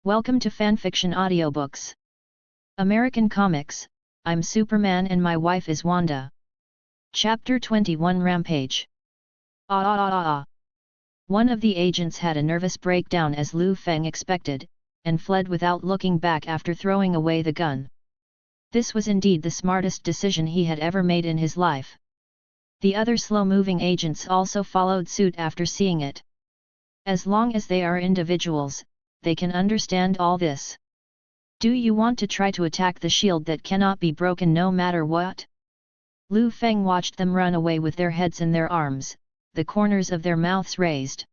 Welcome to Fanfiction Audiobooks. American Comics, I'm Superman and my wife is Wanda. Chapter 21 Rampage. One of the agents had a nervous breakdown as Liu Feng expected, and fled without looking back after throwing away the gun. This was indeed the smartest decision he had ever made in his life. The other slow-moving agents also followed suit after seeing it. As long as they are individuals, they can understand all this. Do you want to try to attack the shield that cannot be broken no matter what? Liu Feng watched them run away with their heads in their arms, the corners of their mouths raised.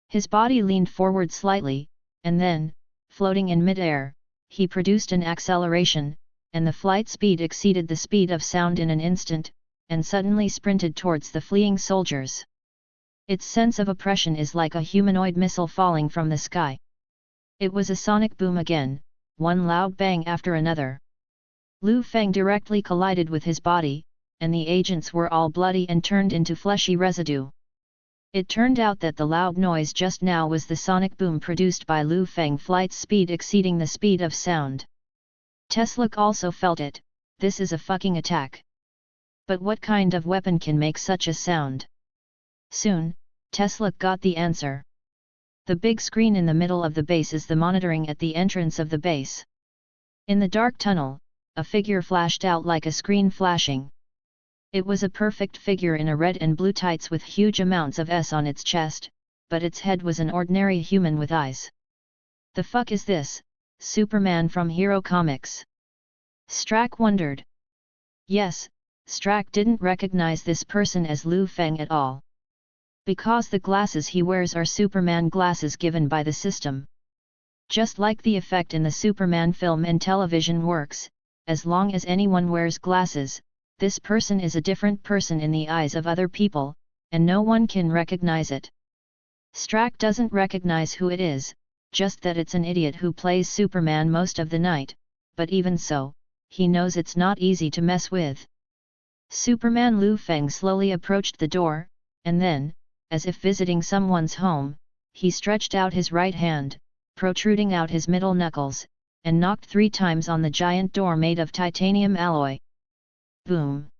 His body leaned forward slightly, and then, floating in mid-air, he produced an acceleration, and the flight speed exceeded the speed of sound in an instant, and suddenly sprinted towards the fleeing soldiers. Its sense of oppression is like a humanoid missile falling from the sky. It was a sonic boom again, one loud bang after another. Liu Feng directly collided with his body, and the agents were all bloody and turned into fleshy residue. It turned out that the loud noise just now was the sonic boom produced by Liu Feng flight's speed exceeding the speed of sound. Tesla also felt it. This is a fucking attack. But what kind of weapon can make such a sound? Soon, Tesla got the answer. The big screen in the middle of the base is the monitoring at the entrance of the base. In the dark tunnel, a figure flashed out like a screen flashing. It was a perfect figure in a red and blue tights with huge amounts of S on its chest, but its head was an ordinary human with eyes. The fuck is this, Superman from Hero Comics? Strack wondered. Yes, Strack didn't recognize this person as Liu Feng at all. Because the glasses he wears are Superman glasses given by the system. Just like the effect in the Superman film and television works, as long as anyone wears glasses, this person is a different person in the eyes of other people, and no one can recognize it. Strack doesn't recognize who it is, just that it's an idiot who plays Superman most of the night, but even so, he knows it's not easy to mess with. Superman Liu Feng slowly approached the door, and then, as if visiting someone's home, he stretched out his right hand, protruding out his middle knuckles, and knocked 3 times on the giant door made of titanium alloy. Boom!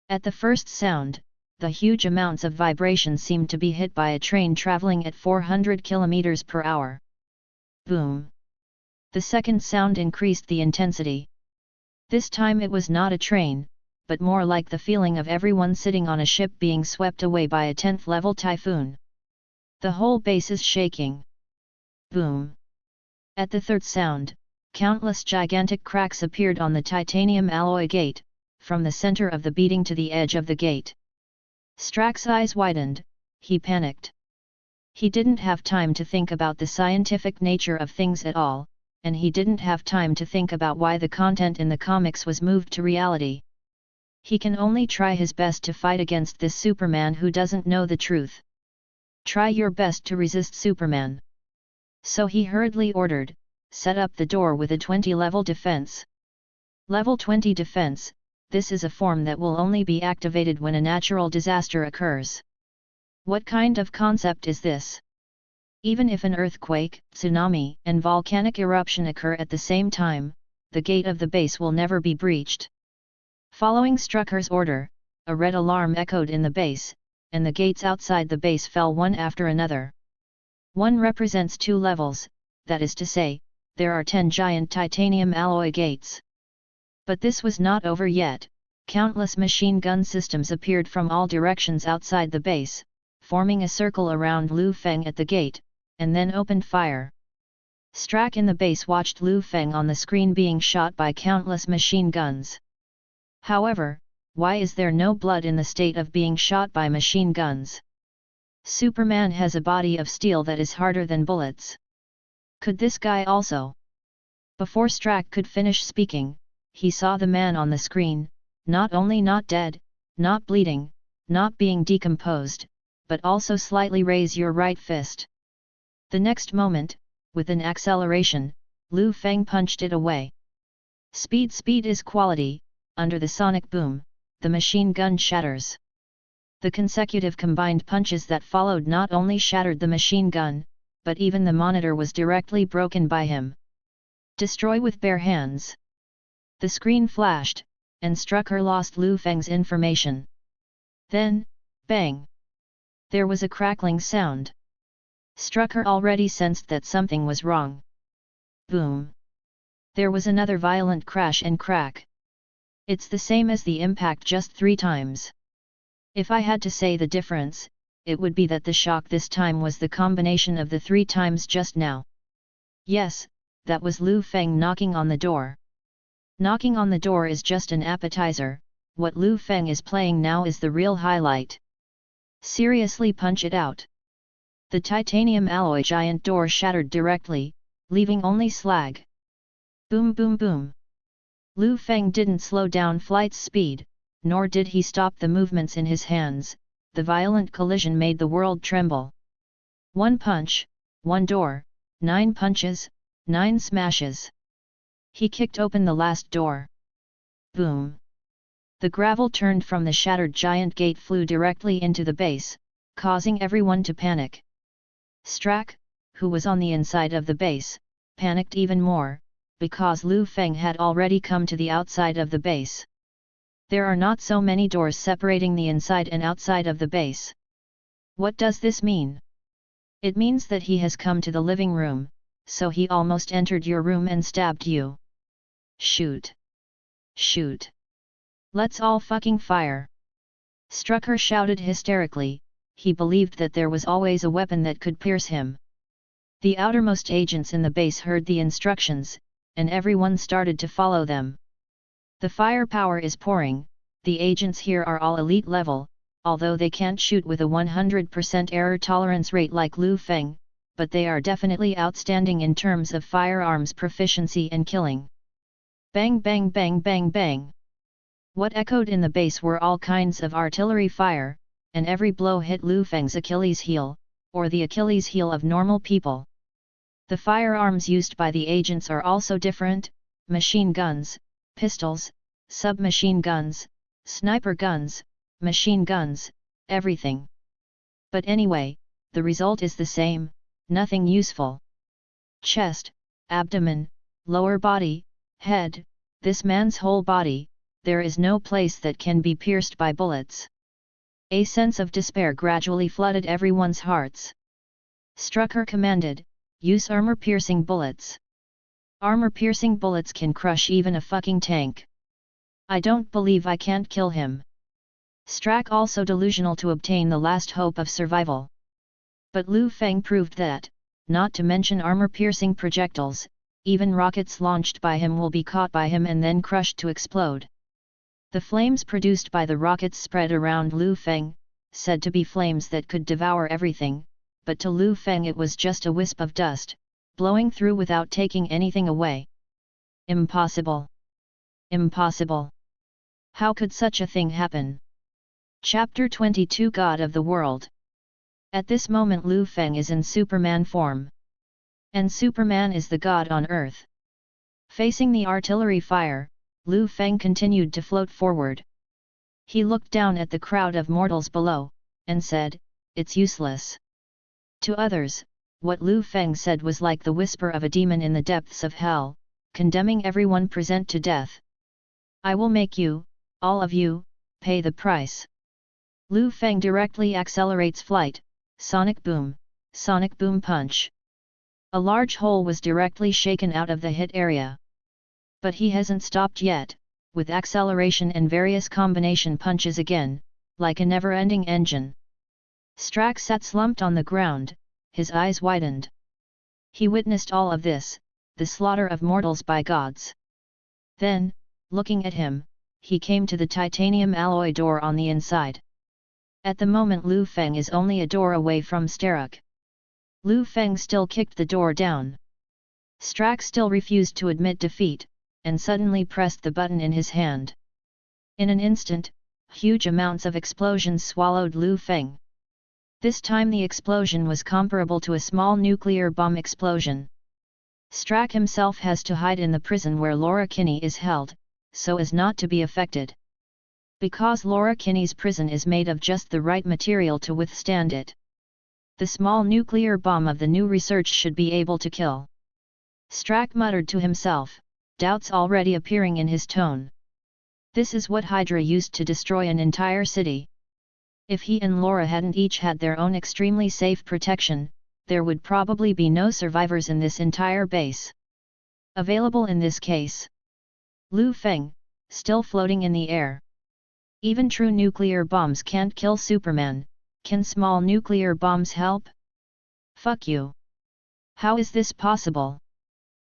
At the first sound, the huge amounts of vibration seemed to be hit by a train traveling at 400 km per hour. Boom! The second sound increased the intensity. This time it was not a train, but more like the feeling of everyone sitting on a ship being swept away by a 10th level typhoon. The whole base is shaking. Boom! At the third sound, countless gigantic cracks appeared on the titanium alloy gate, from the center of the beating to the edge of the gate. Strack's eyes widened, he panicked. He didn't have time to think about the scientific nature of things at all, and he didn't have time to think about why the content in the comics was moved to reality. He can only try his best to fight against this Superman who doesn't know the truth. Try your best to resist Superman. So he hurriedly ordered, set up the door with a 20-level defense. Level 20 defense, this is a form that will only be activated when a natural disaster occurs. What kind of concept is this? Even if an earthquake, tsunami, and volcanic eruption occur at the same time, the gate of the base will never be breached. Following Strucker's order, a red alarm echoed in the base, and the gates outside the base fell one after another. One represents 2 levels, that is to say, there are 10 giant titanium alloy gates. But this was not over yet. Countless machine gun systems appeared from all directions outside the base, forming a circle around Liu Feng at the gate, and then opened fire. Strack in the base watched Liu Feng on the screen being shot by countless machine guns. However, why is there no blood in the state of being shot by machine guns? Superman has a body of steel that is harder than bullets. Could this guy also? Before Strack could finish speaking, he saw the man on the screen, not only not dead, not bleeding, not being decomposed, but also slightly raise your right fist. The next moment, with an acceleration, Liu Feng punched it away. Speed is quality. Under the sonic boom, the machine gun shatters. The consecutive combined punches that followed not only shattered the machine gun, but even the monitor was directly broken by him. Destroy with bare hands. The screen flashed, and Strucker lost Liu Feng's information. Then, bang! There was a crackling sound. Strucker already sensed that something was wrong. Boom! There was another violent crash and crack. It's the same as the impact, just 3 times. If I had to say the difference, it would be that the shock this time was the combination of the 3 times just now. Yes, that was Liu Feng knocking on the door. Knocking on the door is just an appetizer, what Liu Feng is playing now is the real highlight. Seriously, punch it out. The titanium alloy giant door shattered directly, leaving only slag. Boom boom boom. Liu Feng didn't slow down flight's speed, nor did he stop the movements in his hands. The violent collision made the world tremble. 1 punch, 1 door, 9 punches, 9 smashes. He kicked open the last door. Boom! The gravel turned from the shattered giant gate, flew directly into the base, causing everyone to panic. Strack, who was on the inside of the base, panicked even more, because Liu Feng had already come to the outside of the base. There are not so many doors separating the inside and outside of the base. What does this mean? It means that he has come to the living room, so he almost entered your room and stabbed you. Shoot! Shoot! Let's all fucking fire! Strucker shouted hysterically. He believed that there was always a weapon that could pierce him. The outermost agents in the base heard the instructions, and everyone started to follow them. The firepower is pouring. The agents here are all elite level, although they can't shoot with a 100% error tolerance rate like Liu Feng, but they are definitely outstanding in terms of firearms proficiency and killing. Bang bang bang bang bang! What echoed in the base were all kinds of artillery fire, and every blow hit Liu Feng's Achilles heel, or the Achilles heel of normal people. The firearms used by the agents are also different: machine guns, pistols, submachine guns, sniper guns, machine guns, everything. But anyway, the result is the same, nothing useful. Chest, abdomen, lower body, head, this man's whole body, there is no place that can be pierced by bullets. A sense of despair gradually flooded everyone's hearts. Strucker commanded, use armor-piercing bullets. Armor-piercing bullets can crush even a fucking tank. I don't believe I can't kill him. Strack also delusional to obtain the last hope of survival. But Liu Feng proved that, not to mention armor-piercing projectiles, even rockets launched by him will be caught by him and then crushed to explode. The flames produced by the rockets spread around Liu Feng, said to be flames that could devour everything, but to Liu Feng it was just a wisp of dust, blowing through without taking anything away. Impossible! Impossible! How could such a thing happen? Chapter 22 God of the World. At this moment Liu Feng is in Superman form. And Superman is the god on Earth. Facing the artillery fire, Liu Feng continued to float forward. He looked down at the crowd of mortals below, and said, "It's useless." To others, what Liu Feng said was like the whisper of a demon in the depths of hell, condemning everyone present to death. "I will make you, all of you, pay the price." Liu Feng directly accelerates flight, sonic boom punch. A large hole was directly shaken out of the hit area. But he hasn't stopped yet, with acceleration and various combination punches again, like a never-ending engine. Strack sat slumped on the ground, his eyes widened. He witnessed all of this, the slaughter of mortals by gods. Then, looking at him, he came to the titanium alloy door on the inside. At the moment Liu Feng is only a door away from Staruk. Liu Feng still kicked the door down. Strack still refused to admit defeat, and suddenly pressed the button in his hand. In an instant, huge amounts of explosions swallowed Liu Feng. This time the explosion was comparable to a small nuclear bomb explosion. Strack himself has to hide in the prison where Laura Kinney is held, so as not to be affected. Because Laura Kinney's prison is made of just the right material to withstand it. The small nuclear bomb of the new research should be able to kill. Strack muttered to himself, doubts already appearing in his tone. This is what HYDRA used to destroy an entire city. If he and Laura hadn't each had their own extremely safe protection, there would probably be no survivors in this entire base. Available in this case. Liu Feng, still floating in the air. Even true nuclear bombs can't kill Superman, can small nuclear bombs help? Fuck you. How is this possible?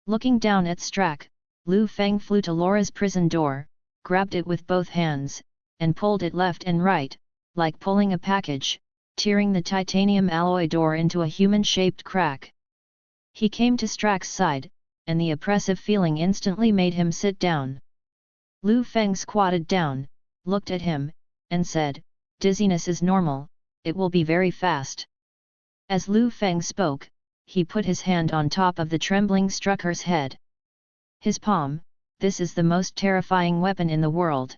Looking down at Strack, Liu Feng flew to Laura's prison door, grabbed it with both hands, and pulled it left and right, like pulling a package, tearing the titanium alloy door into a human-shaped crack. He came to Strack's side, and the oppressive feeling instantly made him sit down. Liu Feng squatted down, looked at him, and said, "Dizziness is normal, it will be very fast." As Liu Feng spoke, he put his hand on top of the trembling Strucker's head. His palm, this is the most terrifying weapon in the world.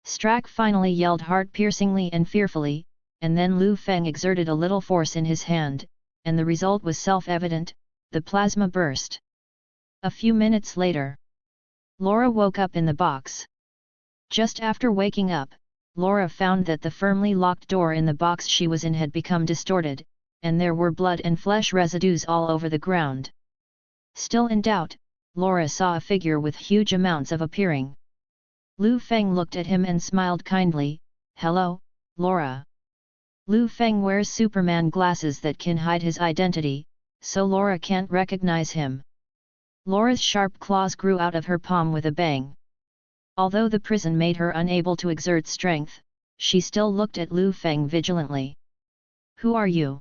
Strack finally yelled heart-piercingly and fearfully, and then Liu Feng exerted a little force in his hand, and the result was self-evident, the plasma burst. A few minutes later, Laura woke up in the box. Just after waking up, Laura found that the firmly locked door in the box she was in had become distorted, and there were blood and flesh residues all over the ground. Still in doubt, Laura saw a figure with huge amounts of appearing. Liu Feng looked at him and smiled kindly, "Hello, Laura." Liu Feng wears Superman glasses that can hide his identity, so Laura can't recognize him. Laura's sharp claws grew out of her palm with a bang. Although the prison made her unable to exert strength, she still looked at Liu Feng vigilantly. "Who are you?"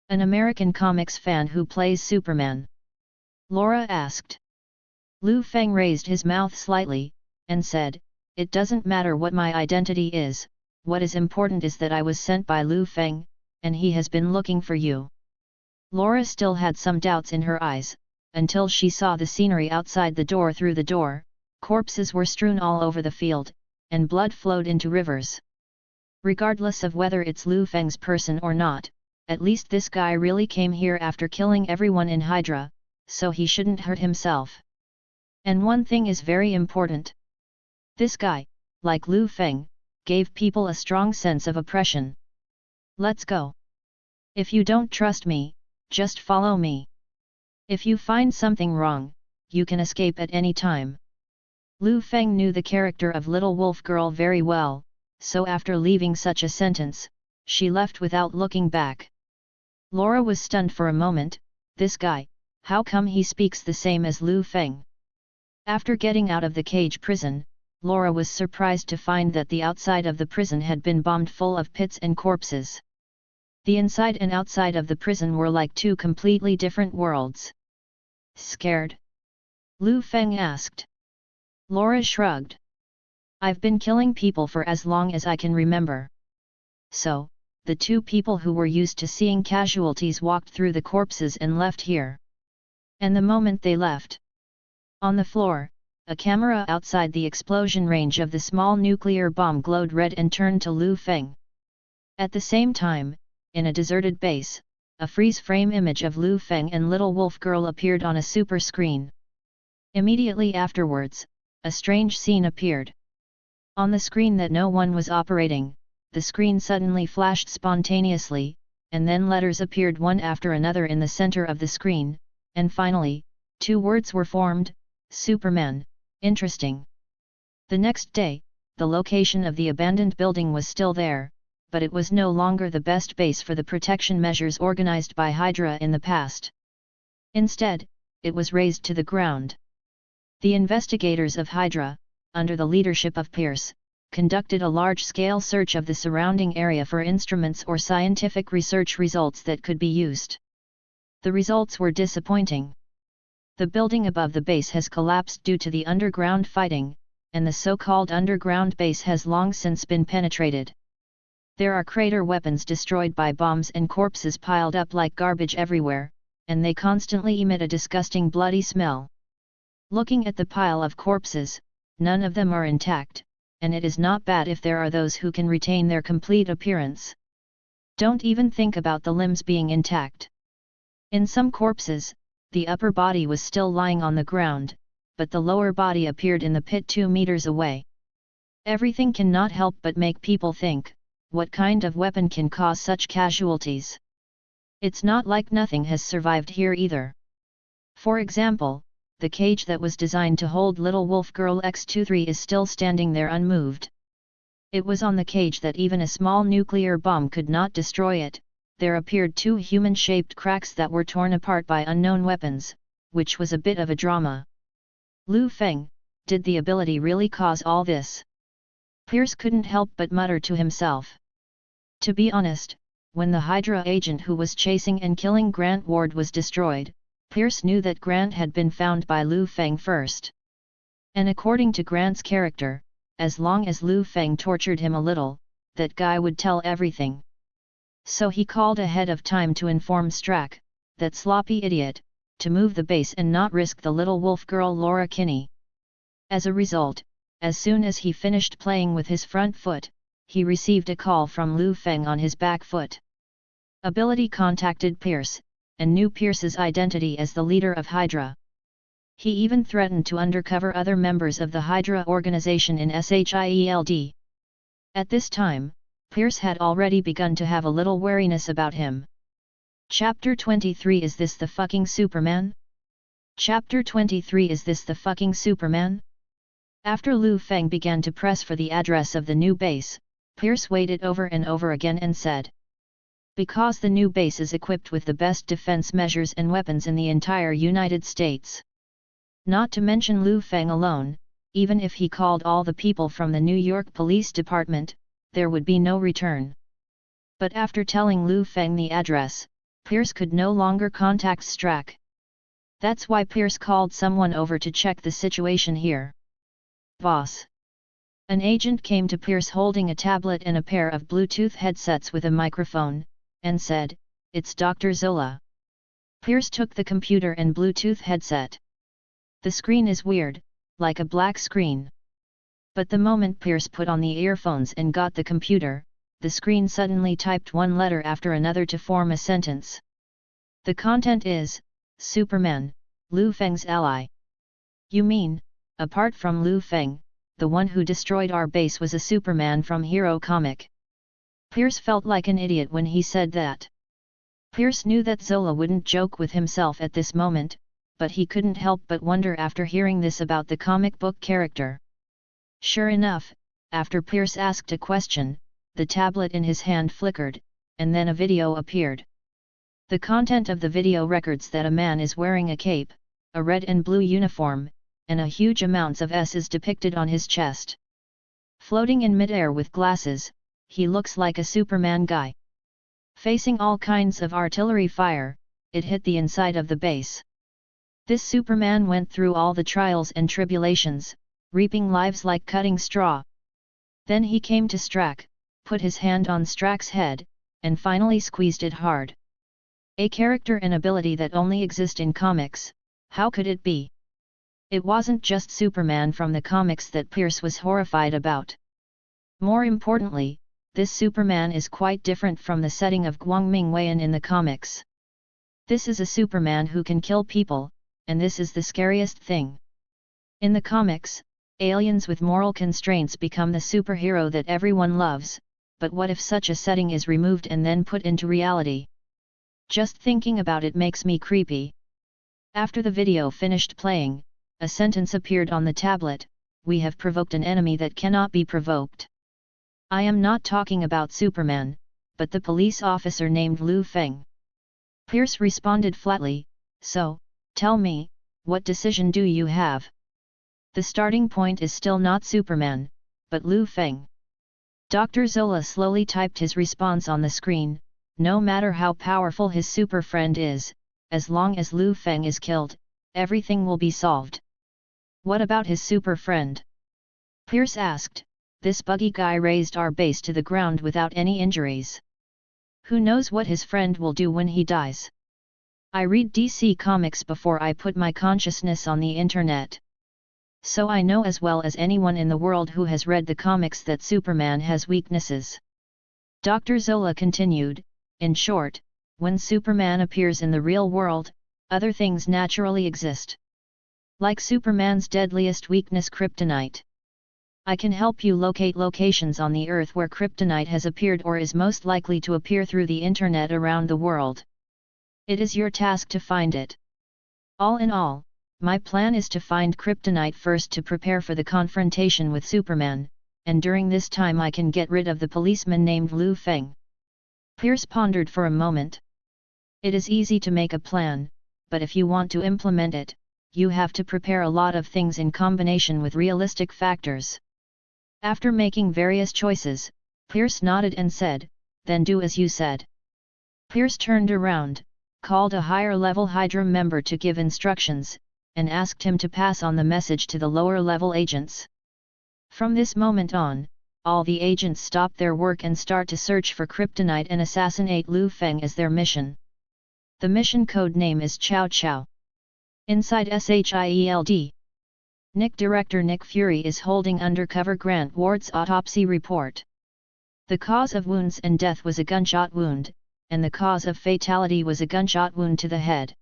"An American comics fan who plays Superman," Laura asked. Liu Feng raised his mouth slightly, and said, "It doesn't matter what my identity is, what is important is that I was sent by Liu Feng, and he has been looking for you." Laura still had some doubts in her eyes, until she saw the scenery outside the door. Through the door, corpses were strewn all over the field, and blood flowed into rivers. Regardless of whether it's Liu Feng's person or not, at least this guy really came here after killing everyone in HYDRA, so he shouldn't hurt himself. And one thing is very important. This guy, like Liu Feng, gave people a strong sense of oppression. "Let's go. If you don't trust me, just follow me. If you find something wrong, you can escape at any time." Liu Feng knew the character of Little Wolf Girl very well, so after leaving such a sentence, she left without looking back. Laura was stunned for a moment. This guy, how come he speaks the same as Liu Feng? After getting out of the cage prison, Laura was surprised to find that the outside of the prison had been bombed full of pits and corpses. The inside and outside of the prison were like two completely different worlds. "Scared?" Liu Feng asked. Laura shrugged. "I've been killing people for as long as I can remember." So, the two people who were used to seeing casualties walked through the corpses and left here. And the moment they left, on the floor, a camera outside the explosion range of the small nuclear bomb glowed red and turned to Liu Feng. At the same time, in a deserted base, a freeze-frame image of Liu Feng and Little Wolf Girl appeared on a super screen. Immediately afterwards, a strange scene appeared. On the screen that no one was operating, the screen suddenly flashed spontaneously, and then letters appeared one after another in the center of the screen, and finally, two words were formed: "Superman, interesting." The next day, the location of the abandoned building was still there, but it was no longer the best base for the protection measures organized by HYDRA in the past. Instead, it was razed to the ground. The investigators of HYDRA, under the leadership of Pierce, conducted a large-scale search of the surrounding area for instruments or scientific research results that could be used. The results were disappointing. The building above the base has collapsed due to the underground fighting, and the so-called underground base has long since been penetrated. There are crater weapons destroyed by bombs and corpses piled up like garbage everywhere, and they constantly emit a disgusting bloody smell. Looking at the pile of corpses, none of them are intact, and it is not bad if there are those who can retain their complete appearance. Don't even think about the limbs being intact. In some corpses, the upper body was still lying on the ground, but the lower body appeared in the pit 2 meters away. Everything cannot help but make people think, what kind of weapon can cause such casualties? It's not like nothing has survived here either. For example, the cage that was designed to hold little wolf girl X-23 is still standing there unmoved. It was on the cage that even a small nuclear bomb could not destroy it. There appeared 2 human-shaped cracks that were torn apart by unknown weapons, which was a bit of a drama. Liu Feng, did the ability really cause all this? Pierce couldn't help but mutter to himself. To be honest, when the HYDRA agent who was chasing and killing Grant Ward was destroyed, Pierce knew that Grant had been found by Liu Feng first. And according to Grant's character, as long as Liu Feng tortured him a little, that guy would tell everything. So he called ahead of time to inform Strack, that sloppy idiot, to move the base and not risk the little wolf girl Laura Kinney. As a result, as soon as he finished playing with his front foot, he received a call from Liu Feng on his back foot. Ability contacted Pierce, and knew Pierce's identity as the leader of HYDRA. He even threatened to undercover other members of the HYDRA organization in SHIELD. At this time, Pierce had already begun to have a little wariness about him. Chapter 23 Is this the fucking Superman? Chapter 23 Is this the fucking Superman? After Liu Feng began to press for the address of the new base, Pierce waited over and over again and said, because the new base is equipped with the best defense measures and weapons in the entire United States. Not to mention Liu Feng alone, even if he called all the people from the New York Police Department, there would be no return. But after telling Liu Feng the address, Pierce could no longer contact Strack. That's why Pierce called someone over to check the situation here. Boss. An agent came to Pierce holding a tablet and a pair of Bluetooth headsets with a microphone, and said, "It's Dr. Zola." Pierce took the computer and Bluetooth headset. The screen is weird, like a black screen. But the moment Pierce put on the earphones and got the computer, the screen suddenly typed one letter after another to form a sentence. The content is, Superman, Liu Feng's ally. You mean, apart from Liu Feng, the one who destroyed our base was a Superman from Hero comic? Pierce felt like an idiot when he said that. Pierce knew that Zola wouldn't joke with himself at this moment, but he couldn't help but wonder after hearing this about the comic book character. Sure enough, after Pierce asked a question, the tablet in his hand flickered, and then a video appeared. The content of the video records that a man is wearing a cape, a red and blue uniform, and a huge amounts of S's depicted on his chest. Floating in midair with glasses, he looks like a Superman guy. Facing all kinds of artillery fire, it hit the inside of the base. This Superman went through all the trials and tribulations, reaping lives like cutting straw. Then he came to Strack, put his hand on Strack's head, and finally squeezed it hard. A character and ability that only exist in comics, how could it be? It wasn't just Superman from the comics that Pierce was horrified about. More importantly, this Superman is quite different from the setting of Guangming Weian in the comics. This is a Superman who can kill people, and this is the scariest thing. In the comics, aliens with moral constraints become the superhero that everyone loves, but what if such a setting is removed and then put into reality? Just thinking about it makes me creepy. After the video finished playing, a sentence appeared on the tablet, "We have provoked an enemy that cannot be provoked." I am not talking about Superman, but the police officer named Liu Feng. Pierce responded flatly, "So, tell me, what decision do you have?" The starting point is still not Superman, but Liu Feng. Dr. Zola slowly typed his response on the screen, "No matter how powerful his super friend is, as long as Liu Feng is killed, everything will be solved." What about his super friend? Pierce asked. This buggy guy raised our base to the ground without any injuries. Who knows what his friend will do when he dies? I read DC Comics before I put my consciousness on the internet. So I know as well as anyone in the world who has read the comics that Superman has weaknesses. Dr. Zola continued, in short, when Superman appears in the real world, other things naturally exist. Like Superman's deadliest weakness, kryptonite. I can help you locate locations on the Earth where kryptonite has appeared or is most likely to appear through the internet around the world. It is your task to find it. All in all, my plan is to find kryptonite first to prepare for the confrontation with Superman, and during this time I can get rid of the policeman named Liu Feng. Pierce pondered for a moment. It is easy to make a plan, but if you want to implement it, you have to prepare a lot of things in combination with realistic factors. After making various choices, Pierce nodded and said, "Then do as you said." Pierce turned around, called a higher-level HYDRA member to give instructions, and asked him to pass on the message to the lower-level agents. From this moment on, all the agents stop their work and start to search for kryptonite and assassinate Liu Feng as their mission. The mission code name is Chow Chow. Inside SHIELD. Director Nick Fury is holding undercover Grant Ward's autopsy report. The cause of wounds and death was a gunshot wound, and the cause of fatality was a gunshot wound to the head.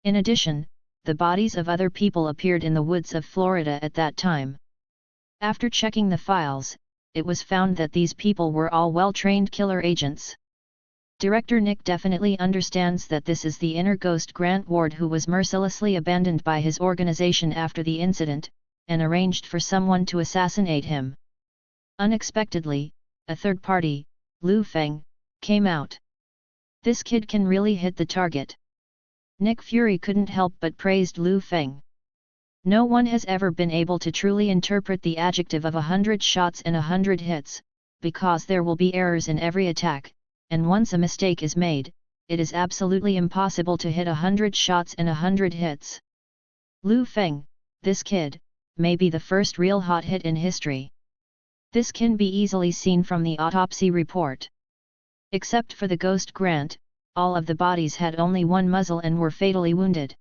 In addition, the bodies of other people appeared in the woods of Florida at that time. After checking the files, it was found that these people were all well-trained killer agents. Director Nick definitely understands that this is the inner ghost Grant Ward who was mercilessly abandoned by his organization after the incident, and arranged for someone to assassinate him. Unexpectedly, a third party, Liu Feng, came out. This kid can really hit the target. Nick Fury couldn't help but praised Liu Feng. No one has ever been able to truly interpret the adjective of 100 shots and 100 hits, because there will be errors in every attack. And once a mistake is made, it is absolutely impossible to hit 100 shots and 100 hits. Liu Feng, this kid, may be the first real hot hit in history. This can be easily seen from the autopsy report. Except for the ghost Grant, all of the bodies had only one muzzle and were fatally wounded.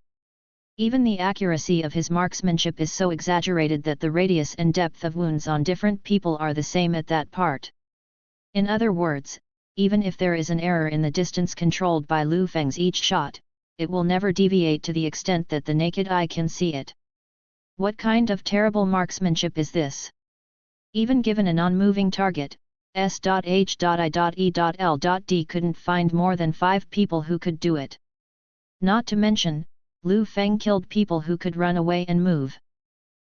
Even the accuracy of his marksmanship is so exaggerated that the radius and depth of wounds on different people are the same at that part. In other words, even if there is an error in the distance controlled by Liu Feng's each shot, it will never deviate to the extent that the naked eye can see it. What kind of terrible marksmanship is this? Even given a non-moving target, S.H.I.E.L.D. couldn't find more than 5 people who could do it. Not to mention, Liu Feng killed people who could run away and move.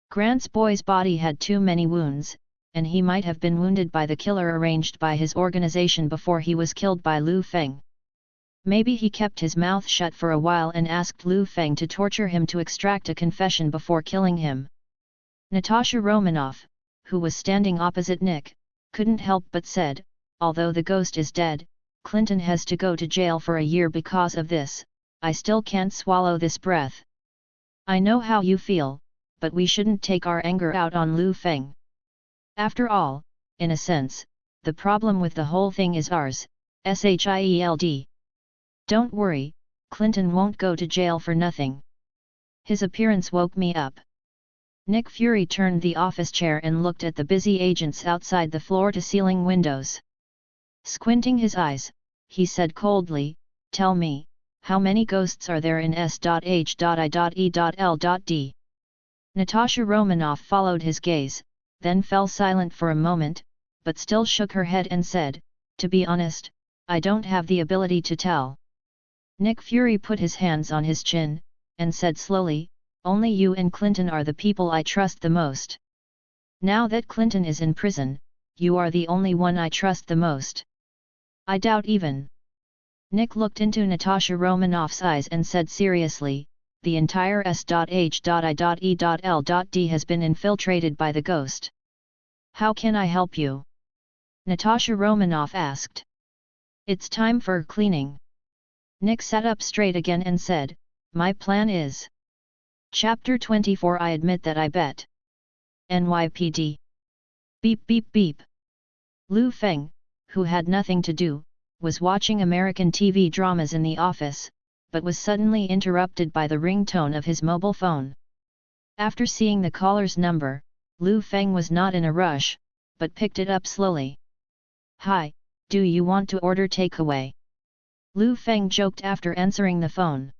Grant's boy's body had too many wounds, and he might have been wounded by the killer arranged by his organization before he was killed by Liu Feng. Maybe he kept his mouth shut for a while and asked Liu Feng to torture him to extract a confession before killing him. Natasha Romanoff, who was standing opposite Nick, couldn't help but said, "Although the ghost is dead, Clinton has to go to jail for a year because of this. I still can't swallow this breath. I know how you feel, but we shouldn't take our anger out on Liu Feng. After all, in a sense, the problem with the whole thing is ours, SHIELD. Don't worry, Clinton won't go to jail for nothing. His appearance woke me up." Nick Fury turned the office chair and looked at the busy agents outside the floor-to-ceiling windows. Squinting his eyes, he said coldly, "Tell me, how many ghosts are there in S.H.I.E.L.D? Natasha Romanoff followed his gaze, then fell silent for a moment, but still shook her head and said, "To be honest, I don't have the ability to tell." Nick Fury put his hands on his chin, and said slowly, "Only you and Clinton are the people I trust the most. Now that Clinton is in prison, you are the only one I trust the most. I doubt even." Nick looked into Natasha Romanoff's eyes and said seriously, "The entire S.H.I.E.L.D. has been infiltrated by the ghost. How can I help you?" Natasha Romanoff asked. "It's time for cleaning." Nick sat up straight again and said, "My plan is..." Chapter 24. I admit that I bet. NYPD. Beep beep beep. Liu Feng, who had nothing to do, was watching American TV dramas in the office, but was suddenly interrupted by the ringtone of his mobile phone. After seeing the caller's number, Liu Feng was not in a rush, but picked it up slowly. "Hi, do you want to order takeaway?" Liu Feng joked after answering the phone.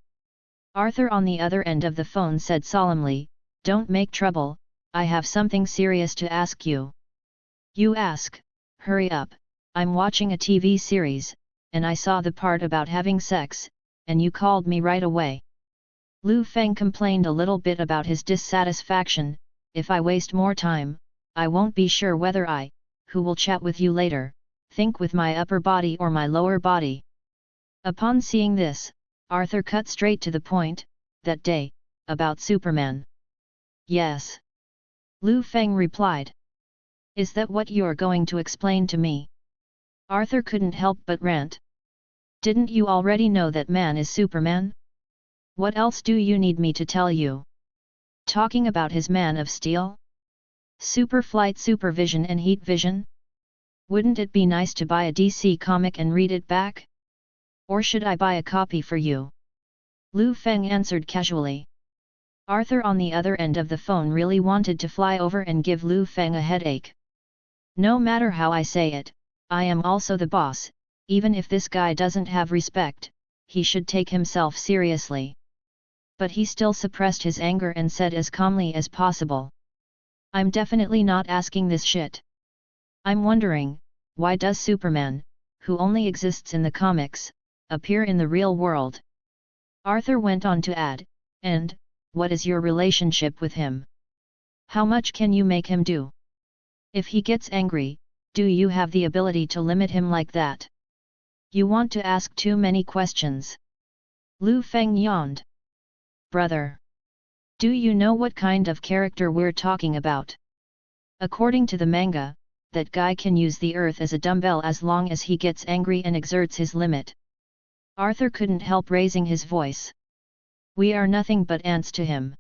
Arthur on the other end of the phone said solemnly, "Don't make trouble, I have something serious to ask you." "You ask, hurry up, I'm watching a TV series, and I saw the part about having sex, and you called me right away." Liu Feng complained a little bit about his dissatisfaction. "If I waste more time, I won't be sure whether I, who will chat with you later, think with my upper body or my lower body." Upon seeing this, Arthur cut straight to the point, "That day, about Superman." "Yes." Liu Feng replied. "Is that what you're going to explain to me?" Arthur couldn't help but rant. "Didn't you already know that man is Superman? What else do you need me to tell you? Talking about his Man of Steel? Super flight supervision and heat vision? Wouldn't it be nice to buy a DC comic and read it back? Or should I buy a copy for you?" Liu Feng answered casually. Arthur on the other end of the phone really wanted to fly over and give Liu Feng a headache. "No matter how I say it, I am also the boss, even if this guy doesn't have respect, he should take himself seriously." But he still suppressed his anger and said as calmly as possible, "I'm definitely not asking this shit. I'm wondering, why does Superman, who only exists in the comics, appear in the real world?" Arthur went on to add, "And, what is your relationship with him? How much can you make him do? If he gets angry, do you have the ability to limit him like that? You want to ask too many questions." Liu Feng yawned. "Brother, do you know what kind of character we're talking about? According to the manga, that guy can use the earth as a dumbbell as long as he gets angry and exerts his limit." Arthur couldn't help raising his voice. "We are nothing but ants to him.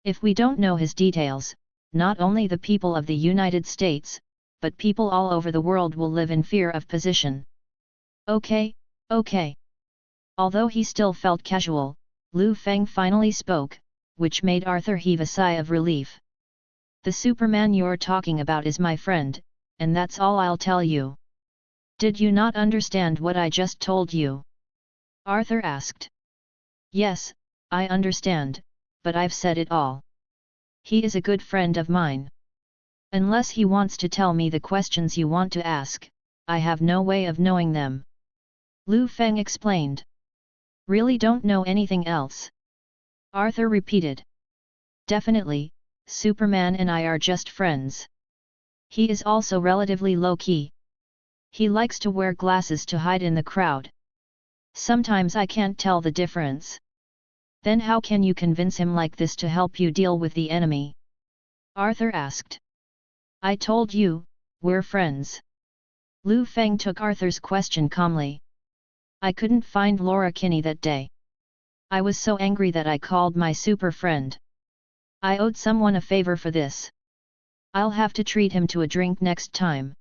If we don't know his details, not only the people of the United States, but people all over the world will live in fear of position." "Okay, okay." Although he still felt casual, Liu Feng finally spoke, which made Arthur heave a sigh of relief. "The Superman you're talking about is my friend, and that's all I'll tell you." "Did you not understand what I just told you?" Arthur asked. "Yes, I understand, but I've said it all. He is a good friend of mine. Unless he wants to tell me the questions you want to ask, I have no way of knowing them." Liu Feng explained. "Really don't know anything else?" Arthur repeated. "Definitely, Superman and I are just friends. He is also relatively low-key. He likes to wear glasses to hide in the crowd. Sometimes I can't tell the difference." "Then how can you convince him like this to help you deal with the enemy?" Arthur asked. "I told you, we're friends." Liu Feng took Arthur's question calmly. "I couldn't find Laura Kinney that day. I was so angry that I called my super friend. I owed someone a favor for this. I'll have to treat him to a drink next time."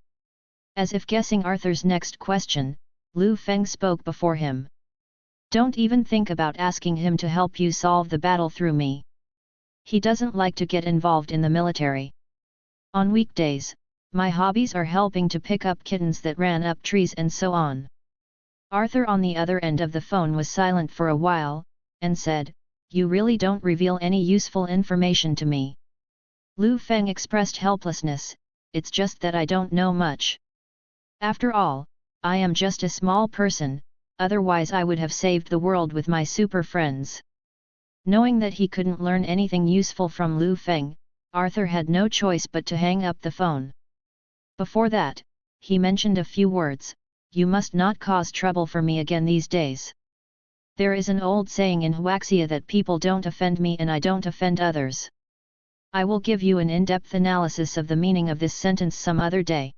As if guessing Arthur's next question, Liu Feng spoke before him. "Don't even think about asking him to help you solve the battle through me. He doesn't like to get involved in the military. On weekdays, my hobbies are helping to pick up kittens that ran up trees and so on." Arthur on the other end of the phone was silent for a while, and said, "You really don't reveal any useful information to me." Liu Feng expressed helplessness, "It's just that I don't know much. After all, I am just a small person, otherwise I would have saved the world with my super friends." Knowing that he couldn't learn anything useful from Liu Feng, Arthur had no choice but to hang up the phone. Before that, he mentioned a few words, "You must not cause trouble for me again these days. There is an old saying in Huaxia that people don't offend me and I don't offend others. I will give you an in-depth analysis of the meaning of this sentence some other day."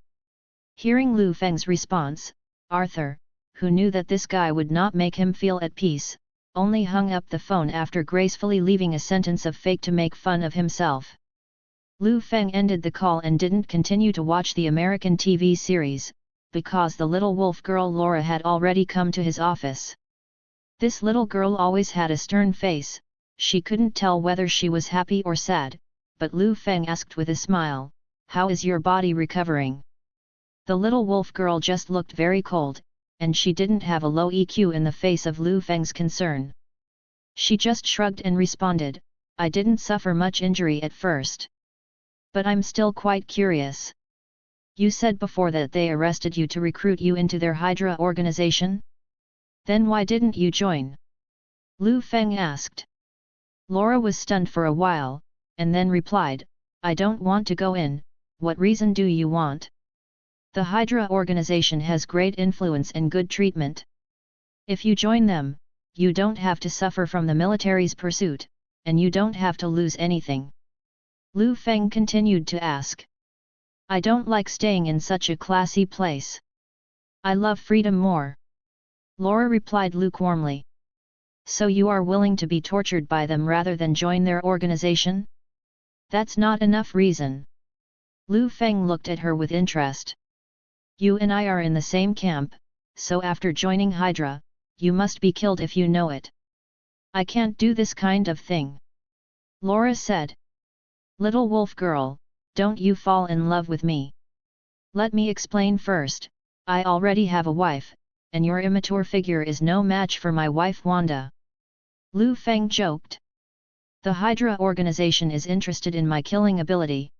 Hearing Liu Feng's response, Arthur, who knew that this guy would not make him feel at peace, only hung up the phone after gracefully leaving a sentence of fake to make fun of himself. Liu Feng ended the call and didn't continue to watch the American TV series, because the little wolf girl Laura had already come to his office. This little girl always had a stern face, She couldn't tell whether she was happy or sad, but Liu Feng asked with a smile, "How is your body recovering?" The little wolf girl just looked very cold, and she didn't have a low EQ in the face of Liu Feng's concern. She just shrugged and responded, "I didn't suffer much injury at first. But I'm still quite curious. You said before that they arrested you to recruit you into their HYDRA organization? Then why didn't you join?" Liu Feng asked. Laura was stunned for a while, and then replied, "I don't want to go in. What reason do you want? The HYDRA organization has great influence and good treatment. If you join them, you don't have to suffer from the military's pursuit, and you don't have to lose anything." Liu Feng continued to ask. "I don't like staying in such a classy place. I love freedom more." Laura replied lukewarmly. "So you are willing to be tortured by them rather than join their organization? That's not enough reason." Liu Feng looked at her with interest. "You and I are in the same camp, so after joining HYDRA, you must be killed if you know it." "I can't do this kind of thing," Laura said. "Little wolf girl, don't you fall in love with me. Let me explain first, I already have a wife, and your immature figure is no match for my wife Wanda." Liu Feng joked. "The HYDRA organization is interested in my killing ability."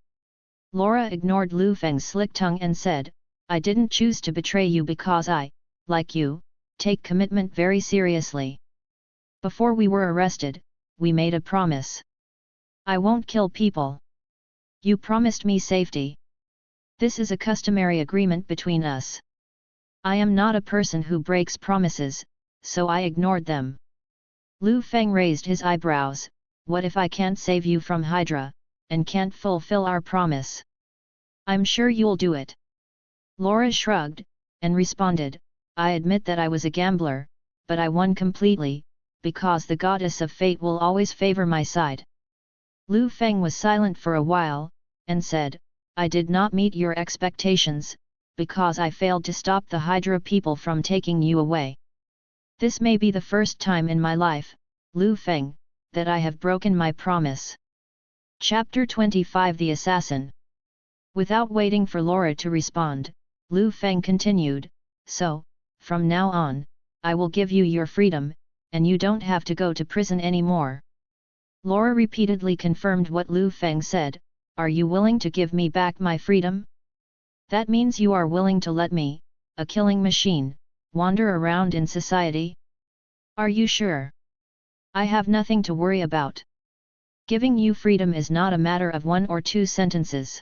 Laura ignored Liu Feng's slick tongue and said, "I didn't choose to betray you because I, like you, take commitment very seriously. Before we were arrested, we made a promise. I won't kill people. You promised me safety. This is a customary agreement between us. I am not a person who breaks promises, so I ignored them." Liu Feng raised his eyebrows. "What if I can't save you from HYDRA, and can't fulfill our promise?" "I'm sure you'll do it." Laura shrugged, and responded, "I admit that I was a gambler, but I won completely, because the goddess of fate will always favor my side." Liu Feng was silent for a while, and said, "I did not meet your expectations, because I failed to stop the HYDRA people from taking you away. This may be the first time in my life, Liu Feng, that I have broken my promise." Chapter 25 The Assassin. Without waiting for Laura to respond, Liu Feng continued, "So, from now on, I will give you your freedom, and you don't have to go to prison anymore." Laura repeatedly confirmed what Liu Feng said, "Are you willing to give me back my freedom? That means you are willing to let me, a killing machine, wander around in society? Are you sure? I have nothing to worry about. Giving you freedom is not a matter of 1 or 2 sentences.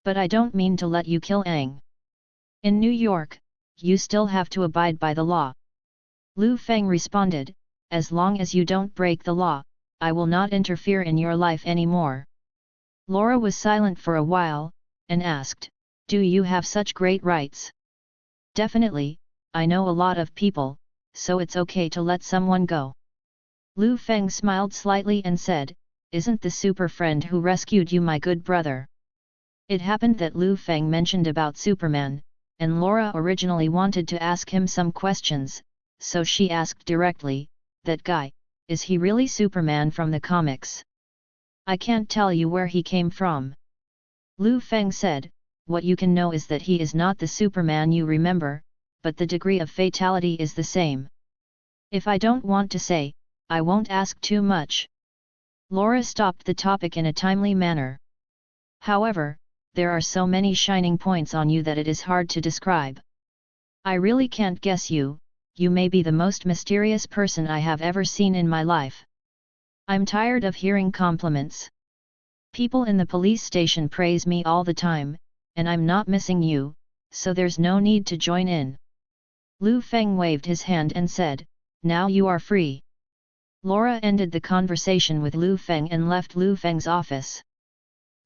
But I don't mean to let you kill Aang. In New York, you still have to abide by the law." Liu Feng responded, "As long as you don't break the law, I will not interfere in your life anymore." Laura was silent for a while, and asked, "Do you have such great rights?" "Definitely, I know a lot of people, so it's okay to let someone go." Liu Feng smiled slightly and said, "Isn't the super friend who rescued you my good brother?" It happened that Liu Feng mentioned about Superman, and Laura originally wanted to ask him some questions, so she asked directly, "That guy, is he really Superman from the comics?" "I can't tell you where he came from," Liu Feng said. "What you can know is that he is not the Superman you remember, but the degree of fatality is the same. If I don't want to say, I won't ask too much." Laura stopped the topic in a timely manner. "However, there are so many shining points on you that it is hard to describe. I really can't guess you, you may be the most mysterious person I have ever seen in my life. I'm tired of hearing compliments. People in the police station praise me all the time, and I'm not missing you, so there's no need to join in." Liu Feng waved his hand and said, "Now you are free." Laura ended the conversation with Liu Feng and left Liu Feng's office.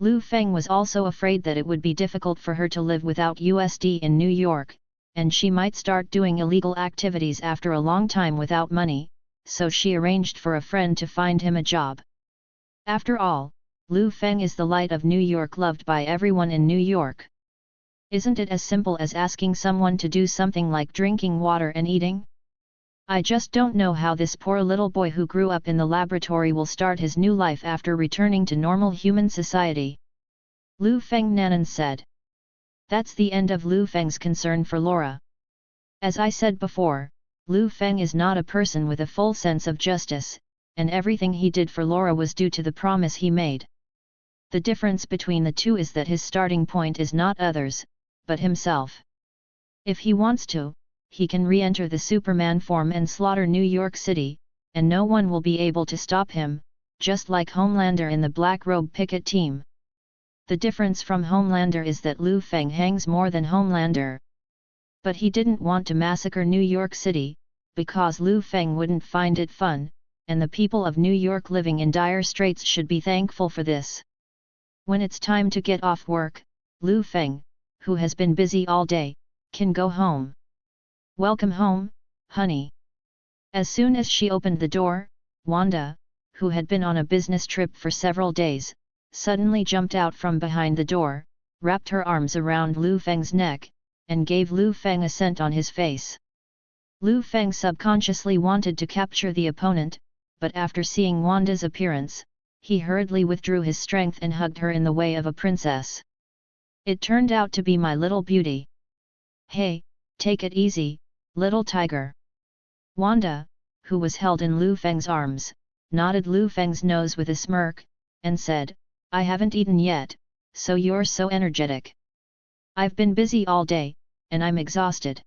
Liu Feng was also afraid that it would be difficult for her to live without USD in New York, and she might start doing illegal activities after a long time without money, so she arranged for a friend to find him a job. After all, Liu Feng is the light of New York, loved by everyone in New York. Isn't it as simple as asking someone to do something like drinking water and eating? I just don't know how this poor little boy who grew up in the laboratory will start his new life after returning to normal human society. Liu Feng Nanan said. That's the end of Liu Feng's concern for Laura. As I said before, Liu Feng is not a person with a full sense of justice, and everything he did for Laura was due to the promise he made. The difference between the two is that his starting point is not others, but himself. If he wants to, he can re-enter the Superman form and slaughter New York City, and no one will be able to stop him, just like Homelander in the Black Robe picket team. The difference from Homelander is that Liu Feng hangs more than Homelander. But he didn't want to massacre New York City, because Liu Feng wouldn't find it fun, and the people of New York living in dire straits should be thankful for this. When it's time to get off work, Liu Feng, who has been busy all day, can go home. Welcome home, honey. As soon as she opened the door, Wanda, who had been on a business trip for several days, suddenly jumped out from behind the door, wrapped her arms around Liu Feng's neck, and gave Liu Feng a scent on his face. Liu Feng subconsciously wanted to capture the opponent, but after seeing Wanda's appearance, he hurriedly withdrew his strength and hugged her in the way of a princess. It turned out to be my little beauty. Hey, take it easy, little tiger. Wanda, who was held in Liu Feng's arms, nodded Liu Feng's nose with a smirk, and said, I haven't eaten yet, so you're so energetic. I've been busy all day, and I'm exhausted.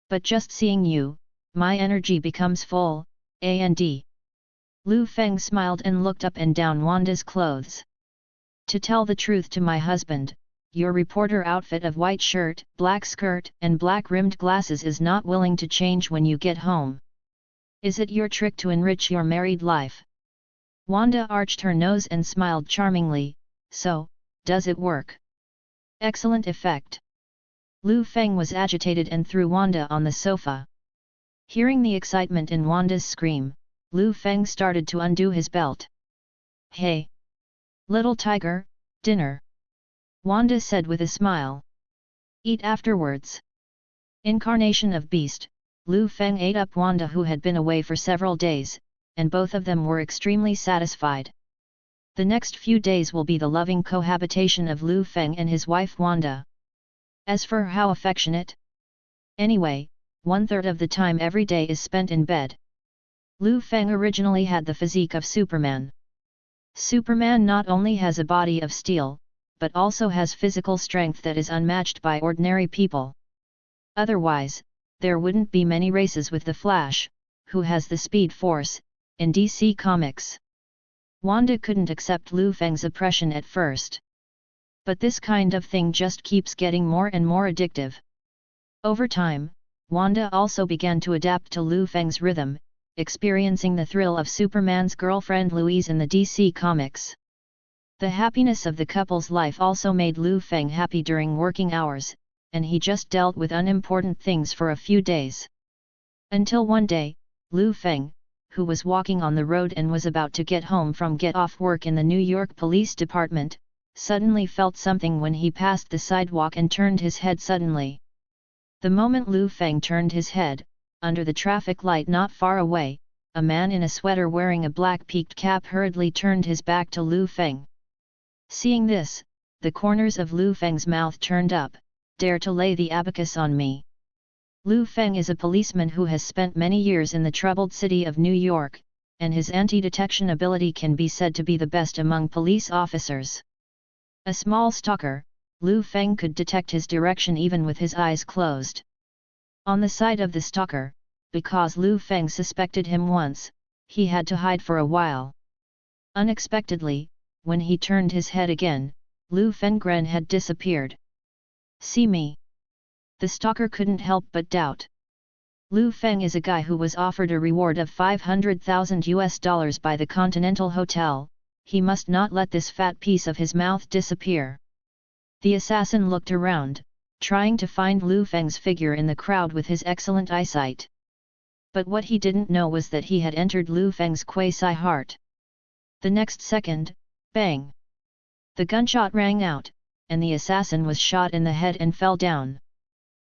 But just seeing you, my energy becomes full, and. Liu Feng smiled and looked up and down Wanda's clothes. To tell the truth to my husband, your reporter outfit of white shirt, black skirt and black-rimmed glasses is not willing to change when you get home. Is it your trick to enrich your married life? Wanda arched her nose and smiled charmingly, so, does it work? Excellent effect. Liu Feng was agitated and threw Wanda on the sofa. Hearing the excitement in Wanda's scream, Liu Feng started to undo his belt. Hey! Little tiger, dinner! Wanda said with a smile. Eat afterwards. Incarnation of beast, Liu Feng ate up Wanda, who had been away for several days, and both of them were extremely satisfied. The next few days will be the loving cohabitation of Liu Feng and his wife Wanda. As for how affectionate? Anyway, 1/3 of the time every day is spent in bed. Liu Feng originally had the physique of Superman. Superman not only has a body of steel, but also has physical strength that is unmatched by ordinary people. Otherwise, there wouldn't be many races with the Flash, who has the Speed Force, in DC Comics. Wanda couldn't accept Liu Feng's oppression at first. But this kind of thing just keeps getting more and more addictive. Over time, Wanda also began to adapt to Liu Feng's rhythm, experiencing the thrill of Superman's girlfriend Louise in the DC Comics. The happiness of the couple's life also made Liu Feng happy during working hours, and he just dealt with unimportant things for a few days. Until one day, Liu Feng, who was walking on the road and was about to get home from get-off work in the New York Police Department, suddenly felt something when he passed the sidewalk and turned his head suddenly. The moment Liu Feng turned his head, under the traffic light not far away, a man in a sweater wearing a black peaked cap hurriedly turned his back to Liu Feng. Seeing this, the corners of Liu Feng's mouth turned up. Dare to lay the abacus on me. Liu Feng is a policeman who has spent many years in the troubled city of New York, and his anti-detection ability can be said to be the best among police officers. A small stalker, Liu Feng could detect his direction even with his eyes closed. On the side of the stalker, because Liu Feng suspected him once, he had to hide for a while. Unexpectedly, when he turned his head again, Liu Fengren had disappeared. See me? The stalker couldn't help but doubt. Liu Feng is a guy who was offered a reward of $500,000 by the Continental Hotel, he must not let this fat piece of his mouth disappear. The assassin looked around, trying to find Liu Feng's figure in the crowd with his excellent eyesight. But what he didn't know was that he had entered Liu Feng's quasi-heart. The next second, bang! The gunshot rang out, and the assassin was shot in the head and fell down.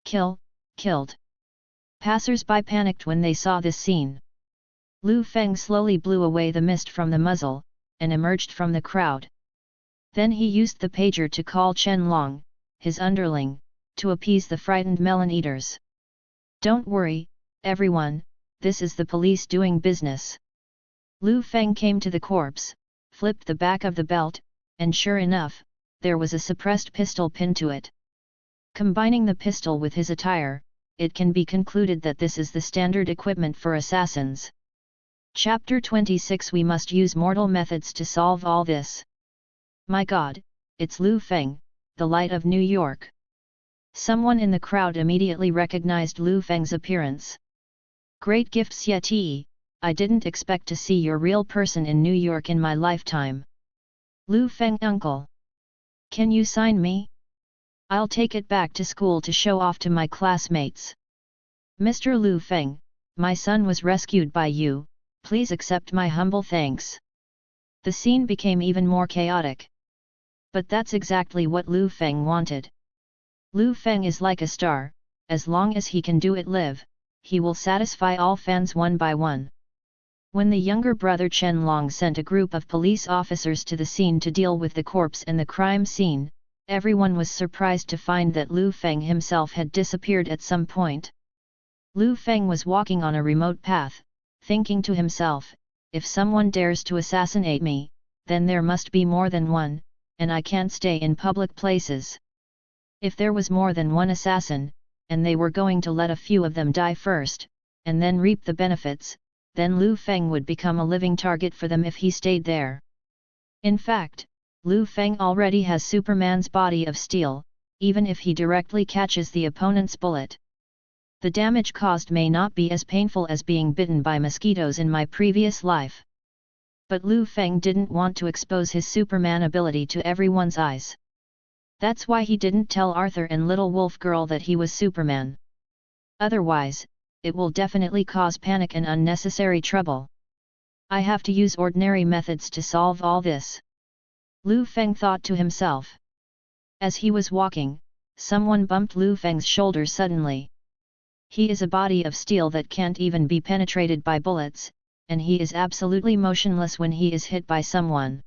Killed. Passers-by panicked when they saw this scene. Liu Feng slowly blew away the mist from the muzzle, and emerged from the crowd. Then he used the pager to call Chen Long, his underling, to appease the frightened melon eaters. "Don't worry, everyone, this is the police doing business." Liu Feng came to the corpse, flipped the back of the belt, and sure enough, there was a suppressed pistol pinned to it. Combining the pistol with his attire, it can be concluded that this is the standard equipment for assassins. Chapter 26. We must use mortal methods to solve all this. My God, it's Liu Feng, the light of New York. Someone in the crowd immediately recognized Liu Feng's appearance. "Great gifts Yeti, I didn't expect to see your real person in New York in my lifetime. Liu Feng uncle. Can you sign me? I'll take it back to school to show off to my classmates. Mr. Liu Feng, my son was rescued by you, please accept my humble thanks." The scene became even more chaotic. But that's exactly what Liu Feng wanted. Liu Feng is like a star, as long as he can do it live, he will satisfy all fans one by one. When the younger brother Chen Long sent a group of police officers to the scene to deal with the corpse and the crime scene, everyone was surprised to find that Liu Feng himself had disappeared at some point. Liu Feng was walking on a remote path, thinking to himself, if someone dares to assassinate me, then there must be more than one, and I can't stay in public places. If there was more than one assassin, and they were going to let a few of them die first, and then reap the benefits, then Liu Feng would become a living target for them if he stayed there. In fact, Liu Feng already has Superman's body of steel, even if he directly catches the opponent's bullet. The damage caused may not be as painful as being bitten by mosquitoes in my previous life. But Liu Feng didn't want to expose his Superman ability to everyone's eyes. That's why he didn't tell Arthur and Little Wolf Girl that he was Superman. Otherwise, it will definitely cause panic and unnecessary trouble. I have to use ordinary methods to solve all this. Liu Feng thought to himself. As he was walking, someone bumped Liu Feng's shoulder suddenly. He is a body of steel that can't even be penetrated by bullets, and he is absolutely motionless when he is hit by someone.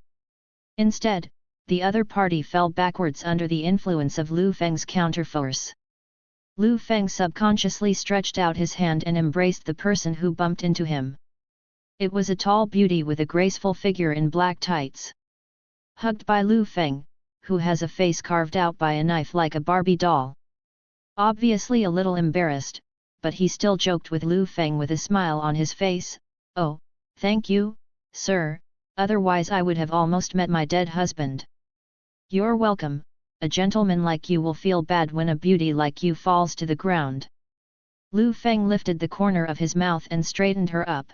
Instead, the other party fell backwards under the influence of Liu Feng's counterforce. Liu Feng subconsciously stretched out his hand and embraced the person who bumped into him. It was a tall beauty with a graceful figure in black tights. Hugged by Liu Feng, who has a face carved out by a knife like a Barbie doll. Obviously a little embarrassed, but he still joked with Liu Feng with a smile on his face. "Oh, thank you, sir, otherwise I would have almost met my dead husband." "You're welcome, a gentleman like you will feel bad when a beauty like you falls to the ground." Liu Feng lifted the corner of his mouth and straightened her up.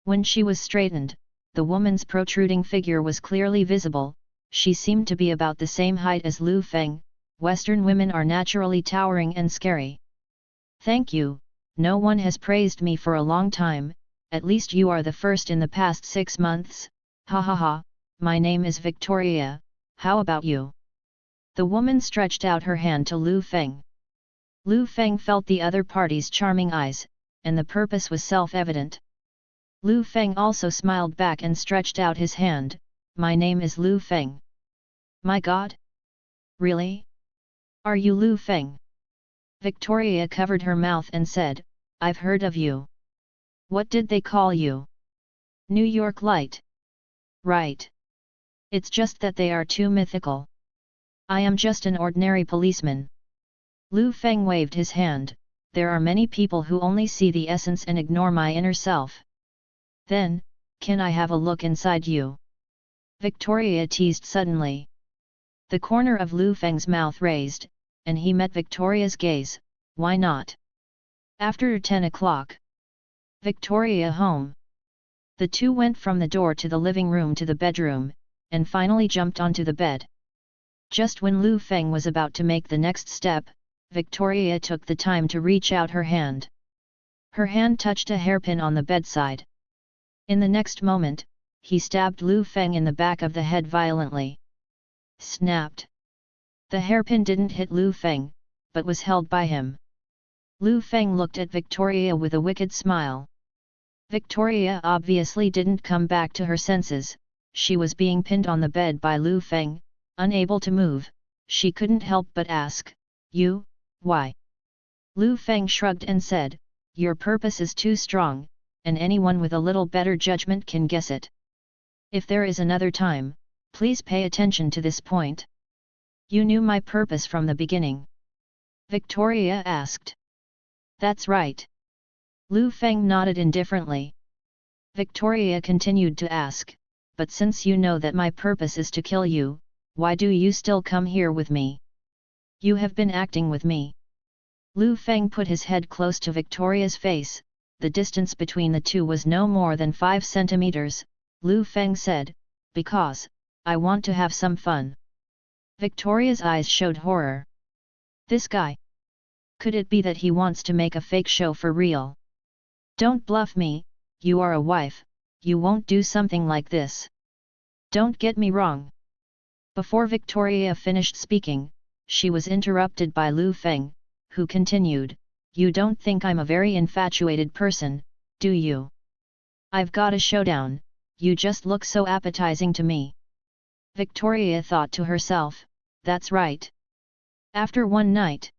When she was straightened, the woman's protruding figure was clearly visible. She seemed to be about the same height as Liu Feng. Western women are naturally towering and scary. "Thank you, no one has praised me for a long time, at least you are the first in the past 6 months, ha ha ha, my name is Victoria, how about you?" The woman stretched out her hand to Liu Feng. Liu Feng felt the other party's charming eyes, and the purpose was self-evident. Liu Feng also smiled back and stretched out his hand. "My name is Liu Feng." "My God? Really? Are you Liu Feng?" Victoria covered her mouth and said, "I've heard of you. What did they call you?" "New York Light." "Right. It's just that they are too mythical. I am just an ordinary policeman." Liu Feng waved his hand. "There are many people who only see the essence and ignore my inner self." "Then, can I have a look inside you?" Victoria teased suddenly. The corner of Liu Feng's mouth raised, and he met Victoria's gaze. "Why not? After 10 o'clock. Victoria home." The two went from the door to the living room to the bedroom, and finally jumped onto the bed. Just when Liu Feng was about to make the next step, Victoria took the time to reach out her hand. Her hand touched a hairpin on the bedside. In the next moment, he stabbed Liu Feng in the back of the head violently. Snapped. The hairpin didn't hit Liu Feng, but was held by him. Liu Feng looked at Victoria with a wicked smile. Victoria obviously didn't come back to her senses. She was being pinned on the bed by Liu Feng, unable to move. She couldn't help but ask, "You, why?" Liu Feng shrugged and said, "Your purpose is too strong, and anyone with a little better judgment can guess it. If there is another time, please pay attention to this point." "You knew my purpose from the beginning?" Victoria asked. "That's right." Liu Feng nodded indifferently. Victoria continued to ask, "But since you know that my purpose is to kill you, why do you still come here with me? You have been acting with me." Liu Feng put his head close to Victoria's face. The distance between the two was no more than 5 centimeters. Liu Feng said, "Because I want to have some fun." Victoria's eyes showed horror. This guy? Could it be that he wants to make a fake show for real? "Don't bluff me, you are a wife, you won't do something like this. Don't get me wrong." Before Victoria finished speaking, she was interrupted by Liu Feng, who continued, "You don't think I'm a very infatuated person, do you? I've got a showdown, you just look so appetizing to me." Victoria thought to herself, "That's right." After one night,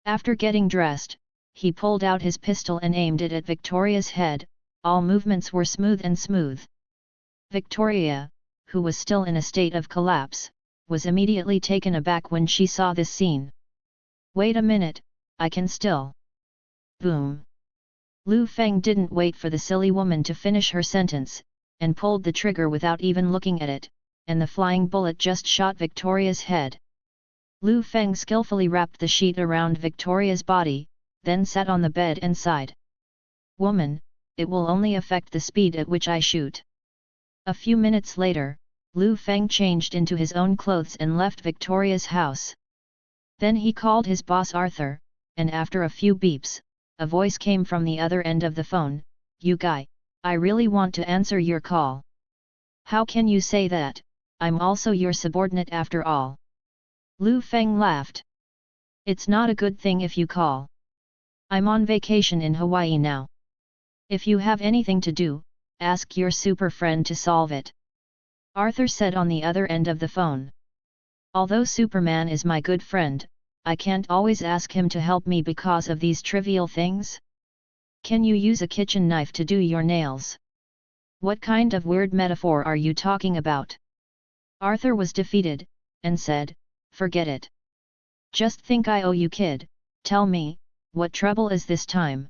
after getting dressed, he pulled out his pistol and aimed it at Victoria's head. All movements were smooth and smooth. Victoria, who was still in a state of collapse, was immediately taken aback when she saw this scene. "Wait a minute, I can still..." Boom! Liu Feng didn't wait for the silly woman to finish her sentence, and pulled the trigger without even looking at it, and the flying bullet just shot Victoria's head. Liu Feng skillfully wrapped the sheet around Victoria's body, then sat on the bed and sighed. "Woman, it will only affect the speed at which I shoot." A few minutes later, Liu Feng changed into his own clothes and left Victoria's house. Then he called his boss Arthur, and after a few beeps, a voice came from the other end of the phone, "You guy, I really want to answer your call." "How can you say that? I'm also your subordinate after all." Liu Feng laughed. "It's not a good thing if you call. I'm on vacation in Hawaii now. If you have anything to do, ask your super friend to solve it." Arthur said on the other end of the phone. "Although Superman is my good friend, I can't always ask him to help me because of these trivial things. Can you use a kitchen knife to do your nails? What kind of weird metaphor are you talking about?" Arthur was defeated, and said, "Forget it. Just think I owe you, kid. Tell me, what trouble is this time?"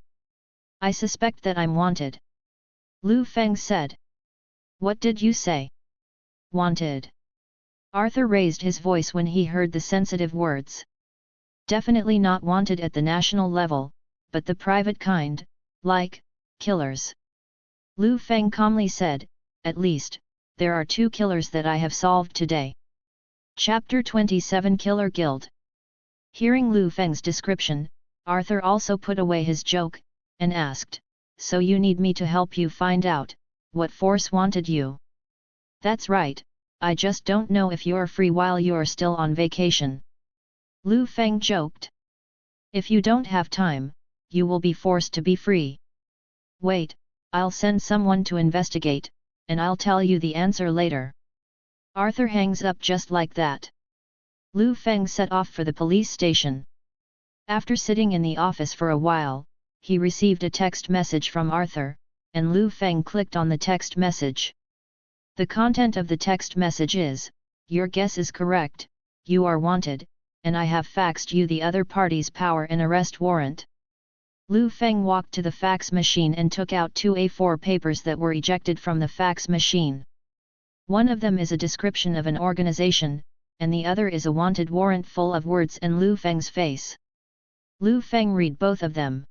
"I suspect that I'm wanted." Liu Feng said. "What did you say?" "Wanted." Arthur raised his voice when he heard the sensitive words. "Definitely not wanted at the national level, but the private kind, like killers." Liu Feng calmly said, "At least, there are 2 killers that I have solved today." Chapter 27 Killer Guild. Hearing Liu Feng's description, Arthur also put away his joke, and asked, "So you need me to help you find out what force wanted you?" "That's right, I just don't know if you're free while you're still on vacation." Liu Feng joked. "If you don't have time, you will be forced to be free. Wait, I'll send someone to investigate, and I'll tell you the answer later." Arthur hangs up just like that. Liu Feng set off for the police station. After sitting in the office for a while, he received a text message from Arthur, and Liu Feng clicked on the text message. The content of the text message is, "Your guess is correct, you are wanted, and I have faxed you the other party's power and arrest warrant." Liu Feng walked to the fax machine and took out 2 A4 papers that were ejected from the fax machine. One of them is a description of an organization, and the other is a wanted warrant full of words and Liu Feng's face. Liu Feng read both of them.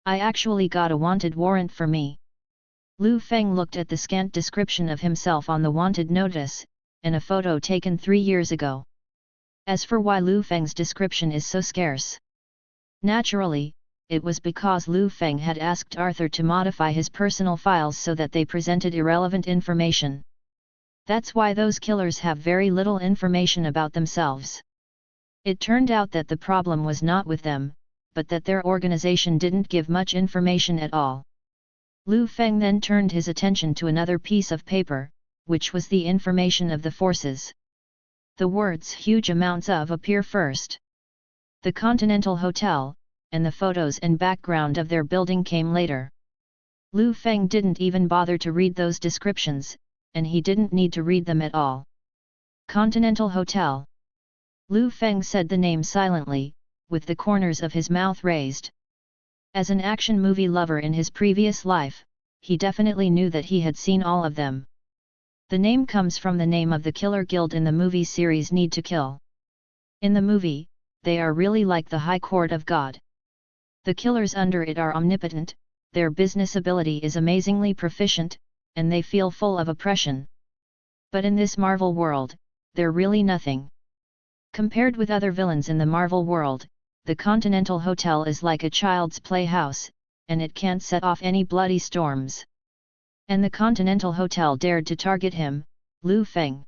"I actually got a wanted warrant for me." Liu Feng looked at the scant description of himself on the wanted notice, and a photo taken 3 years ago. As for why Liu Feng's description is so scarce, naturally, it was because Liu Feng had asked Arthur to modify his personal files so that they presented irrelevant information. That's why those killers have very little information about themselves. It turned out that the problem was not with them, but that their organization didn't give much information at all. Liu Feng then turned his attention to another piece of paper, which was the information of the forces. The words "huge amounts of" appear first. The Continental Hotel, and the photos and background of their building came later. Liu Feng didn't even bother to read those descriptions, and he didn't need to read them at all. Continental Hotel. Liu Feng said the name silently, with the corners of his mouth raised. As an action movie lover in his previous life, he definitely knew that he had seen all of them. The name comes from the name of the killer guild in the movie series Need to Kill. In the movie, they are really like the High Court of God. The killers under it are omnipotent, their business ability is amazingly proficient, and they feel full of oppression. But in this Marvel world, they're really nothing. Compared with other villains in the Marvel world, the Continental Hotel is like a child's playhouse, and it can't set off any bloody storms. And the Continental Hotel dared to target him, Liu Feng.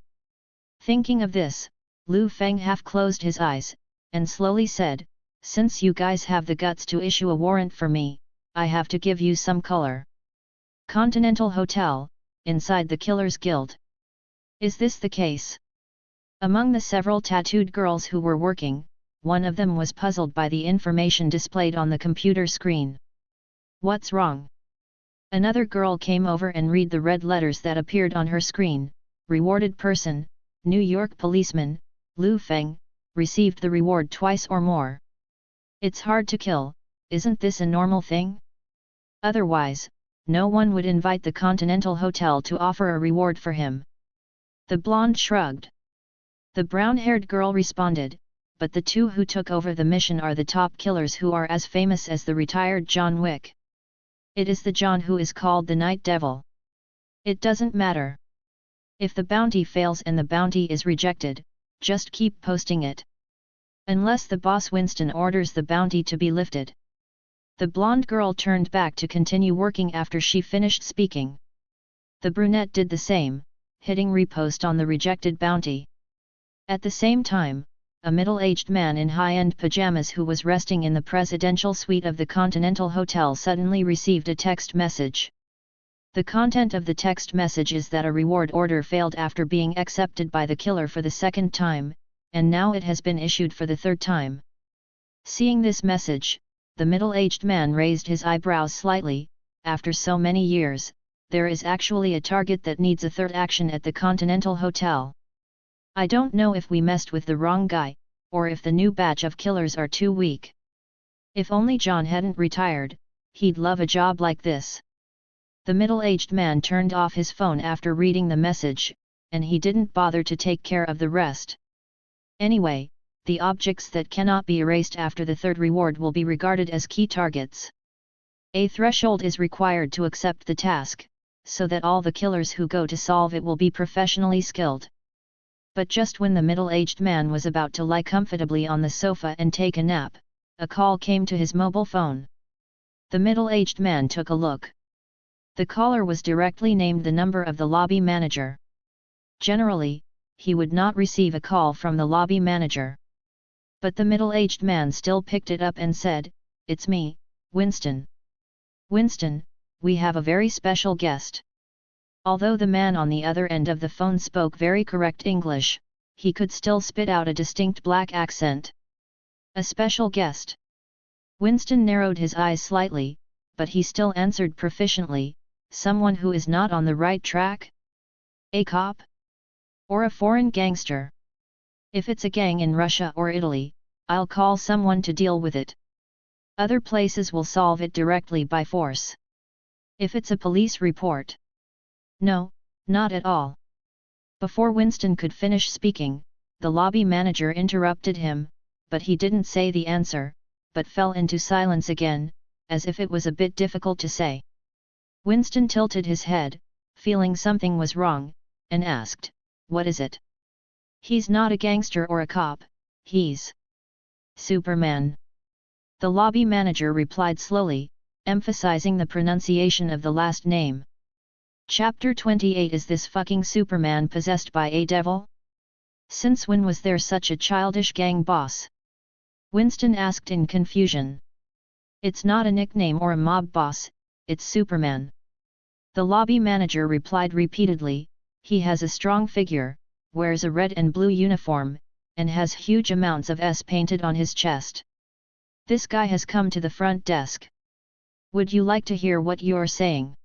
Thinking of this, Liu Feng half closed his eyes, and slowly said, "Since you guys have the guts to issue a warrant for me, I have to give you some color. Continental Hotel, inside the Killers Guild. Is this the case?" Among the several tattooed girls who were working, one of them was puzzled by the information displayed on the computer screen. "What's wrong?" Another girl came over and read the red letters that appeared on her screen. Rewarded person, New York policeman, Liu Feng, received the reward twice or more. It's hard to kill, isn't this a normal thing? Otherwise, no one would invite the Continental Hotel to offer a reward for him. The blonde shrugged. The brown-haired girl responded, "But the two who took over the mission are the top killers who are as famous as the retired John Wick. It is the John who is called the Night Devil. It doesn't matter. If the bounty fails and the bounty is rejected, just keep posting it. Unless the boss Winston orders the bounty to be lifted." The blonde girl turned back to continue working after she finished speaking. The brunette did the same, hitting repost on the rejected bounty. At the same time, a middle-aged man in high-end pajamas who was resting in the presidential suite of the Continental Hotel suddenly received a text message. The content of the text message is that a reward order failed after being accepted by the killer for the second time, and now it has been issued for the third time. Seeing this message, the middle-aged man raised his eyebrows slightly. After so many years, there is actually a target that needs a third action at the Continental Hotel. I don't know if we messed with the wrong guy, or if the new batch of killers are too weak. If only John hadn't retired, he'd love a job like this. The middle-aged man turned off his phone after reading the message, and he didn't bother to take care of the rest. Anyway, the objects that cannot be erased after the third reward will be regarded as key targets. A threshold is required to accept the task, so that all the killers who go to solve it will be professionally skilled. But just when the middle-aged man was about to lie comfortably on the sofa and take a nap, a call came to his mobile phone. The middle-aged man took a look. The caller was directly named the number of the lobby manager. Generally, he would not receive a call from the lobby manager. But the middle-aged man still picked it up and said, "It's me, Winston. Winston, we have a very special guest." Although the man on the other end of the phone spoke very correct English, he could still spit out a distinct black accent. "A special guest?" Winston narrowed his eyes slightly, but he still answered proficiently, "Someone who is not on the right track? A cop? Or a foreign gangster? If it's a gang in Russia or Italy, I'll call someone to deal with it. Other places will solve it directly by force. If it's a police report..." "No, not at all." Before Winston could finish speaking, the lobby manager interrupted him, but he didn't say the answer, but fell into silence again, as if it was a bit difficult to say. Winston tilted his head, feeling something was wrong, and asked, "What is it?" "He's not a gangster or a cop, he's Superman." The lobby manager replied slowly, emphasizing the pronunciation of the last name. Chapter 28. Is this fucking Superman possessed by a devil? Since when was there such a childish gang boss? Winston asked in confusion. It's not a nickname or a mob boss, it's Superman. The lobby manager replied repeatedly. He has a strong figure, wears a red and blue uniform, and has huge amounts of S painted on his chest. This guy has come to the front desk. Would you like to hear what you're saying?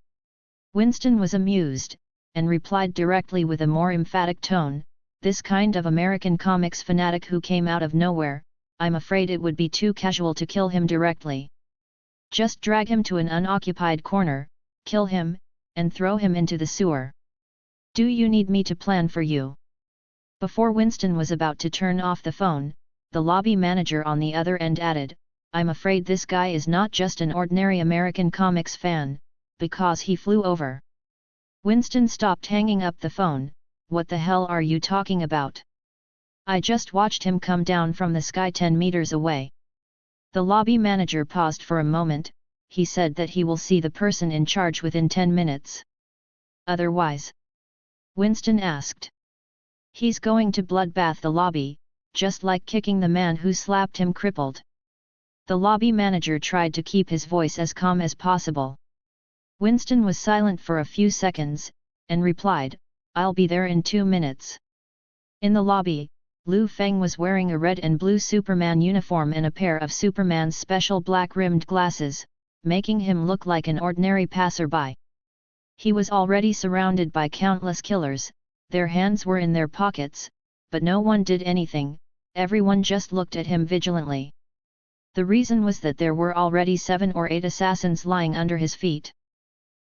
Winston was amused, and replied directly with a more emphatic tone, this kind of American comics fanatic who came out of nowhere, I'm afraid it would be too casual to kill him directly. Just drag him to an unoccupied corner, kill him, and throw him into the sewer. Do you need me to plan for you? Before Winston was about to turn off the phone, the lobby manager on the other end added, I'm afraid this guy is not just an ordinary American comics fan, because he flew over. Winston stopped hanging up the phone. What the hell are you talking about? I just watched him come down from the sky 10 meters away. The lobby manager paused for a moment. He said that he will see the person in charge within 10 minutes. Otherwise? Winston asked. He's going to bloodbath the lobby, just like kicking the man who slapped him crippled. The lobby manager tried to keep his voice as calm as possible. Winston was silent for a few seconds, and replied, I'll be there in 2 minutes. In the lobby, Liu Feng was wearing a red and blue Superman uniform and a pair of Superman's special black-rimmed glasses, making him look like an ordinary passerby. He was already surrounded by countless killers, their hands were in their pockets, but no one did anything, everyone just looked at him vigilantly. The reason was that there were already 7 or 8 assassins lying under his feet.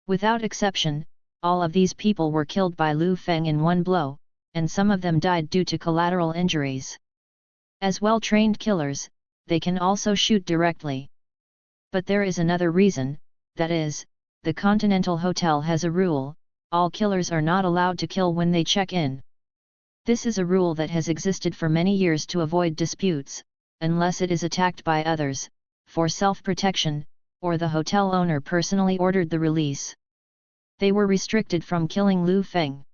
Without exception, all of these people were killed by Liu Feng in one blow, and some of them died due to collateral injuries. As well-trained killers, they can also shoot directly. But there is another reason, that is, the Continental Hotel has a rule, all killers are not allowed to kill when they check in. This is a rule that has existed for many years to avoid disputes, unless it is attacked by others, for self-protection, or the hotel owner personally ordered the release. They were restricted from killing Liu Feng.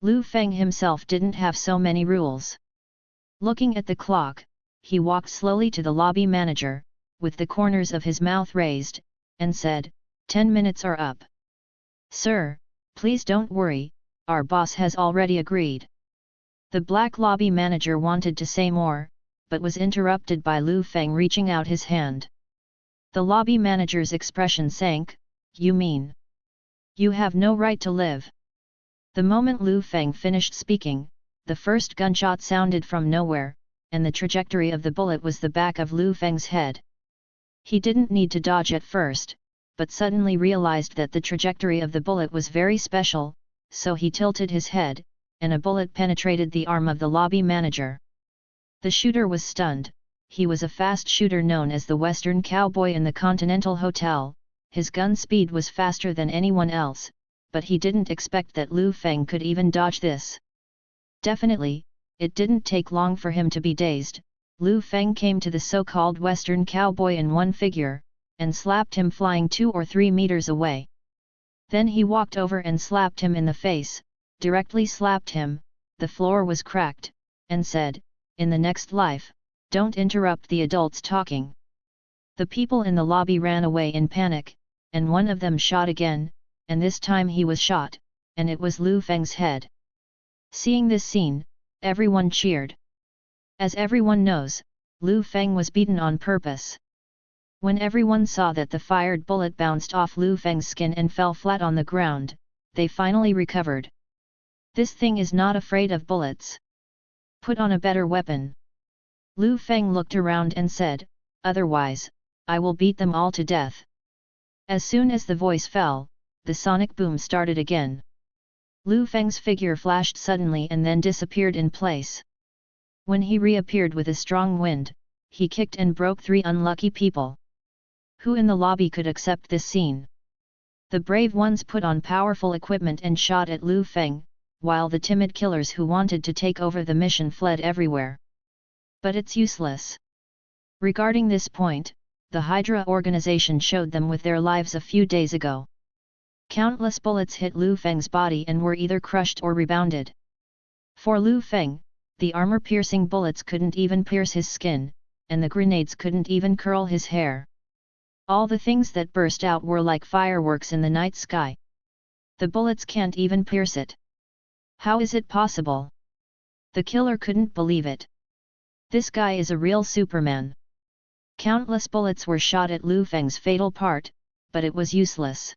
Liu Feng himself didn't have so many rules. Looking at the clock, he walked slowly to the lobby manager, with the corners of his mouth raised, and said, 10 minutes are up. Sir, please don't worry, our boss has already agreed. The black lobby manager wanted to say more, but was interrupted by Liu Feng reaching out his hand. The lobby manager's expression sank, you mean? You have no right to live. The moment Liu Feng finished speaking, the first gunshot sounded from nowhere, and the trajectory of the bullet was the back of Liu Feng's head. He didn't need to dodge at first, but suddenly realized that the trajectory of the bullet was very special, so he tilted his head, and a bullet penetrated the arm of the lobby manager. The shooter was stunned. He was a fast shooter known as the Western Cowboy in the Continental Hotel. His gun speed was faster than anyone else, but he didn't expect that Liu Feng could even dodge this. Definitely, it didn't take long for him to be dazed. Liu Feng came to the so-called Western Cowboy in one figure, and slapped him flying 2 or 3 meters away. Then he walked over and slapped him in the face, directly slapped him, the floor was cracked, and said, in the next life, don't interrupt the adults talking. The people in the lobby ran away in panic, and one of them shot again, and this time he was shot, and it was Liu Feng's head. Seeing this scene, everyone cheered. As everyone knows, Liu Feng was beaten on purpose. When everyone saw that the fired bullet bounced off Liu Feng's skin and fell flat on the ground, they finally recovered. This thing is not afraid of bullets. Put on a better weapon. Liu Feng looked around and said, otherwise, I will beat them all to death. As soon as the voice fell, the sonic boom started again. Liu Feng's figure flashed suddenly and then disappeared in place. When he reappeared with a strong wind, he kicked and broke 3 unlucky people. Who in the lobby could accept this scene? The brave ones put on powerful equipment and shot at Liu Feng, while the timid killers who wanted to take over the mission fled everywhere. But it's useless. Regarding this point, the HYDRA organization showed them with their lives a few days ago. Countless bullets hit Liu Feng's body and were either crushed or rebounded. For Liu Feng, the armor-piercing bullets couldn't even pierce his skin, and the grenades couldn't even curl his hair. All the things that burst out were like fireworks in the night sky. The bullets can't even pierce it. How is it possible? The killer couldn't believe it. This guy is a real Superman. Countless bullets were shot at Liu Feng's fatal part, but it was useless.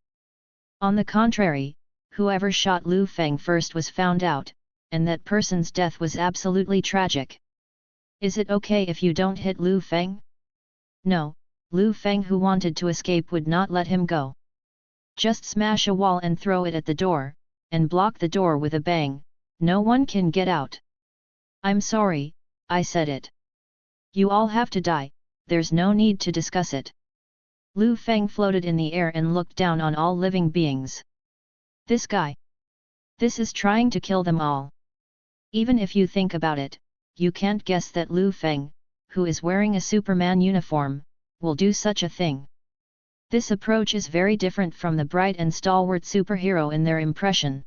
On the contrary, whoever shot Liu Feng first was found out, and that person's death was absolutely tragic. Is it okay if you don't hit Liu Feng? No, Liu Feng, who wanted to escape, would not let him go. Just smash a wall and throw it at the door, and block the door with a bang, no one can get out. I'm sorry, I said it. You all have to die, there's no need to discuss it. Liu Feng floated in the air and looked down on all living beings. This guy. This is trying to kill them all. Even if you think about it, you can't guess that Liu Feng, who is wearing a Superman uniform, will do such a thing. This approach is very different from the bright and stalwart superhero in their impression.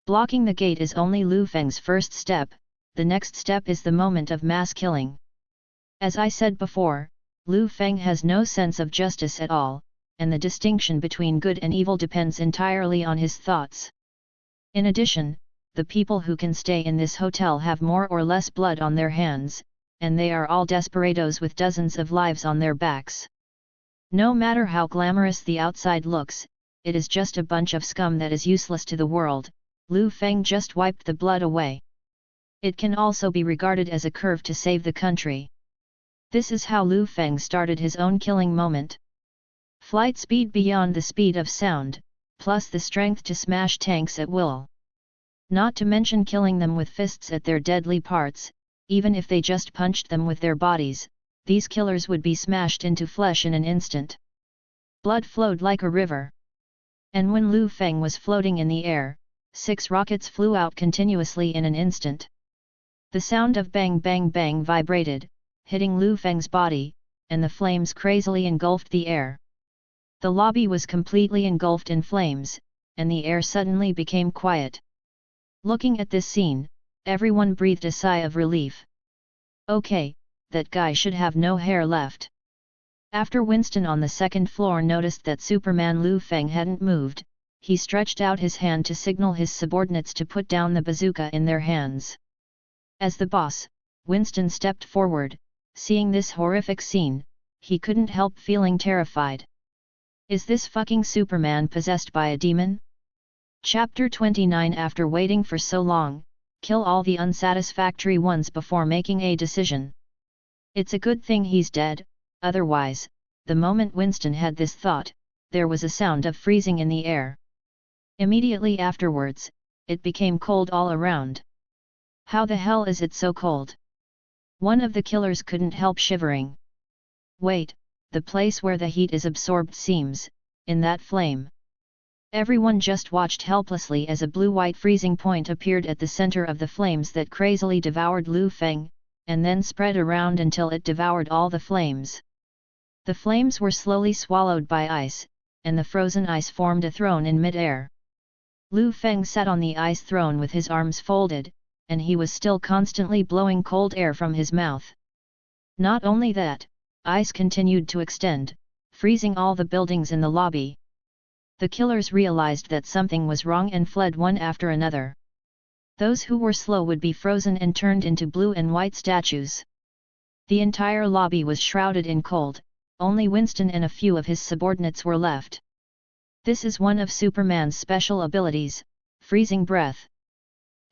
Blocking the gate is only Liu Feng's first step, the next step is the moment of mass killing. As I said before, Liu Feng has no sense of justice at all, and the distinction between good and evil depends entirely on his thoughts. In addition, the people who can stay in this hotel have more or less blood on their hands, and they are all desperados with dozens of lives on their backs. No matter how glamorous the outside looks, it is just a bunch of scum that is useless to the world. Liu Feng just wiped the blood away. It can also be regarded as a curve to save the country. This is how Liu Feng started his own killing moment. Flight speed beyond the speed of sound, plus the strength to smash tanks at will. Not to mention killing them with fists at their deadly parts. Even if they just punched them with their bodies, these killers would be smashed into flesh in an instant. Blood flowed like a river. And when Liu Feng was floating in the air, 6 rockets flew out continuously in an instant. The sound of bang bang bang vibrated, hitting Liu Feng's body, and the flames crazily engulfed the air. The lobby was completely engulfed in flames, and the air suddenly became quiet. Looking at this scene, everyone breathed a sigh of relief. Okay, that guy should have no hair left. After Winston on the second floor noticed that Superman Liu Feng hadn't moved, he stretched out his hand to signal his subordinates to put down the bazooka in their hands. As the boss, Winston stepped forward. Seeing this horrific scene, he couldn't help feeling terrified. Is this fucking Superman possessed by a demon? Chapter 29. After waiting for so long, kill all the unsatisfactory ones before making a decision. It's a good thing he's dead, otherwise, the moment Winston had this thought, there was a sound of freezing in the air. Immediately afterwards, it became cold all around. How the hell is it so cold? One of the killers couldn't help shivering. Wait, the place where the heat is absorbed seems, in that flame. Everyone just watched helplessly as a blue-white freezing point appeared at the center of the flames that crazily devoured Liu Feng, and then spread around until it devoured all the flames. The flames were slowly swallowed by ice, and the frozen ice formed a throne in mid-air. Liu Feng sat on the ice throne with his arms folded, and he was still constantly blowing cold air from his mouth. Not only that, ice continued to extend, freezing all the buildings in the lobby. The killers realized that something was wrong and fled one after another. Those who were slow would be frozen and turned into blue and white statues. The entire lobby was shrouded in cold, only Winston and a few of his subordinates were left. This is one of Superman's special abilities, freezing breath.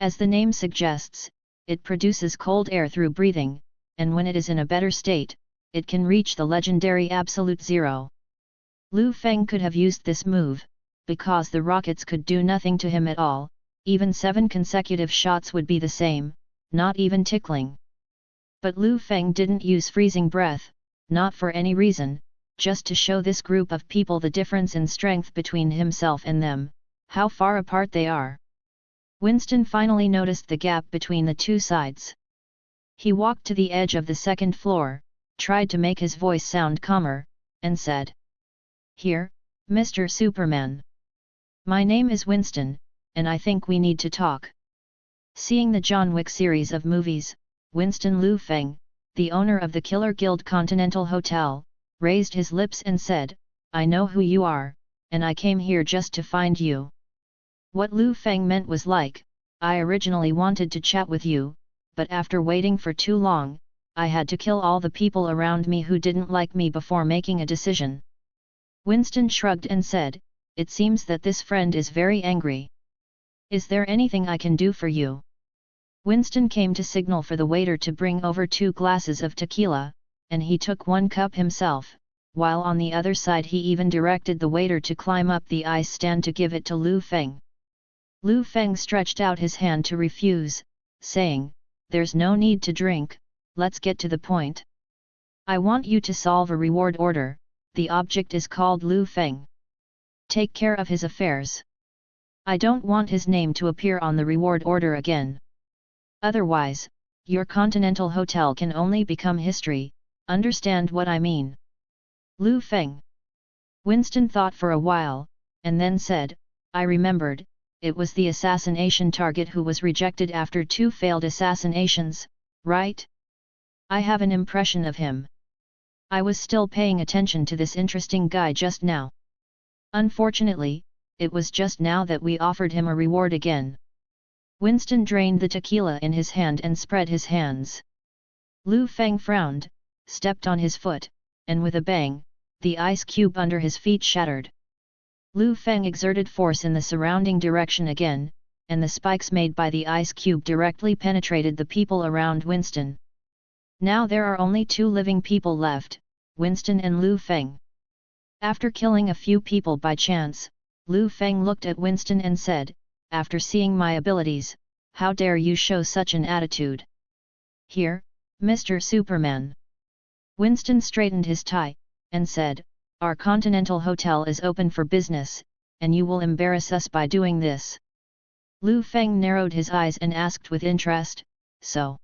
As the name suggests, it produces cold air through breathing, and when it is in a better state, it can reach the legendary absolute zero. Liu Feng could have used this move, because the rockets could do nothing to him at all, even 7 consecutive shots would be the same, not even tickling. But Liu Feng didn't use freezing breath, not for any reason, just to show this group of people the difference in strength between himself and them, how far apart they are. Winston finally noticed the gap between the two sides. He walked to the edge of the second floor, tried to make his voice sound calmer, and said, "Here, Mr. Superman. My name is Winston, and I think we need to talk." Seeing the John Wick series of movies, Winston Liu Feng, the owner of the Killer Guild Continental Hotel, raised his lips and said, "I know who you are, and I came here just to find you." What Liu Feng meant was like, "I originally wanted to chat with you, but after waiting for too long, I had to kill all the people around me who didn't like me before making a decision." Winston shrugged and said, "It seems that this friend is very angry. Is there anything I can do for you?" Winston came to signal for the waiter to bring over 2 glasses of tequila, and he took 1 cup himself, while on the other side he even directed the waiter to climb up the ice stand to give it to Liu Feng. Liu Feng stretched out his hand to refuse, saying, "There's no need to drink, let's get to the point. I want you to solve a reward order, the object is called Liu Feng. Take care of his affairs. I don't want his name to appear on the reward order again. Otherwise, your Continental Hotel can only become history, understand what I mean?" Liu Feng. Winston thought for a while, and then said, "I remembered, it was the assassination target who was rejected after 2 failed assassinations, right? I have an impression of him. I was still paying attention to this interesting guy just now. Unfortunately, it was just now that we offered him a reward again." Winston drained the tequila in his hand and spread his hands. Liu Feng frowned, stepped on his foot, and with a bang, the ice cube under his feet shattered. Liu Feng exerted force in the surrounding direction again, and the spikes made by the ice cube directly penetrated the people around Winston. Now there are only 2 living people left, Winston and Liu Feng. After killing a few people by chance, Liu Feng looked at Winston and said, "After seeing my abilities, how dare you show such an attitude? Here, Mr. Superman." Winston straightened his tie, and said, "Our Continental Hotel is open for business, and you will embarrass us by doing this." Liu Feng narrowed his eyes and asked with interest, "So?"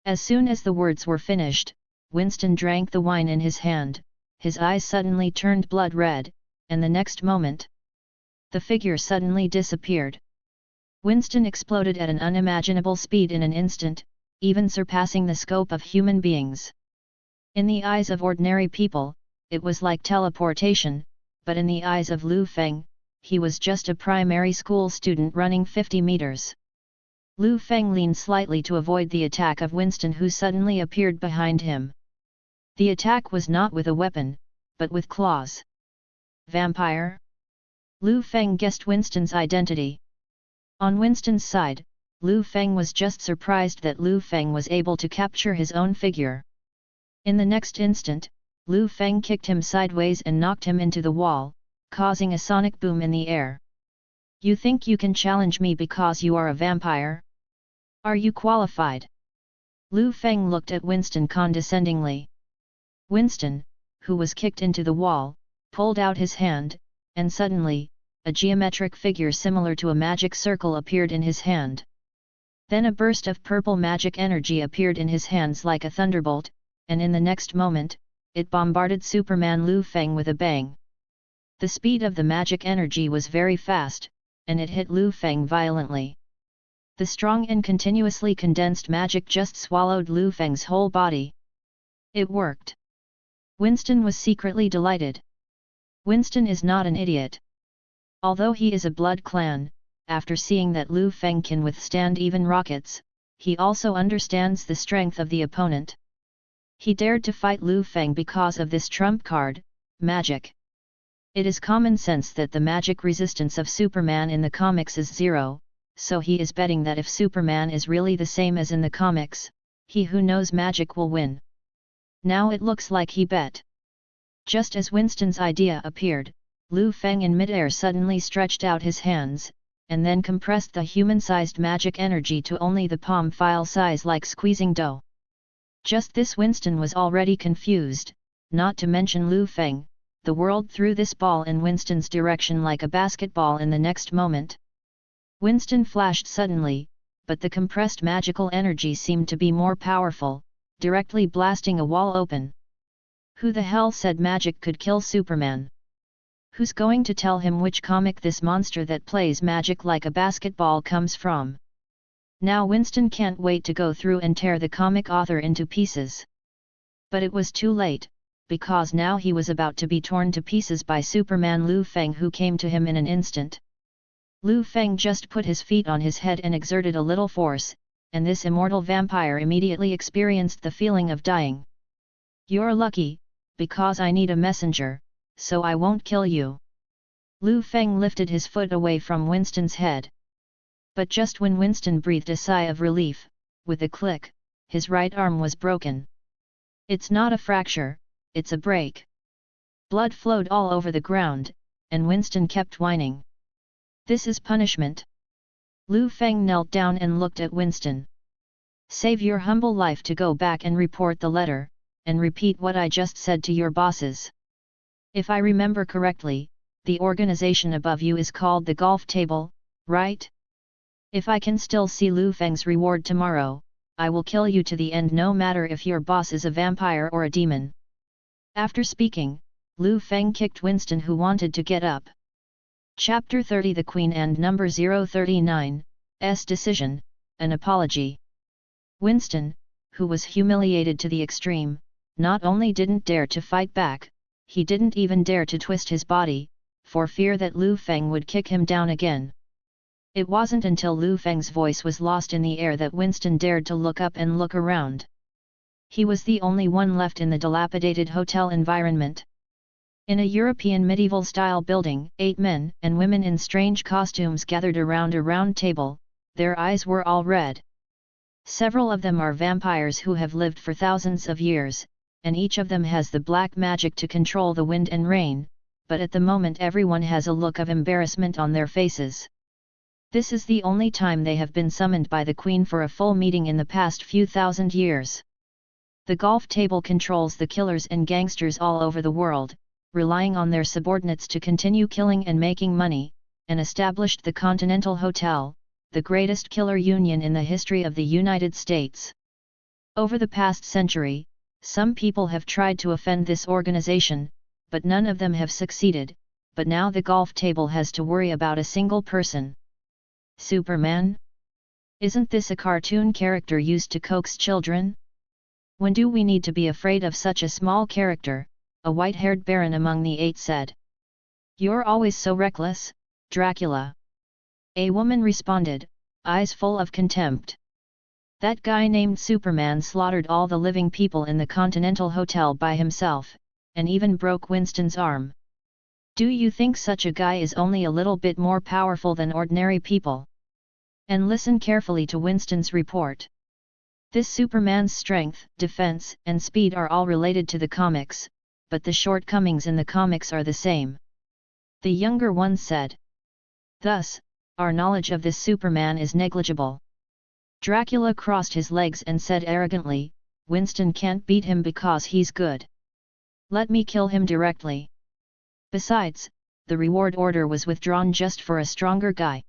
As soon as the words were finished, Winston drank the wine in his hand, his eyes suddenly turned blood red, and the next moment, the figure suddenly disappeared. Winston exploded at an unimaginable speed in an instant, even surpassing the scope of human beings. In the eyes of ordinary people, it was like teleportation, but in the eyes of Liu Feng, he was just a primary school student running 50 meters. Liu Feng leaned slightly to avoid the attack of Winston, who suddenly appeared behind him. The attack was not with a weapon, but with claws. Vampire? Liu Feng guessed Winston's identity. On Winston's side, Liu Feng was just surprised that Liu Feng was able to capture his own figure. In the next instant, Liu Feng kicked him sideways and knocked him into the wall, causing a sonic boom in the air. "You think you can challenge me because you are a vampire? Are you qualified?" Liu Feng looked at Winston condescendingly. Winston, who was kicked into the wall, pulled out his hand, and suddenly, a geometric figure similar to a magic circle appeared in his hand. Then a burst of purple magic energy appeared in his hands like a thunderbolt, and in the next moment, it bombarded Superman Liu Feng with a bang. The speed of the magic energy was very fast, and it hit Liu Feng violently. The strong and continuously condensed magic just swallowed Liu Feng's whole body. It worked. Winston was secretly delighted. Winston is not an idiot. Although he is a blood clan, after seeing that Liu Feng can withstand even rockets, he also understands the strength of the opponent. He dared to fight Liu Feng because of this trump card, magic. It is common sense that the magic resistance of Superman in the comics is 0, so he is betting that if Superman is really the same as in the comics, he who knows magic will win. Now it looks like he bet. Just as Winston's idea appeared, Liu Feng in midair suddenly stretched out his hands, and then compressed the human-sized magic energy to only the palm file size like squeezing dough. Just this Winston was already confused, not to mention Liu Feng. The world threw this ball in Winston's direction like a basketball in the next moment. Winston flashed suddenly, but the compressed magical energy seemed to be more powerful, directly blasting a wall open. Who the hell said magic could kill Superman? Who's going to tell him which comic this monster that plays magic like a basketball comes from? Now Winston can't wait to go through and tear the comic author into pieces. But it was too late. because now he was about to be torn to pieces by Superman Liu Feng, who came to him in an instant. Liu Feng just put his feet on his head and exerted a little force, and this immortal vampire immediately experienced the feeling of dying. "You're lucky, because I need a messenger, so I won't kill you." Liu Feng lifted his foot away from Winston's head. But just when Winston breathed a sigh of relief, with a click, his right arm was broken. "It's not a fracture, it's a break." Blood flowed all over the ground, and Winston kept whining. "This is punishment." Liu Feng knelt down and looked at Winston. "Save your humble life to go back and report the letter, and repeat what I just said to your bosses. If I remember correctly, the organization above you is called the Golf Table, right? If I can still see Liu Feng's reward tomorrow, I will kill you to the end, no matter if your boss is a vampire or a demon." After speaking, Liu Feng kicked Winston, who wanted to get up. Chapter 30 The Queen and Number 039's Decision, an Apology. Winston, who was humiliated to the extreme, not only didn't dare to fight back, he didn't even dare to twist his body, for fear that Liu Feng would kick him down again. It wasn't until Liu Feng's voice was lost in the air that Winston dared to look up and look around. He was the only one left in the dilapidated hotel environment. In a European medieval-style building, 8 men and women in strange costumes gathered around a round table, their eyes were all red. Several of them are vampires who have lived for thousands of years, and each of them has the black magic to control the wind and rain, but at the moment everyone has a look of embarrassment on their faces. This is the only time they have been summoned by the Queen for a full meeting in the past few thousand years. The Golf Table controls the killers and gangsters all over the world, relying on their subordinates to continue killing and making money, and established the Continental Hotel, the greatest killer union in the history of the United States. Over the past century, some people have tried to offend this organization, but none of them have succeeded, but now the Golf Table has to worry about a single person. Superman? Isn't this a cartoon character used to coax children? When do we need to be afraid of such a small character? A white-haired baron among the 8 said. "You're always so reckless, Dracula." A woman responded, eyes full of contempt. "That guy named Superman slaughtered all the living people in the Continental Hotel by himself, and even broke Winston's arm. Do you think such a guy is only a little bit more powerful than ordinary people?" And listen carefully to Winston's report. This Superman's strength, defense, and speed are all related to the comics, but the shortcomings in the comics are the same. The younger one said. Thus, our knowledge of this Superman is negligible. Dracula crossed his legs and said arrogantly, "Winston can't beat him because he's good. Let me kill him directly. Besides, the reward order was withdrawn just for a stronger guy.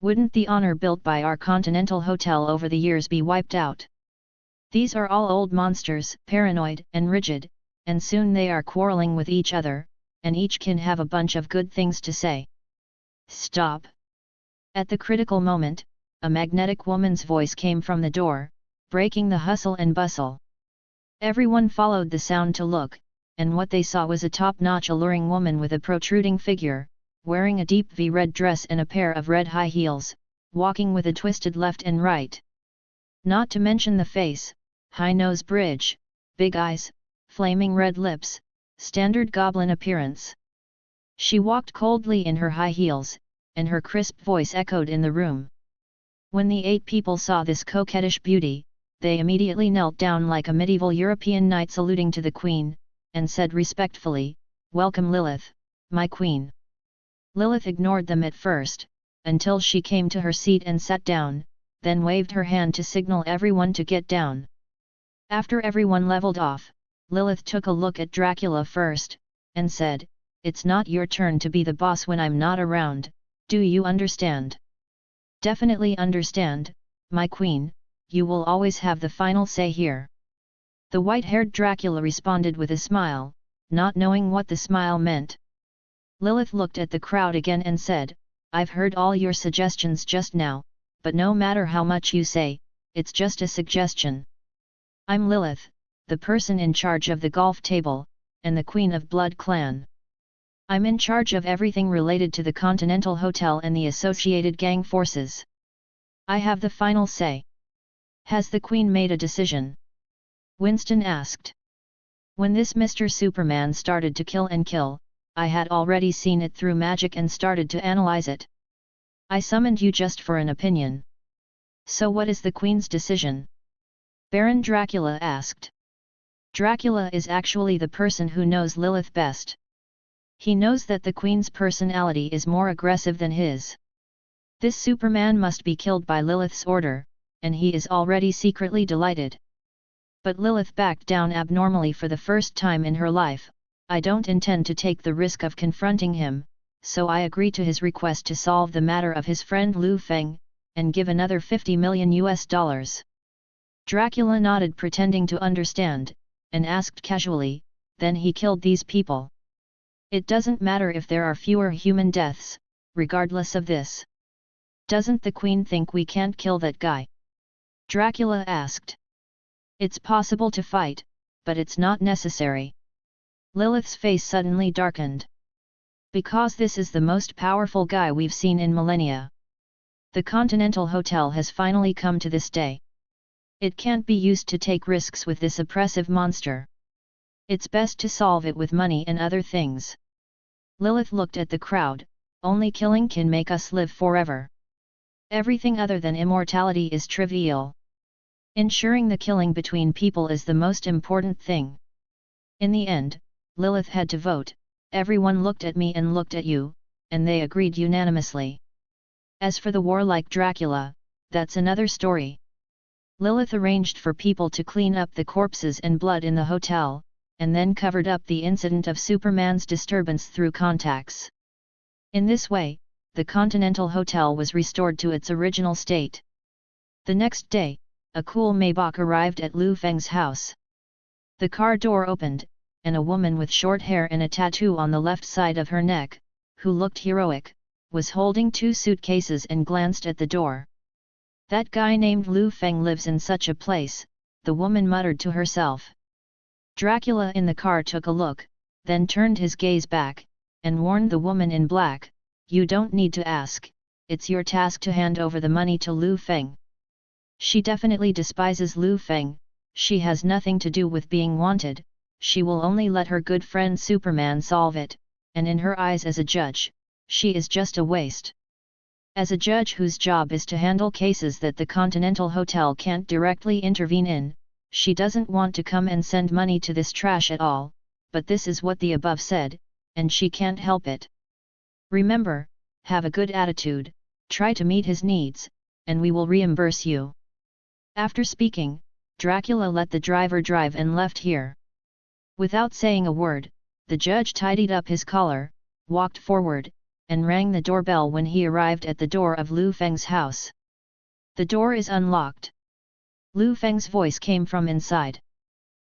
Wouldn't the honor built by our Continental Hotel over the years be wiped out? These are all old monsters, paranoid and rigid, and soon they are quarreling with each other, and each can have a bunch of good things to say." "Stop!" At the critical moment, a magnetic woman's voice came from the door, breaking the hustle and bustle. Everyone followed the sound to look, and what they saw was a top-notch alluring woman with a protruding figure, wearing a deep V-red dress and a pair of red high heels, walking with a twisted left and right. Not to mention the face, high nose bridge, big eyes, flaming red lips, standard goblin appearance. She walked coldly in her high heels, and her crisp voice echoed in the room. When the 8 people saw this coquettish beauty, they immediately knelt down like a medieval European knight saluting to the Queen, and said respectfully, "Welcome Lilith, my Queen." Lilith ignored them at first, until she came to her seat and sat down, then waved her hand to signal everyone to get down. After everyone leveled off, Lilith took a look at Dracula first, and said, "It's not your turn to be the boss when I'm not around, do you understand?" "Definitely understand, my Queen, you will always have the final say here." The white-haired Dracula responded with a smile, not knowing what the smile meant. Lilith looked at the crowd again and said, "I've heard all your suggestions just now, but no matter how much you say, it's just a suggestion. I'm Lilith, the person in charge of the Golf Table, and the Queen of Blood Clan. I'm in charge of everything related to the Continental Hotel and the associated gang forces. I have the final say. Has the Queen made a decision? Winston asked. When this Mr. Superman started to kill, I had already seen it through magic and started to analyze it. I summoned you just for an opinion. So what is the Queen's decision? Baron Dracula asked. Dracula is actually the person who knows Lilith best. He knows that the Queen's personality is more aggressive than his. This Superman must be killed by Lilith's order, and he is already secretly delighted. But Lilith backed down abnormally for the first time in her life. I don't intend to take the risk of confronting him, so I agree to his request to solve the matter of his friend Liu Feng, and give another $50 million. Dracula nodded, pretending to understand, and asked casually, then he killed these people. It doesn't matter if there are fewer human deaths, regardless of this. Doesn't the Queen think we can't kill that guy? Dracula asked. It's possible to fight, but it's not necessary. Lilith's face suddenly darkened. Because this is the most powerful guy we've seen in millennia. The Continental Hotel has finally come to this day. It can't be used to take risks with this oppressive monster. It's best to solve it with money and other things. Lilith looked at the crowd. Only killing can make us live forever. Everything other than immortality is trivial. Ensuring the killing between people is the most important thing. In the end, Lilith had to vote. Everyone looked at me and looked at you, and they agreed unanimously. As for the warlike Dracula, that's another story. Lilith arranged for people to clean up the corpses and blood in the hotel, and then covered up the incident of Superman's disturbance through contacts. In this way, the Continental Hotel was restored to its original state. The next day, a cool Maybach arrived at Liu Feng's house. The car door opened, and a woman with short hair and a tattoo on the left side of her neck, who looked heroic, was holding 2 suitcases and glanced at the door. That guy named Liu Feng lives in such a place, the woman muttered to herself. Dracula in the car took a look, then turned his gaze back, and warned the woman in black, you don't need to ask, it's your task to hand over the money to Liu Feng. She definitely despises Liu Feng, she has nothing to do with being wanted, she will only let her good friend Superman solve it, and in her eyes as a judge, she is just a waste. As a judge whose job is to handle cases that the Continental Hotel can't directly intervene in, she doesn't want to come and send money to this trash at all, but this is what the above said, and she can't help it. Remember, have a good attitude, try to meet his needs, and we will reimburse you. After speaking, Dracula let the driver drive and left here. Without saying a word, the judge tidied up his collar, walked forward, and rang the doorbell when he arrived at the door of Liu Feng's house. The door is unlocked. Liu Feng's voice came from inside.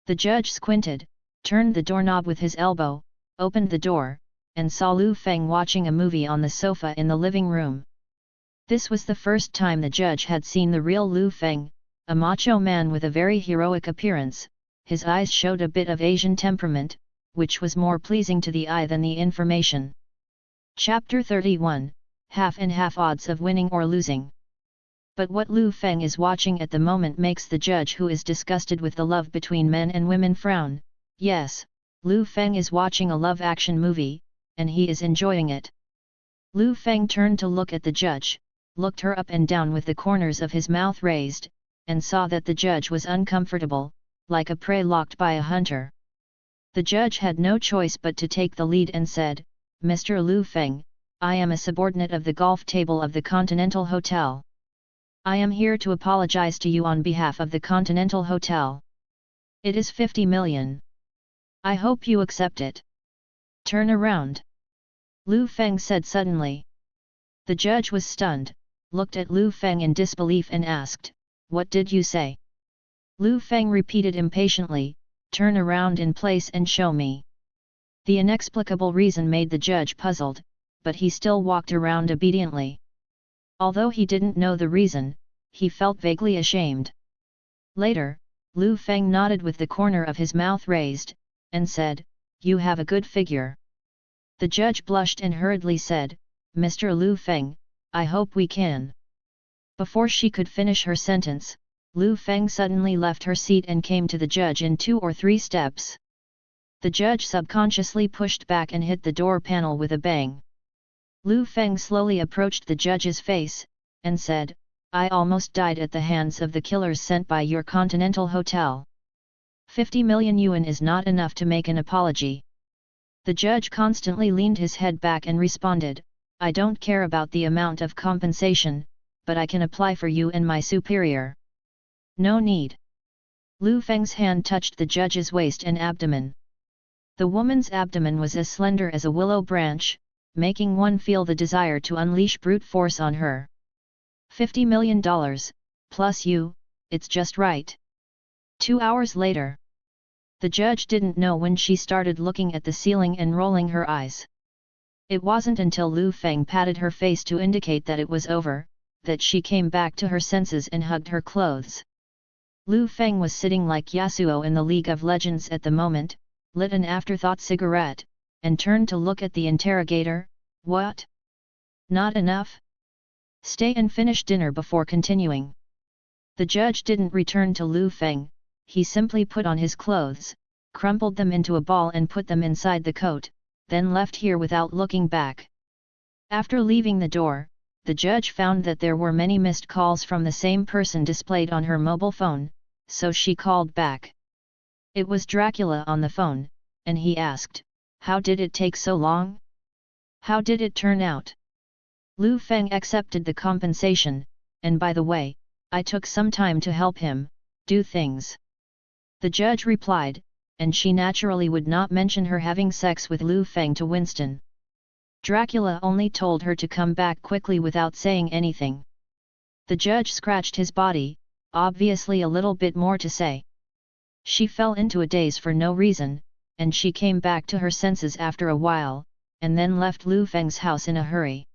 The judge squinted, turned the doorknob with his elbow, opened the door, and saw Liu Feng watching a movie on the sofa in the living room. This was the first time the judge had seen the real Liu Feng, a macho man with a very heroic appearance. His eyes showed a bit of Asian temperament, which was more pleasing to the eye than the information. Chapter 31, Half and Half Odds of Winning or Losing. But what Liu Feng is watching at the moment makes the judge, who is disgusted with the love between men and women, frown. Yes, Liu Feng is watching a love action movie, and he is enjoying it. Liu Feng turned to look at the judge, looked her up and down with the corners of his mouth raised, and saw that the judge was uncomfortable, like a prey locked by a hunter. The judge had no choice but to take the lead and said, Mr. Liu Feng, I am a subordinate of the golf table of the Continental Hotel. I am here to apologize to you on behalf of the Continental Hotel. It is 50 million. I hope you accept it. Turn around. Liu Feng said suddenly. The judge was stunned, looked at Liu Feng in disbelief and asked, what did you say? Liu Feng repeated impatiently, turn around in place and show me. The inexplicable reason made the judge puzzled, but he still walked around obediently. Although he didn't know the reason, he felt vaguely ashamed. Later, Liu Feng nodded with the corner of his mouth raised, and said, you have a good figure. The judge blushed and hurriedly said, Mr. Liu Feng, I hope we can. Before she could finish her sentence, Liu Feng suddenly left her seat and came to the judge in 2 or 3 steps. The judge subconsciously pushed back and hit the door panel with a bang. Liu Feng slowly approached the judge's face, and said, I almost died at the hands of the killers sent by your Continental Hotel. 50 million yuan is not enough to make an apology. The judge constantly leaned his head back and responded, I don't care about the amount of compensation, but I can apply for you and my superior. No need. Liu Feng's hand touched the judge's waist and abdomen. The woman's abdomen was as slender as a willow branch, making one feel the desire to unleash brute force on her. $50 million, plus you, it's just right. 2 hours later. The judge didn't know when she started looking at the ceiling and rolling her eyes. It wasn't until Liu Feng patted her face to indicate that it was over, that she came back to her senses and hugged her clothes. Liu Feng was sitting like Yasuo in the League of Legends at the moment, lit an afterthought cigarette, and turned to look at the interrogator. What? Not enough? Stay and finish dinner before continuing. The judge didn't return to Liu Feng, he simply put on his clothes, crumpled them into a ball and put them inside the coat, then left here without looking back. After leaving the door, the judge found that there were many missed calls from the same person displayed on her mobile phone, so she called back. It was Dracula on the phone, and he asked, how did it take so long? How did it turn out? Liu Feng accepted the compensation, and by the way, I took some time to help him do things. The judge replied, and she naturally would not mention her having sex with Liu Feng to Winston. Dracula only told her to come back quickly without saying anything. The judge scratched his body, obviously a little bit more to say. She fell into a daze for no reason, and she came back to her senses after a while, and then left Liu Feng's house in a hurry.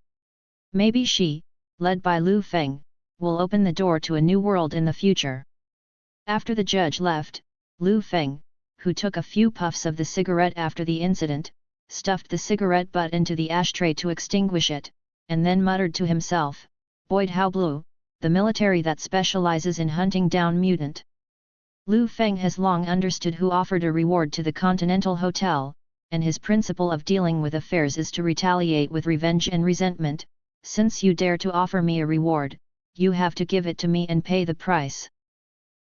Maybe she, led by Liu Feng, will open the door to a new world in the future. After the judge left, Liu Feng, who took a few puffs of the cigarette after the incident, stuffed the cigarette butt into the ashtray to extinguish it, and then muttered to himself, Boyd how blue, the military that specializes in hunting down mutant. Liu Feng has long understood who offered a reward to the Continental Hotel, and his principle of dealing with affairs is to retaliate with revenge and resentment. Since you dare to offer me a reward, you have to give it to me and pay the price.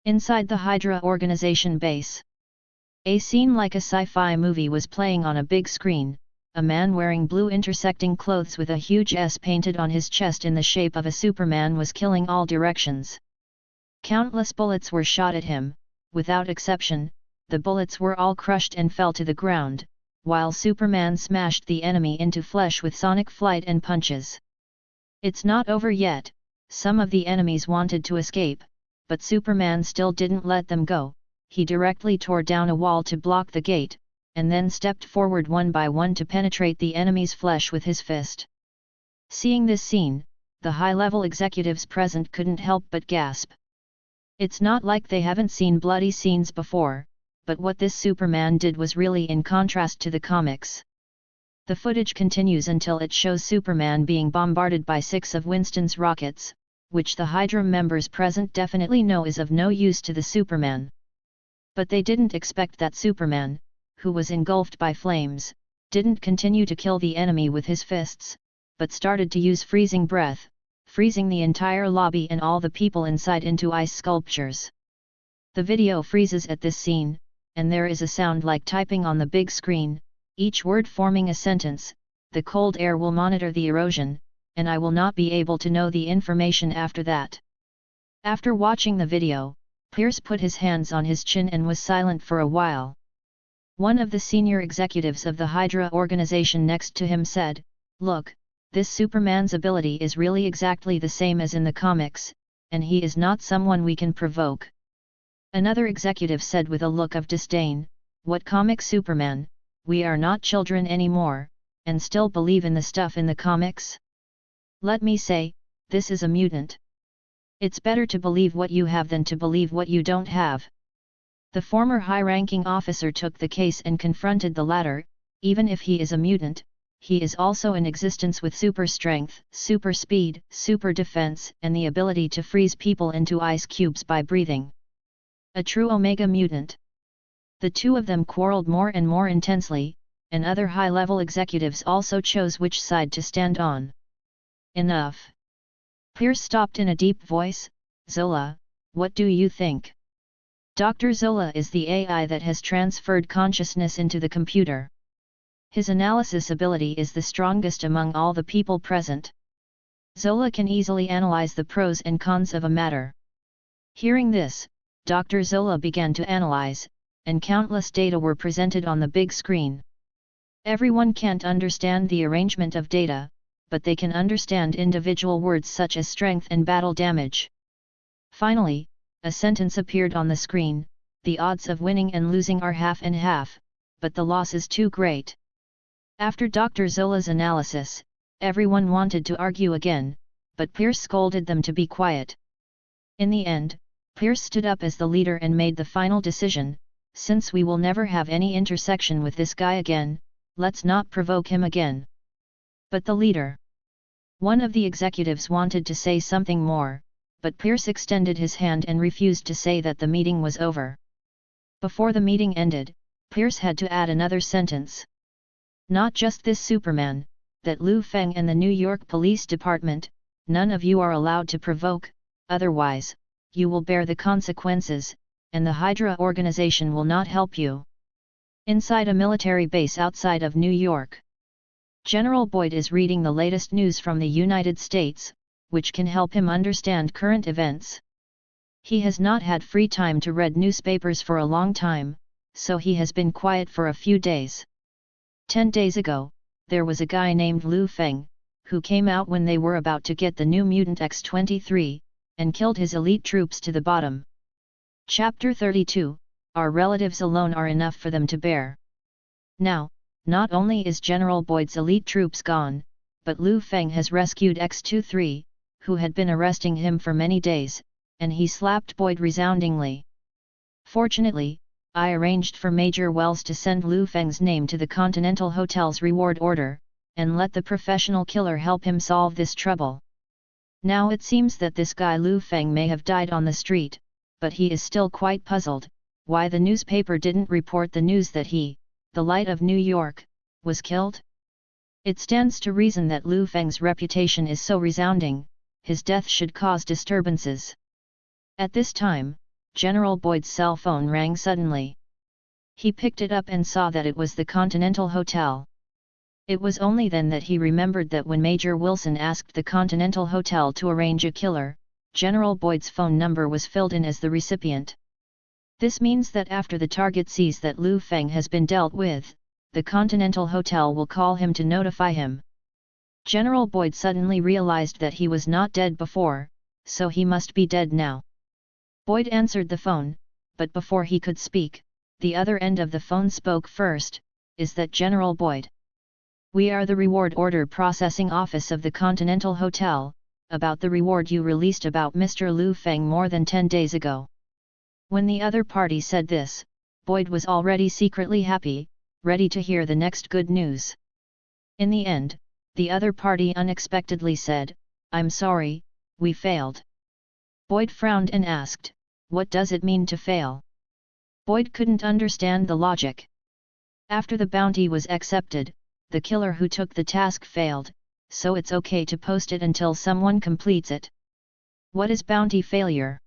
Inside the HYDRA organization base. A scene like a sci-fi movie was playing on a big screen. A man wearing blue intersecting clothes with a huge S painted on his chest in the shape of a Superman was killing all directions. Countless bullets were shot at him. Without exception, the bullets were all crushed and fell to the ground, while Superman smashed the enemy into flesh with sonic flight and punches. It's not over yet. Some of the enemies wanted to escape, but Superman still didn't let them go. He directly tore down a wall to block the gate, and then stepped forward one by one to penetrate the enemy's flesh with his fist. Seeing this scene, the high-level executives present couldn't help but gasp. It's not like they haven't seen bloody scenes before, but what this Superman did was really in contrast to the comics. The footage continues until it shows Superman being bombarded by 6 of Winston's rockets, which the HYDRA members present definitely know is of no use to the Superman. But they didn't expect that Superman, who was engulfed by flames, didn't continue to kill the enemy with his fists, but started to use freezing breath, freezing the entire lobby and all the people inside into ice sculptures. The video freezes at this scene, and there is a sound like typing on the big screen, each word forming a sentence. The cold air will monitor the erosion, and I will not be able to know the information after that. After watching the video, Pierce put his hands on his chin and was silent for a while. One of the senior executives of the HYDRA organization next to him said, "Look, this Superman's ability is really exactly the same as in the comics, and he is not someone we can provoke." Another executive said with a look of disdain, "What comic Superman? We are not children anymore, and still believe in the stuff in the comics? Let me say, this is a mutant. It's better to believe what you have than to believe what you don't have." The former high-ranking officer took the case and confronted the latter. Even if he is a mutant, he is also in existence with super strength, super speed, super defense, and the ability to freeze people into ice cubes by breathing. A true Omega mutant. The two of them quarreled more and more intensely, and other high-level executives also chose which side to stand on. Enough. Pierce stopped in a deep voice. Zola, what do you think? Dr. Zola is the AI that has transferred consciousness into the computer. His analysis ability is the strongest among all the people present. Zola can easily analyze the pros and cons of a matter. Hearing this, Dr. Zola began to analyze, and countless data were presented on the big screen. Everyone can't understand the arrangement of data, but they can understand individual words such as strength and battle damage. Finally, a sentence appeared on the screen: the odds of winning and losing are half and half, but the loss is too great. After Dr. Zola's analysis, everyone wanted to argue again, but Pierce scolded them to be quiet. In the end, Pierce stood up as the leader and made the final decision: since we will never have any intersection with this guy again, let's not provoke him again. But the leader. One of the executives wanted to say something more, but Pierce extended his hand and refused to say that the meeting was over. Before the meeting ended, Pierce had to add another sentence. Not just this Superman, that Liu Feng and the New York Police Department, none of you are allowed to provoke, otherwise, you will bear the consequences, and the HYDRA organization will not help you. Inside a military base outside of New York, General Boyd is reading the latest news from the United States, which can help him understand current events. He has not had free time to read newspapers for a long time, so he has been quiet for a few days. 10 days ago, there was a guy named Liu Feng, who came out when they were about to get the new mutant X-23, and killed his elite troops to the bottom. Chapter 32, Our relatives alone are enough for them to bear. Now, not only is General Boyd's elite troops gone, but Liu Feng has rescued X-23, who had been arresting him for many days, and he slapped Boyd resoundingly. Fortunately, I arranged for Major Wells to send Liu Feng's name to the Continental Hotel's reward order, and let the professional killer help him solve this trouble. Now it seems that this guy Liu Feng may have died on the street, but he is still quite puzzled, why the newspaper didn't report the news that he, the Light of New York, was killed? It stands to reason that Liu Feng's reputation is so resounding, his death should cause disturbances. At this time, General Boyd's cell phone rang suddenly. He picked it up and saw that it was the Continental Hotel. It was only then that he remembered that when Major Wilson asked the Continental Hotel to arrange a killer, General Boyd's phone number was filled in as the recipient. This means that after the target sees that Liu Feng has been dealt with, the Continental Hotel will call him to notify him. General Boyd suddenly realized that he was not dead before, so he must be dead now. Boyd answered the phone, but before he could speak, the other end of the phone spoke first. Is that General Boyd? We are the reward order processing office of the Continental Hotel, about the reward you released about Mr. Liu Feng more than 10 days ago. When the other party said this, Boyd was already secretly happy, ready to hear the next good news. In the end, the other party unexpectedly said, I'm sorry, we failed. Boyd frowned and asked, what does it mean to fail? Boyd couldn't understand the logic. After the bounty was accepted, the killer who took the task failed, so it's okay to post it until someone completes it. What is bounty failure?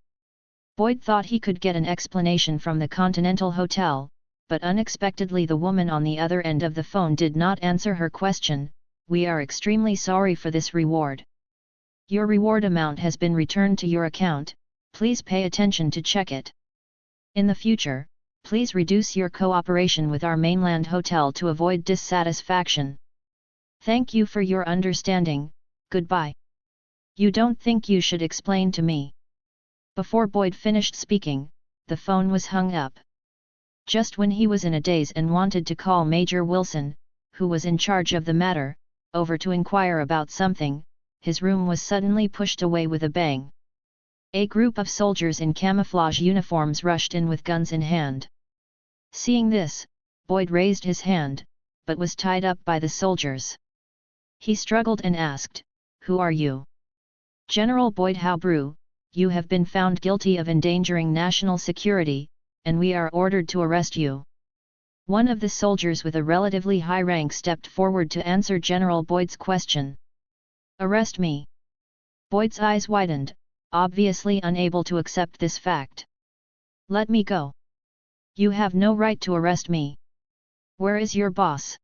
Boyd thought he could get an explanation from the Continental Hotel, but unexpectedly the woman on the other end of the phone did not answer her question. We are extremely sorry for this reward. Your reward amount has been returned to your account, please pay attention to check it. In the future, please reduce your cooperation with our mainland hotel to avoid dissatisfaction. Thank you for your understanding, goodbye. You don't think you should explain to me? Before Boyd finished speaking, the phone was hung up. Just when he was in a daze and wanted to call Major Wilson, who was in charge of the matter, over to inquire about something, his room was suddenly pushed away with a bang. A group of soldiers in camouflage uniforms rushed in with guns in hand. Seeing this, Boyd raised his hand, but was tied up by the soldiers. He struggled and asked, "Who are you?" "General Boyd Howbrew, you have been found guilty of endangering national security, and we are ordered to arrest you." One of the soldiers with a relatively high rank stepped forward to answer General Boyd's question. "Arrest me?" Boyd's eyes widened, obviously unable to accept this fact. "Let me go. You have no right to arrest me. Where is your boss?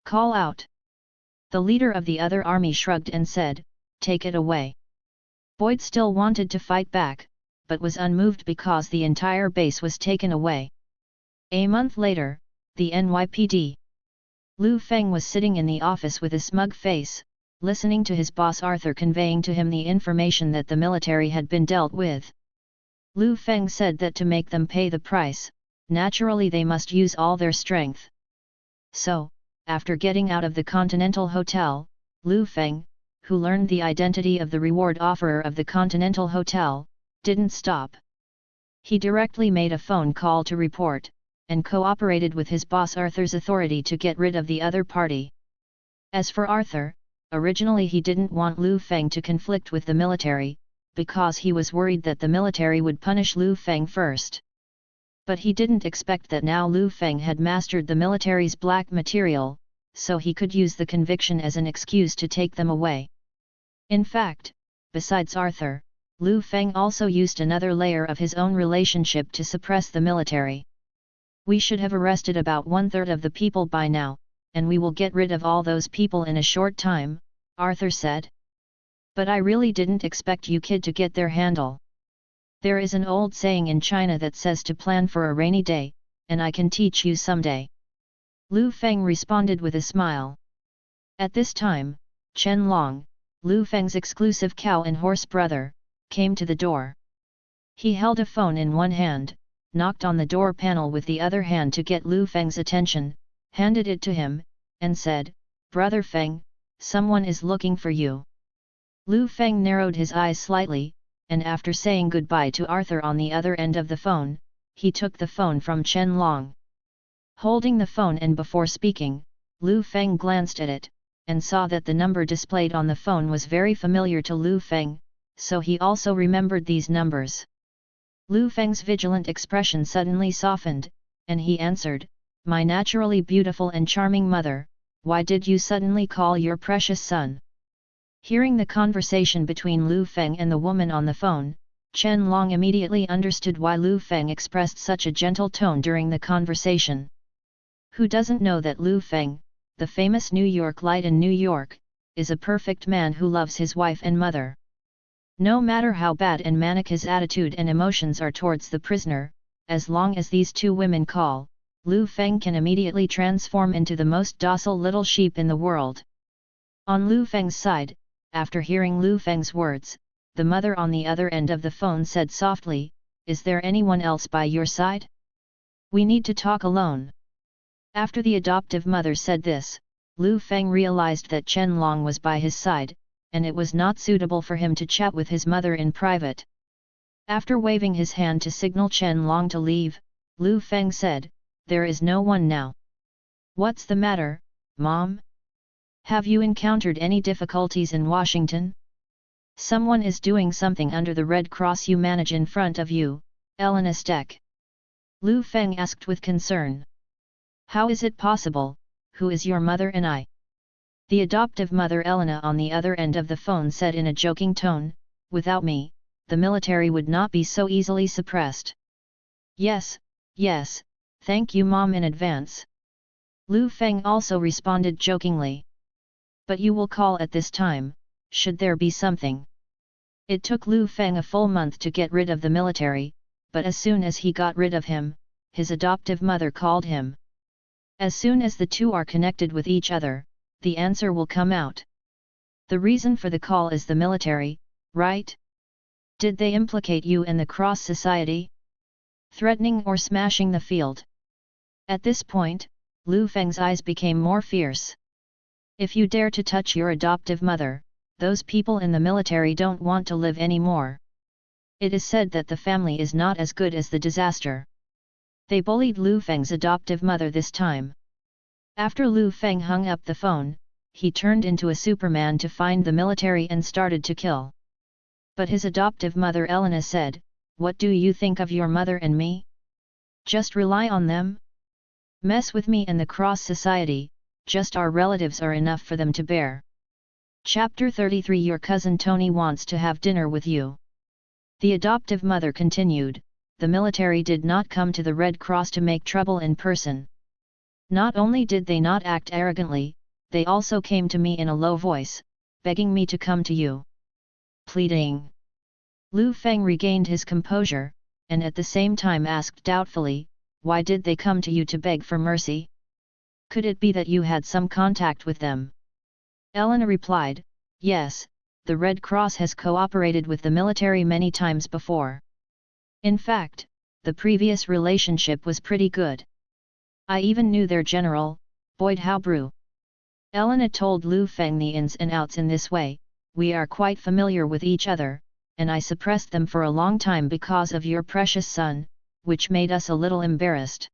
Call out." The leader of the other army shrugged and said, "Take it away." Boyd still wanted to fight back, but was unmoved because the entire base was taken away. A month later, the NYPD. Liu Feng was sitting in the office with a smug face, listening to his boss Arthur conveying to him the information that the military had been dealt with. Liu Feng said that to make them pay the price, naturally they must use all their strength. So, after getting out of the Continental Hotel, Liu Feng, who learned the identity of the reward offerer of the Continental Hotel, didn't stop. He directly made a phone call to report, and cooperated with his boss Arthur's authority to get rid of the other party. As for Arthur, originally he didn't want Liu Feng to conflict with the military, because he was worried that the military would punish Liu Feng first. But he didn't expect that now Liu Feng had mastered the military's black material, so he could use the conviction as an excuse to take them away. In fact, besides Arthur, Liu Feng also used another layer of his own relationship to suppress the military. "We should have arrested about 1/3 of the people by now, and we will get rid of all those people in a short time," Arthur said. "But I really didn't expect you kid to get their handle. There is an old saying in China that says to plan for a rainy day, and I can teach you someday." Liu Feng responded with a smile. At this time, Chen Long, Liu Feng's exclusive cow and horse brother, came to the door. He held a phone in one hand, knocked on the door panel with the other hand to get Liu Feng's attention, handed it to him, and said, "Brother Feng, someone is looking for you." Liu Feng narrowed his eyes slightly, and after saying goodbye to Arthur on the other end of the phone, he took the phone from Chen Long. Holding the phone and before speaking, Liu Feng glanced at it, and saw that the number displayed on the phone was very familiar to Liu Feng, so he also remembered these numbers. Liu Feng's vigilant expression suddenly softened, and he answered, "My naturally beautiful and charming mother, why did you suddenly call your precious son?" Hearing the conversation between Liu Feng and the woman on the phone, Chen Long immediately understood why Liu Feng expressed such a gentle tone during the conversation. Who doesn't know that Liu Feng, the famous New York Light in New York, is a perfect man who loves his wife and mother? No matter how bad and manic his attitude and emotions are towards the prisoner, as long as these two women call, Liu Feng can immediately transform into the most docile little sheep in the world. On Liu Feng's side, after hearing Liu Feng's words, the mother on the other end of the phone said softly, "Is there anyone else by your side? We need to talk alone." After the adoptive mother said this, Liu Feng realized that Chen Long was by his side, and it was not suitable for him to chat with his mother in private. After waving his hand to signal Chen Long to leave, Liu Feng said, "There is no one now." "What's the matter, Mom? Have you encountered any difficulties in Washington? Someone is doing something under the Red Cross you manage in front of you, Elena Steck." Liu Feng asked with concern. "How is it possible? Who is your mother and I?" The adoptive mother Elena on the other end of the phone said in a joking tone, "Without me, the military would not be so easily suppressed." Yes, thank you Mom in advance." Liu Feng also responded jokingly. "But you will call at this time, should there be something." It took Liu Feng a full month to get rid of the military, but as soon as he got rid of him, his adoptive mother called him. As soon as the two are connected with each other, the answer will come out. The reason for the call is the military, right? Did they implicate you and the Cross Society? Threatening or smashing the field? At this point, Liu Feng's eyes became more fierce. "If you dare to touch your adoptive mother, those people in the military don't want to live anymore." It is said that the family is not as good as the disaster. They bullied Liu Feng's adoptive mother this time. After Liu Feng hung up the phone, he turned into a Superman to find the military and started to kill. But his adoptive mother Elena said, "What do you think of your mother and me? Just rely on them? Mess with me and the cross society, just our relatives are enough for them to bear." Chapter 33 Your cousin Tony wants to have dinner with you. The adoptive mother continued, "The military did not come to the Red Cross to make trouble in person. Not only did they not act arrogantly, they also came to me in a low voice, begging me to come to you." Pleading. Liu Feng regained his composure, and at the same time asked doubtfully, "Why did they come to you to beg for mercy? Could it be that you had some contact with them?" Elena replied, "Yes, the Red Cross has cooperated with the military many times before. In fact, the previous relationship was pretty good. I even knew their general, Boyd Haubru." Elena told Liu Feng the ins and outs in this way, "We are quite familiar with each other, and I suppressed them for a long time because of your precious son, which made us a little embarrassed."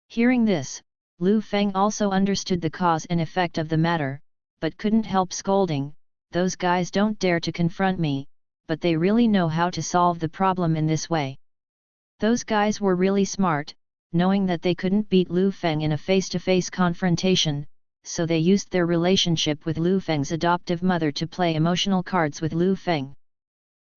Hearing this, Liu Feng also understood the cause and effect of the matter, but couldn't help scolding, "Those guys don't dare to confront me, but they really know how to solve the problem in this way." Those guys were really smart, knowing that they couldn't beat Liu Feng in a face-to-face confrontation, so they used their relationship with Liu Feng's adoptive mother to play emotional cards with Liu Feng.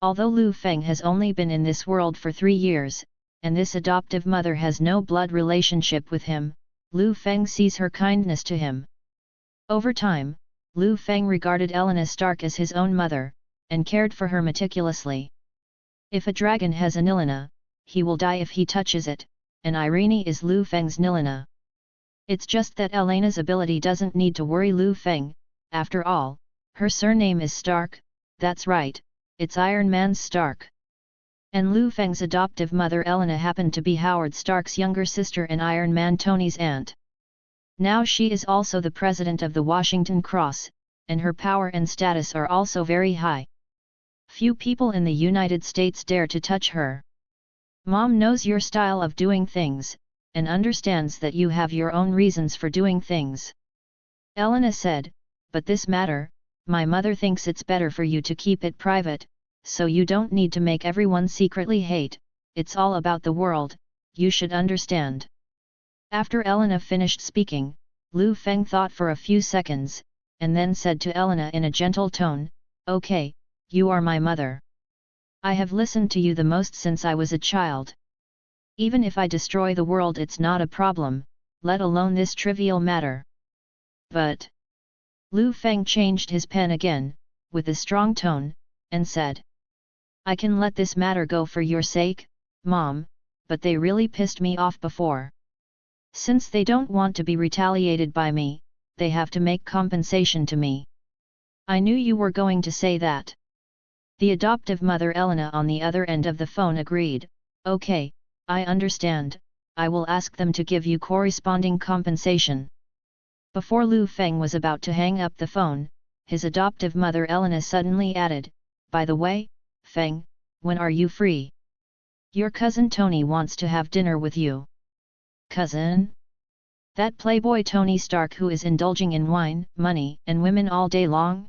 Although Liu Feng has only been in this world for 3 years, and this adoptive mother has no blood relationship with him, Liu Feng sees her kindness to him. Over time, Liu Feng regarded Elena Stark as his own mother, and cared for her meticulously. If a dragon has a Nilina, he will die if he touches it, and Irene is Liu Feng's Nilina. It's just that Elena's ability doesn't need to worry Liu Feng. After all, her surname is Stark, that's right, it's Iron Man Stark. And Liu Feng's adoptive mother Elena happened to be Howard Stark's younger sister and Iron Man Tony's aunt. Now she is also the president of the Washington Cross, and her power and status are also very high. Few people in the United States dare to touch her. Mom knows your style of doing things, and understands that you have your own reasons for doing things." Elena said, "But this matter, my mother thinks it's better for you to keep it private, so you don't need to make everyone secretly hate, it's all about the world, you should understand." After Elena finished speaking, Liu Feng thought for a few seconds, and then said to Elena in a gentle tone, "Okay, you are my mother. I have listened to you the most since I was a child. Even if I destroy the world it's not a problem, let alone this trivial matter." But Liu Feng changed his pen again, with a strong tone, and said, "I can let this matter go for your sake, Mom, but they really pissed me off before. Since they don't want to be retaliated by me, they have to make compensation to me." "I knew you were going to say that." The adoptive mother Elena on the other end of the phone agreed, "Okay, I understand, I will ask them to give you corresponding compensation." Before Liu Feng was about to hang up the phone, his adoptive mother Elena suddenly added, "By the way, Feng, when are you free? Your cousin Tony wants to have dinner with you." "Cousin? That playboy Tony Stark who is indulging in wine, money and women all day long?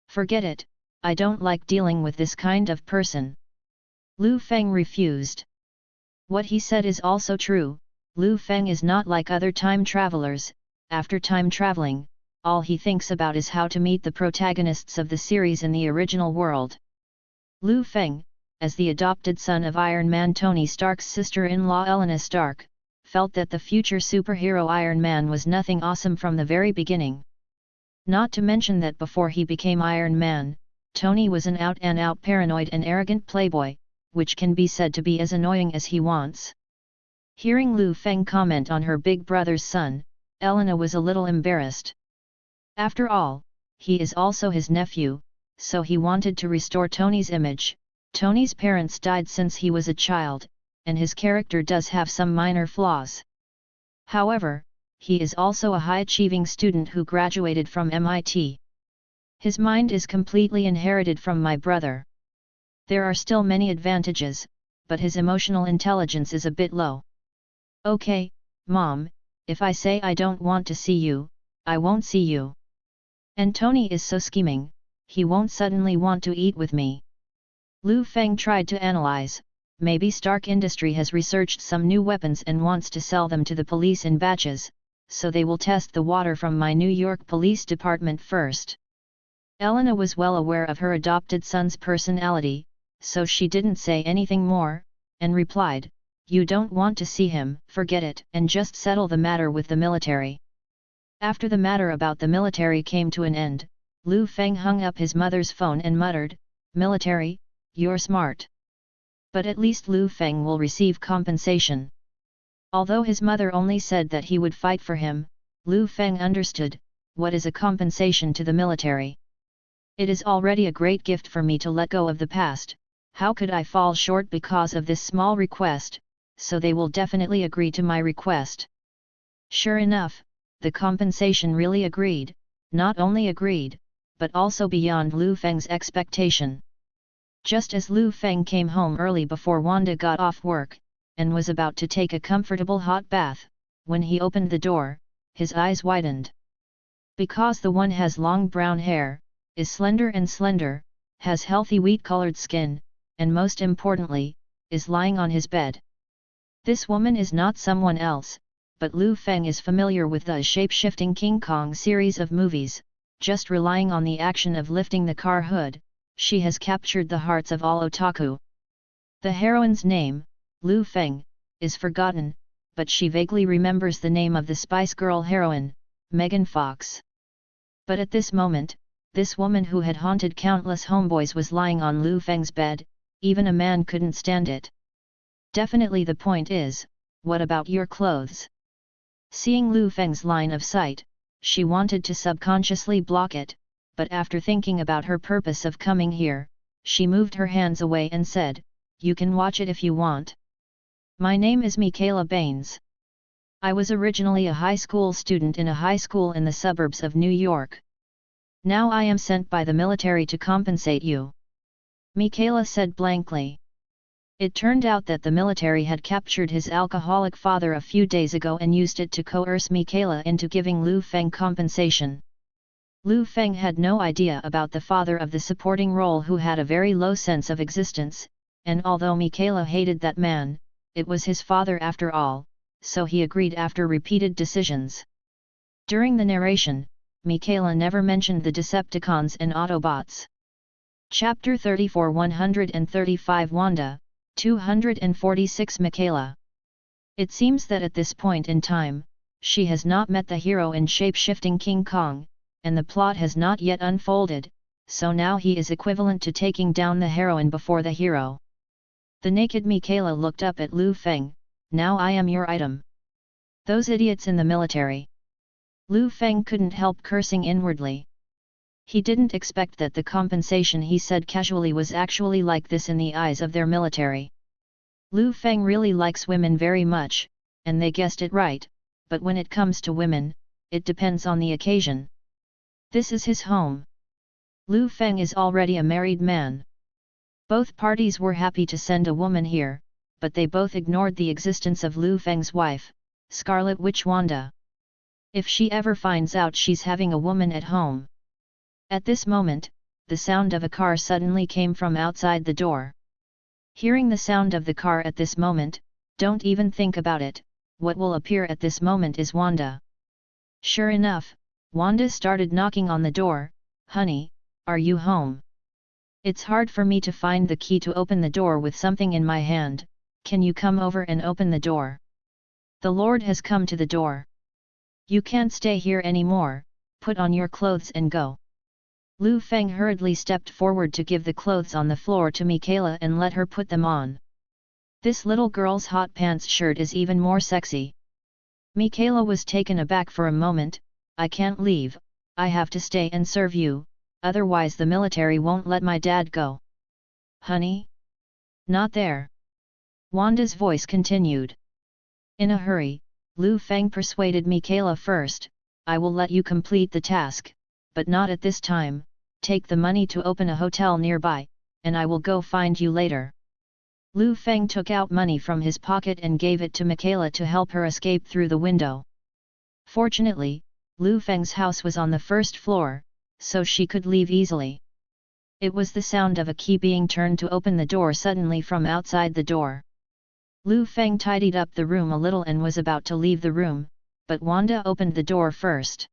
Forget it, I don't like dealing with this kind of person." Liu Feng refused. What he said is also true, Liu Feng is not like other time travelers. After time traveling, all he thinks about is how to meet the protagonists of the series in the original world. Liu Feng, as the adopted son of Iron Man Tony Stark's sister-in-law Elena Stark, felt that the future superhero Iron Man was nothing awesome from the very beginning. Not to mention that before he became Iron Man, Tony was an out-and-out paranoid and arrogant playboy, which can be said to be as annoying as he wants. Hearing Liu Feng comment on her big brother's son, Elena was a little embarrassed. After all, he is also his nephew, so he wanted to restore Tony's image. Tony's parents died since he was a child, and his character does have some minor flaws. However, he is also a high-achieving student who graduated from MIT. His mind is completely inherited from my brother. There are still many advantages, but his emotional intelligence is a bit low. Okay, Mom, if I say I don't want to see you, I won't see you. And Tony is so scheming, he won't suddenly want to eat with me. Liu Feng tried to analyze, maybe Stark Industry has researched some new weapons and wants to sell them to the police in batches, so they will test the water from my New York Police Department first. Elena was well aware of her adopted son's personality, so she didn't say anything more, and replied, "You don't want to see him, forget it, and just settle the matter with the military." After the matter about the military came to an end, Liu Feng hung up his mother's phone and muttered, "Military, you're smart. But at least Liu Feng will receive compensation." Although his mother only said that he would fight for him, Liu Feng understood, what is a compensation to the military? It is already a great gift for me to let go of the past. How could I fall short because of this small request, so they will definitely agree to my request. Sure enough, the compensation really agreed, not only agreed, but also beyond Liu Feng's expectation. Just as Liu Feng came home early before Wanda got off work, and was about to take a comfortable hot bath, when he opened the door, his eyes widened. Because the one has long brown hair, is slender, has healthy wheat-colored skin, and most importantly, is lying on his bed. This woman is not someone else, but Liu Feng is familiar with the shape-shifting King Kong series of movies. Just relying on the action of lifting the car hood, she has captured the hearts of all otaku. The heroine's name, Liu Feng, is forgotten, but she vaguely remembers the name of the Spice Girl heroine, Megan Fox. But at this moment, this woman who had haunted countless homeboys was lying on Liu Feng's bed. Even a man couldn't stand it. Definitely the point is, what about your clothes? Seeing Liu Feng's line of sight, she wanted to subconsciously block it, but after thinking about her purpose of coming here, she moved her hands away and said, "You can watch it if you want. My name is Michaela Baines. I was originally a high school student in a high school in the suburbs of New York. Now I am sent by the military to compensate you." Michaela said blankly. It turned out that the military had captured his alcoholic father a few days ago and used it to coerce Michaela into giving Liu Feng compensation. Liu Feng had no idea about the father of the supporting role, who had a very low sense of existence, and although Michaela hated that man, it was his father after all, so he agreed after repeated decisions. During the narration, Michaela never mentioned the Decepticons and Autobots. Chapter 34 135 Wanda, 246 Michaela. It seems that at this point in time, she has not met the hero in shape-shifting King Kong, and the plot has not yet unfolded, so now he is equivalent to taking down the heroine before the hero. The naked Michaela looked up at Liu Feng, "Now I am your item." Those idiots in the military. Liu Feng couldn't help cursing inwardly. He didn't expect that the compensation he said casually was actually like this in the eyes of their military. Liu Feng really likes women very much, and they guessed it right, but when it comes to women, it depends on the occasion. This is his home. Liu Feng is already a married man. Both parties were happy to send a woman here, but they both ignored the existence of Liu Feng's wife, Scarlet Witch Wanda. If she ever finds out she's having a woman at home. At this moment, the sound of a car suddenly came from outside the door. Hearing the sound of the car at this moment, don't even think about it, what will appear at this moment is Wanda. Sure enough, Wanda started knocking on the door. "Honey, are you home? It's hard for me to find the key to open the door with something in my hand, can you come over and open the door? The Lord has come to the door. You can't stay here anymore, put on your clothes and go." Liu Feng hurriedly stepped forward to give the clothes on the floor to Michaela and let her put them on. This little girl's hot pants shirt is even more sexy. Michaela was taken aback for a moment. "I can't leave, I have to stay and serve you, otherwise the military won't let my dad go." "Honey? Not there." Wanda's voice continued. In a hurry, Liu Feng persuaded Michaela first, "I will let you complete the task, but not at this time, take the money to open a hotel nearby, and I will go find you later." Liu Feng took out money from his pocket and gave it to Michaela to help her escape through the window. Fortunately, Liu Feng's house was on the first floor, so she could leave easily. It was the sound of a key being turned to open the door suddenly from outside the door. Liu Feng tidied up the room a little and was about to leave the room, but Wanda opened the door first.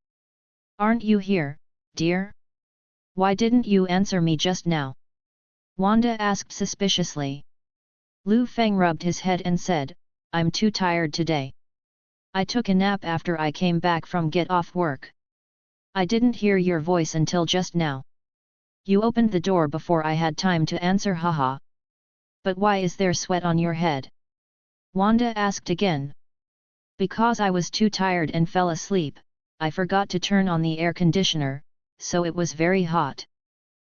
"Aren't you here, dear? Why didn't you answer me just now?" Wanda asked suspiciously. Liu Feng rubbed his head and said, "I'm too tired today. I took a nap after I came back from get off work. I didn't hear your voice until just now. You opened the door before I had time to answer, haha. But why is there sweat on your head?" Wanda asked again. "Because I was too tired and fell asleep. I forgot to turn on the air conditioner, so it was very hot."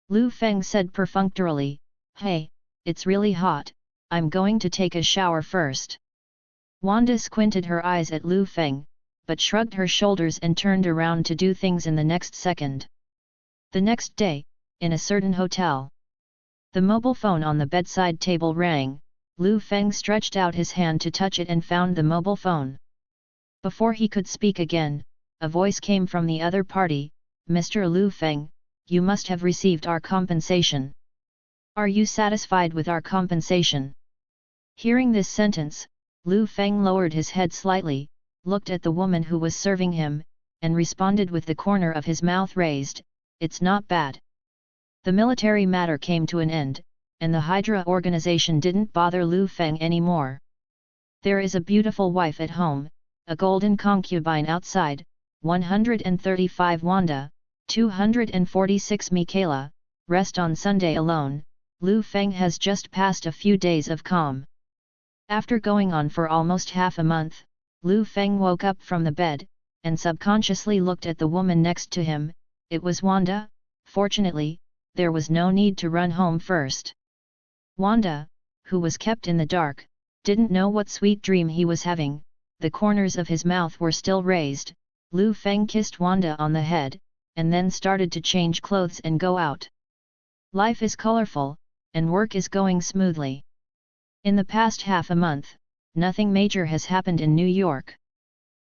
Liu Feng said perfunctorily, "Hey, it's really hot, I'm going to take a shower first." Wanda squinted her eyes at Liu Feng, but shrugged her shoulders and turned around to do things in the next second. The next day, in a certain hotel, the mobile phone on the bedside table rang. Liu Feng stretched out his hand to touch it and found the mobile phone. Before he could speak again, a voice came from the other party, "Mr. Liu Feng, you must have received our compensation. Are you satisfied with our compensation?" Hearing this sentence, Liu Feng lowered his head slightly, looked at the woman who was serving him, and responded with the corner of his mouth raised, "It's not bad." The military matter came to an end, and the HYDRA organization didn't bother Liu Feng anymore. There is a beautiful wife at home, a golden concubine outside, 135 Wanda, 246 Michaela, rest on Sunday alone. Liu Feng has just passed a few days of calm. After going on for almost half a month, Liu Feng woke up from the bed, and subconsciously looked at the woman next to him. It was Wanda. Fortunately, there was no need to run home first. Wanda, who was kept in the dark, didn't know what sweet dream he was having. The corners of his mouth were still raised. Liu Feng kissed Wanda on the head, and then started to change clothes and go out. Life is colorful, and work is going smoothly. In the past half a month, nothing major has happened in New York.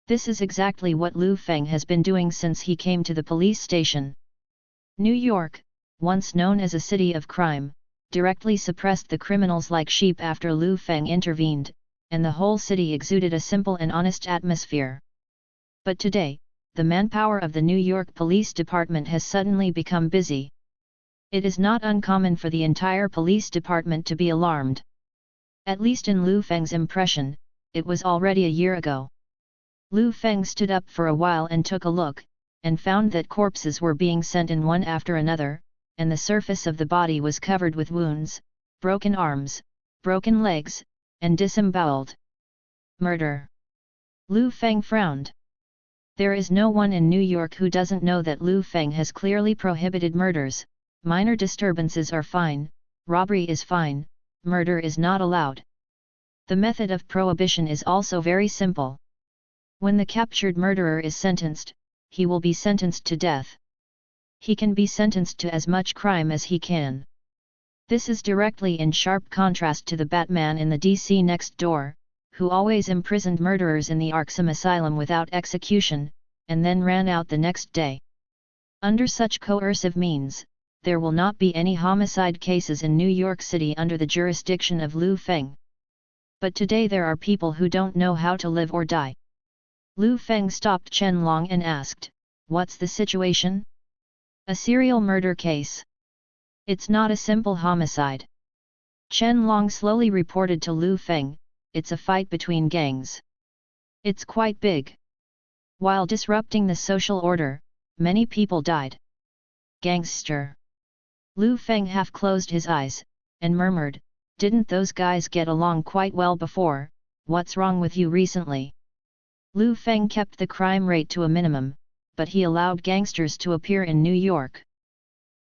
This is exactly what Liu Feng has been doing since he came to the police station. New York, once known as a city of crime, directly suppressed the criminals like sheep after Liu Feng intervened, and the whole city exuded a simple and honest atmosphere. But today, the manpower of the New York Police Department has suddenly become busy. It is not uncommon for the entire police department to be alarmed. At least in Liu Feng's impression, it was already a year ago. Liu Feng stood up for a while and took a look, and found that corpses were being sent in one after another, and the surface of the body was covered with wounds, broken arms, broken legs, and disemboweled. Murder. Liu Feng frowned. There is no one in New York who doesn't know that Liu Feng has clearly prohibited murders. Minor disturbances are fine, robbery is fine, murder is not allowed. The method of prohibition is also very simple. When the captured murderer is sentenced, he will be sentenced to death. He can be sentenced to as much crime as he can. This is directly in sharp contrast to the Batman in the DC Next Door, who always imprisoned murderers in the Arkham Asylum without execution, and then ran out the next day. Under such coercive means, there will not be any homicide cases in New York City under the jurisdiction of Liu Feng. But today there are people who don't know how to live or die. Liu Feng stopped Chen Long and asked, "What's the situation?" "A serial murder case. It's not a simple homicide." Chen Long slowly reported to Liu Feng, "It's a fight between gangs. It's quite big. While disrupting the social order, many people died." "Gangster." Liu Feng half closed his eyes, and murmured, "Didn't those guys get along quite well before? What's wrong with you recently?" Liu Feng kept the crime rate to a minimum, but he allowed gangsters to appear in New York.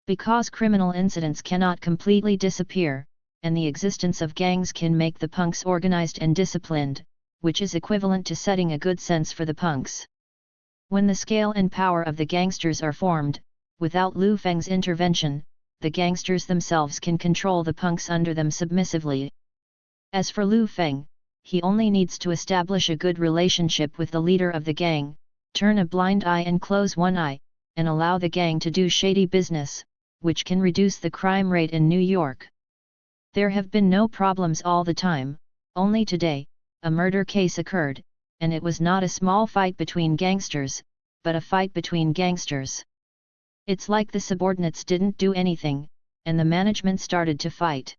Because criminal incidents cannot completely disappear, and the existence of gangs can make the punks organized and disciplined, which is equivalent to setting a good sense for the punks. When the scale and power of the gangsters are formed, without Liu Feng's intervention, the gangsters themselves can control the punks under them submissively. As for Liu Feng, he only needs to establish a good relationship with the leader of the gang, turn a blind eye and close one eye, and allow the gang to do shady business, which can reduce the crime rate in New York. There have been no problems all the time, only today, a murder case occurred, and it was not a small fight between gangsters, but a fight between gangsters. It's like the subordinates didn't do anything, and the management started to fight.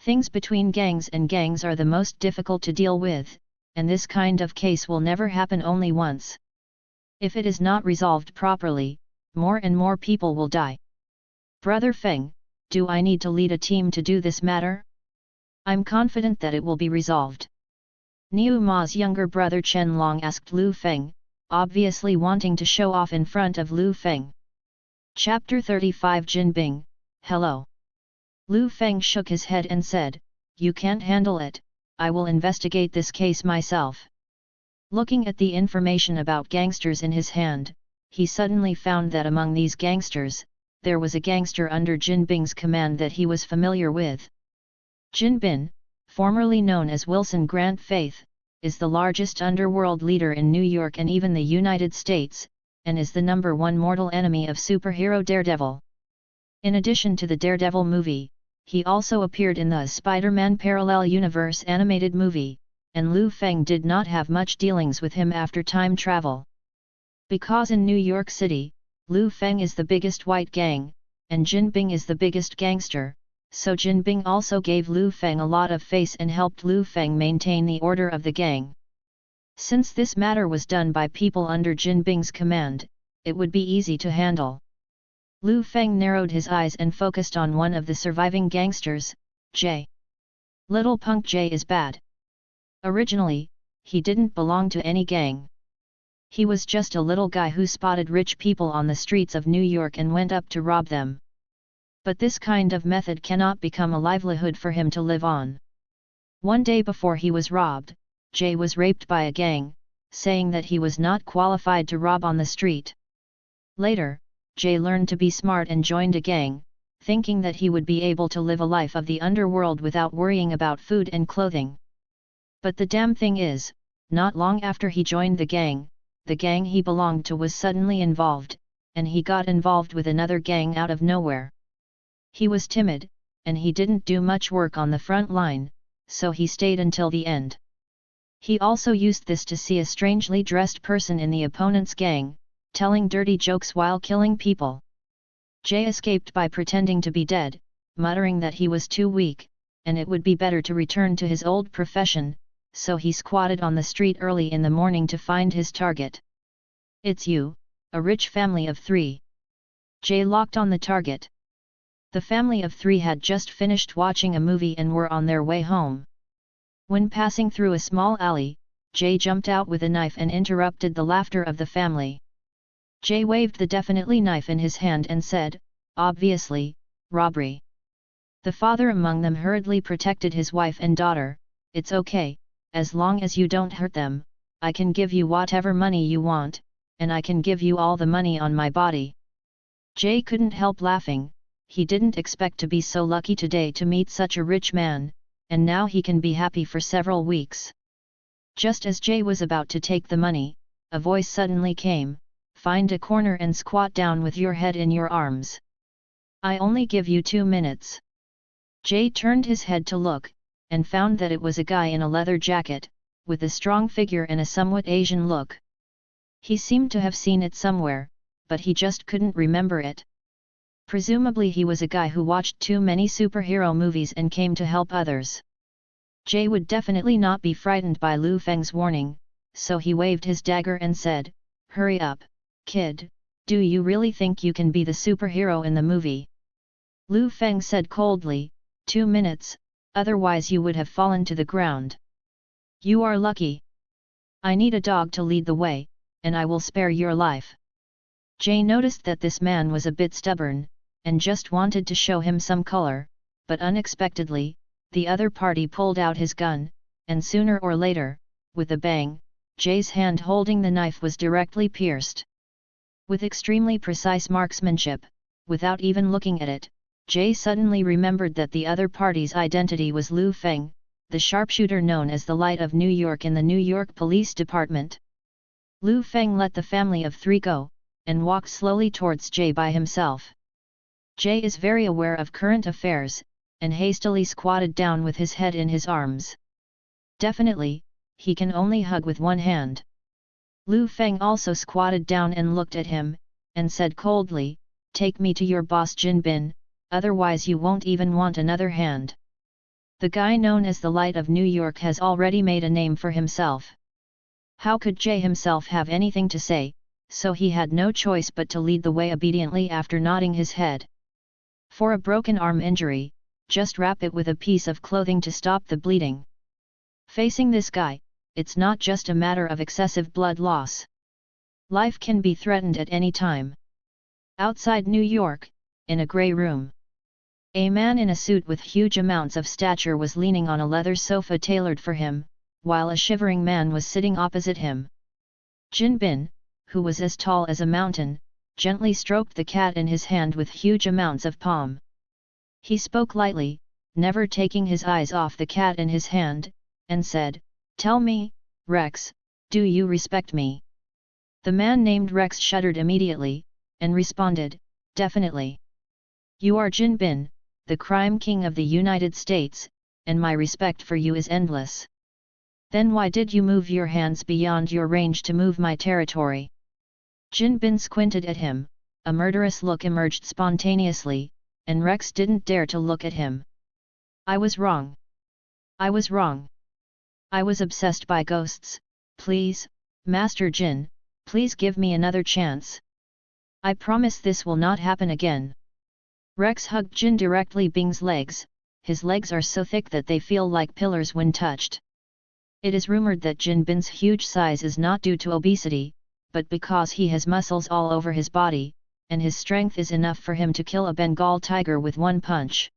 Things between gangs and gangs are the most difficult to deal with, and this kind of case will never happen only once. If it is not resolved properly, more and more people will die. Brother Feng, do I need to lead a team to do this matter? I'm confident that it will be resolved. Niu Ma's younger brother Chen Long asked Liu Feng, obviously wanting to show off in front of Liu Feng. Chapter 35 Jin Bing, hello. Liu Feng shook his head and said, you can't handle it, I will investigate this case myself. Looking at the information about gangsters in his hand, he suddenly found that among these gangsters, there was a gangster under Jin Bing's command that he was familiar with. Jin Bin, formerly known as Wilson Grant Faith, is the largest underworld leader in New York and even the United States, and is the #1 mortal enemy of superhero Daredevil. In addition to the Daredevil movie, he also appeared in the Spider-Man Parallel Universe animated movie, and Liu Feng did not have much dealings with him after time travel. Because in New York City, Liu Feng is the biggest white gang, and Jin Bing is the biggest gangster, so Jin Bing also gave Liu Feng a lot of face and helped Liu Feng maintain the order of the gang. Since this matter was done by people under Jin Bing's command, it would be easy to handle. Liu Feng narrowed his eyes and focused on one of the surviving gangsters, Jay. Little punk Jay is bad. Originally, he didn't belong to any gang. He was just a little guy who spotted rich people on the streets of New York and went up to rob them. But this kind of method cannot become a livelihood for him to live on. One day before he was robbed, Jay was raped by a gang, saying that he was not qualified to rob on the street. Later, Jay learned to be smart and joined a gang, thinking that he would be able to live a life of the underworld without worrying about food and clothing. But the damn thing is, not long after he joined the gang he belonged to was suddenly involved, and he got involved with another gang out of nowhere. He was timid, and he didn't do much work on the front line, so he stayed until the end. He also used this to see a strangely dressed person in the opponent's gang, telling dirty jokes while killing people. Jay escaped by pretending to be dead, muttering that he was too weak, and it would be better to return to his old profession, so he squatted on the street early in the morning to find his target. It's you, a rich family of 3. Jay locked on the target. The family of 3 had just finished watching a movie and were on their way home. When passing through a small alley, Jay jumped out with a knife and interrupted the laughter of the family. Jay waved the definitely knife in his hand and said, obviously, robbery. The father among them hurriedly protected his wife and daughter. It's okay, as long as you don't hurt them, I can give you whatever money you want, and I can give you all the money on my body. Jay couldn't help laughing. He didn't expect to be so lucky today to meet such a rich man, and now he can be happy for several weeks. Just as Jay was about to take the money, a voice suddenly came, find a corner and squat down with your head in your arms. I only give you 2 minutes. Jay turned his head to look, and found that it was a guy in a leather jacket, with a strong figure and a somewhat Asian look. He seemed to have seen it somewhere, but he just couldn't remember it. Presumably he was a guy who watched too many superhero movies and came to help others. Jay would definitely not be frightened by Liu Feng's warning, so he waved his dagger and said, hurry up, kid, do you really think you can be the superhero in the movie? Liu Feng said coldly, 2 minutes, otherwise you would have fallen to the ground. You are lucky. I need a dog to lead the way, and I will spare your life. Jay noticed that this man was a bit stubborn, and just wanted to show him some color, but unexpectedly, the other party pulled out his gun, and sooner or later, with a bang, Jay's hand holding the knife was directly pierced. With extremely precise marksmanship, without even looking at it, Jay suddenly remembered that the other party's identity was Liu Feng, the sharpshooter known as the Light of New York in the New York Police Department. Liu Feng let the family of three go, and walked slowly towards Jay by himself. Jay is very aware of current affairs, and hastily squatted down with his head in his arms. Definitely, he can only hug with one hand. Liu Feng also squatted down and looked at him, and said coldly, "Take me to your boss Jin Bin, otherwise you won't even want another hand." The guy known as the Light of New York has already made a name for himself. How could Jay himself have anything to say, so he had no choice but to lead the way obediently after nodding his head. For a broken arm injury, just wrap it with a piece of clothing to stop the bleeding. Facing this guy, it's not just a matter of excessive blood loss. Life can be threatened at any time. Outside New York, in a grey room, a man in a suit with huge amounts of stature was leaning on a leather sofa tailored for him, while a shivering man was sitting opposite him. Jin Bin, who was as tall as a mountain, gently stroked the cat in his hand with huge amounts of palm. He spoke lightly, never taking his eyes off the cat in his hand, and said, "Tell me, Rex, do you respect me?" The man named Rex shuddered immediately, and responded, "Definitely. You are Jin Bin, the crime king of the United States, and my respect for you is endless. Then why did you move your hands beyond your range to move my territory?" Jin Bin squinted at him, a murderous look emerged spontaneously, and Rex didn't dare to look at him. "I was wrong. I was wrong. I was obsessed by ghosts. Please, Master Jin, please give me another chance. I promise this will not happen again." Rex hugged Jin directly Bing's legs. His legs are so thick that they feel like pillars when touched. It is rumored that Jin Bin's huge size is not due to obesity, but because he has muscles all over his body, and his strength is enough for him to kill a Bengal tiger with one punch.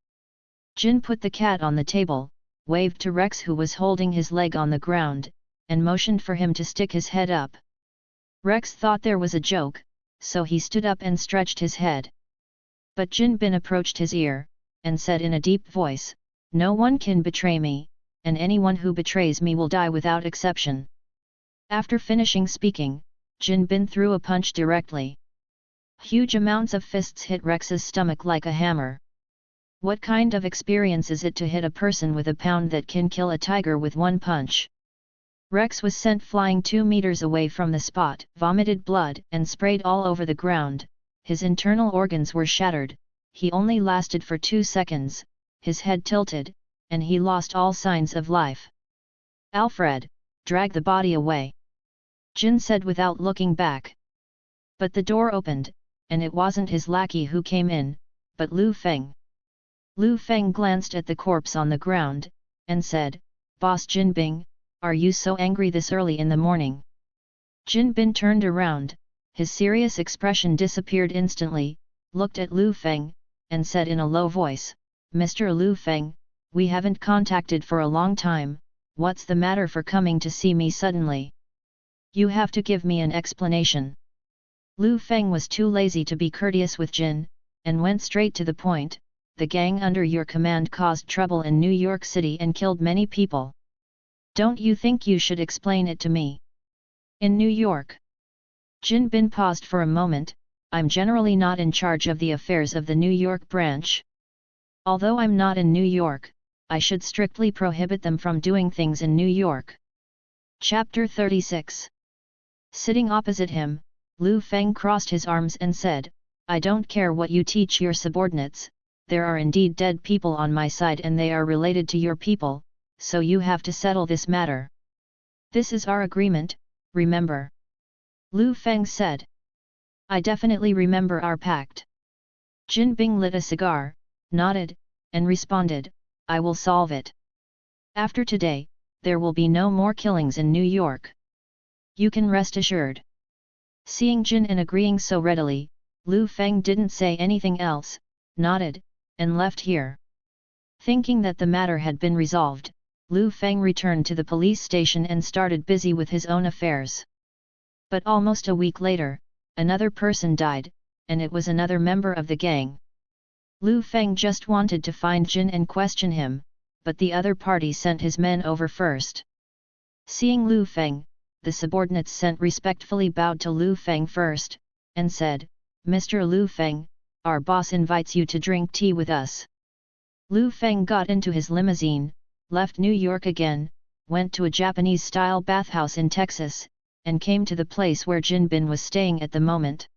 Jin put the cat on the table, waved to Rex who was holding his leg on the ground, and motioned for him to stick his head up. Rex thought there was a joke, so he stood up and stretched his head. But Jin Bin approached his ear, and said in a deep voice, "No one can betray me, and anyone who betrays me will die without exception." After finishing speaking, Jin Bin threw a punch directly. Huge amounts of fists hit Rex's stomach like a hammer. What kind of experience is it to hit a person with a pound that can kill a tiger with one punch? Rex was sent flying 2 meters away from the spot, vomited blood and sprayed all over the ground. His internal organs were shattered. He only lasted for 2 seconds, his head tilted, and he lost all signs of life. "Alfred, drag the body away," Jin said without looking back. But the door opened, and it wasn't his lackey who came in, but Liu Feng. Liu Feng glanced at the corpse on the ground, and said, "Boss Jin Bing, are you so angry this early in the morning?" Jin Bin turned around, his serious expression disappeared instantly, looked at Liu Feng, and said in a low voice, "Mr. Liu Feng, we haven't contacted for a long time, what's the matter for coming to see me suddenly? You have to give me an explanation." Liu Feng was too lazy to be courteous with Jin, and went straight to the point. "The gang under your command caused trouble in New York City and killed many people. Don't you think you should explain it to me?" "In New York?" Jin Bin paused for a moment. "I'm generally not in charge of the affairs of the New York branch. Although I'm not in New York, I should strictly prohibit them from doing things in New York." Chapter 36. Sitting opposite him, Liu Feng crossed his arms and said, "I don't care what you teach your subordinates, there are indeed dead people on my side and they are related to your people, so you have to settle this matter. This is our agreement, remember?" Liu Feng said. "I definitely remember our pact." Jin Bing lit a cigar, nodded, and responded, "I will solve it. After today, there will be no more killings in New York. You can rest assured." Seeing Jin and agreeing so readily, Liu Feng didn't say anything else, nodded, and left here. Thinking that the matter had been resolved, Liu Feng returned to the police station and started busy with his own affairs. But almost a week later, another person died, and it was another member of the gang. Liu Feng just wanted to find Jin and question him, but the other party sent his men over first. Seeing Liu Feng, the subordinates sent respectfully bowed to Liu Feng first, and said, "Mr. Liu Feng, our boss invites you to drink tea with us." Liu Feng got into his limousine, left New York again, went to a Japanese-style bathhouse in Texas, and came to the place where Jin Bin was staying at the moment.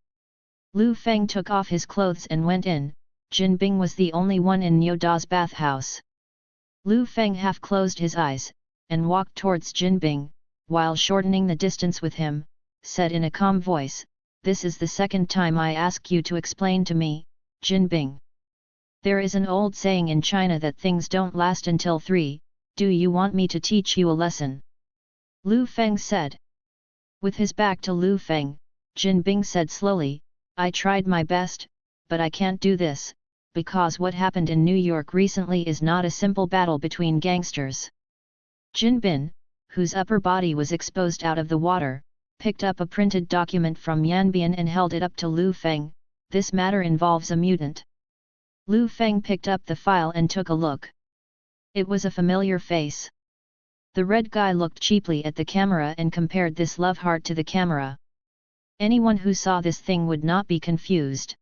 Liu Feng took off his clothes and went in. Jin Bing was the only one in Niu Da's bathhouse. Liu Feng half closed his eyes, and walked towards Jin Bing, while shortening the distance with him, said in a calm voice, "This is the second time I ask you to explain to me, Jin Bing. There is an old saying in China that things don't last until 3, do you want me to teach you a lesson?" Liu Feng said. With his back to Liu Feng, Jin Bing said slowly, "I tried my best, but I can't do this, because what happened in New York recently is not a simple battle between gangsters." Jin Bin, whose upper body was exposed out of the water, picked up a printed document from Yanbian and held it up to Liu Feng. "This matter involves a mutant." Liu Feng picked up the file and took a look. It was a familiar face. The red guy looked cheaply at the camera and compared this love heart to the camera. Anyone who saw this thing would not be confused.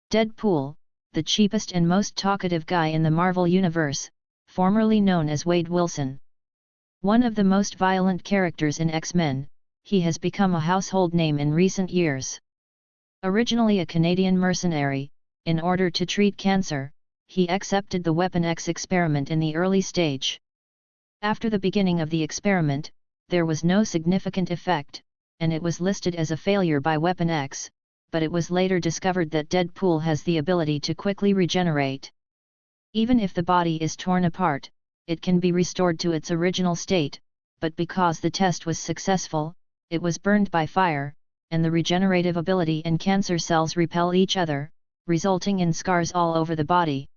Deadpool, the cheapest and most talkative guy in the Marvel Universe, formerly known as Wade Wilson. One of the most violent characters in X-Men, he has become a household name in recent years. Originally a Canadian mercenary, in order to treat cancer, he accepted the Weapon X experiment in the early stage. After the beginning of the experiment, there was no significant effect, and it was listed as a failure by Weapon X, but it was later discovered that Deadpool has the ability to quickly regenerate. Even if the body is torn apart, it can be restored to its original state, but because the test was successful, it was burned by fire, and the regenerative ability and cancer cells repel each other, resulting in scars all over the body.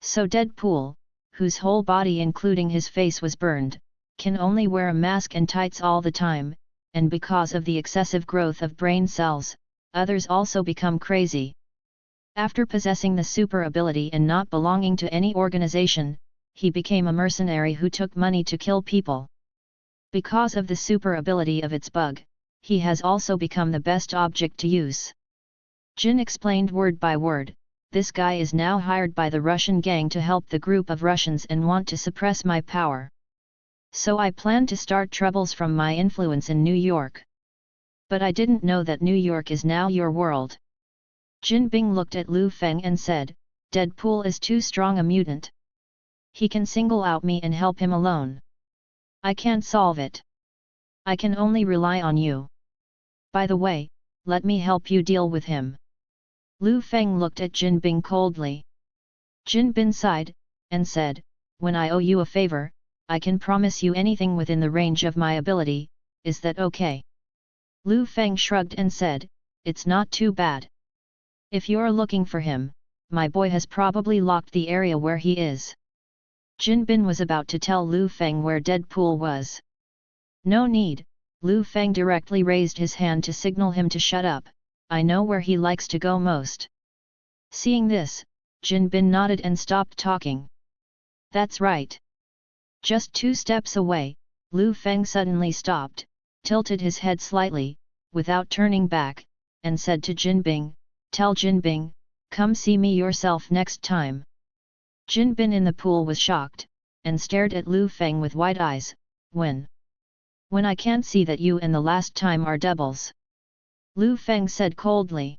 So Deadpool, whose whole body including his face was burned, can only wear a mask and tights all the time, and because of the excessive growth of brain cells, others also become crazy. After possessing the super ability and not belonging to any organization, he became a mercenary who took money to kill people. Because of the super ability of its bug, he has also become the best object to use. Jin explained word by word, "This guy is now hired by the Russian gang to help the group of Russians and want to suppress my power. So I plan to start troubles from my influence in New York. But I didn't know that New York is now your world." Jin Bing looked at Liu Feng and said, "Deadpool is too strong a mutant. He can single out me and help him alone. I can't solve it. I can only rely on you. By the way, let me help you deal with him." Liu Feng looked at Jin Bing coldly. Jin Bing sighed, and said, "When I owe you a favor, I can promise you anything within the range of my ability, is that okay?" Liu Feng shrugged and said, "It's not too bad. If you're looking for him, my boy has probably locked the area where he is." Jin Bin was about to tell Liu Feng where Deadpool was. "No need," Liu Feng directly raised his hand to signal him to shut up, "I know where he likes to go most." Seeing this, Jin Bin nodded and stopped talking. "That's right." Just 2 steps away, Liu Feng suddenly stopped, tilted his head slightly, without turning back, and said to Jin Bing, "Tell Jin Bing, come see me yourself next time." Jin Bin in the pool was shocked, and stared at Liu Feng with wide eyes. When I can't see that you and the last time are doubles," Liu Feng said coldly.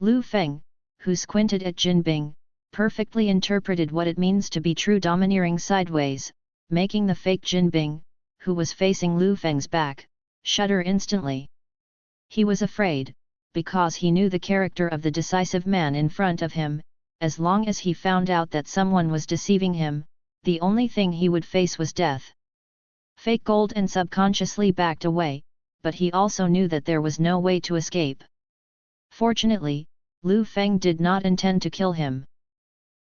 Liu Feng, who squinted at Jin Bing, perfectly interpreted what it means to be true domineering sideways, making the fake Jin Bing, who was facing Liu Feng's back, shudder instantly. He was afraid, because he knew the character of the decisive man in front of him. As long as he found out that someone was deceiving him, the only thing he would face was death. Fake gold and subconsciously backed away, but he also knew that there was no way to escape. Fortunately, Liu Feng did not intend to kill him.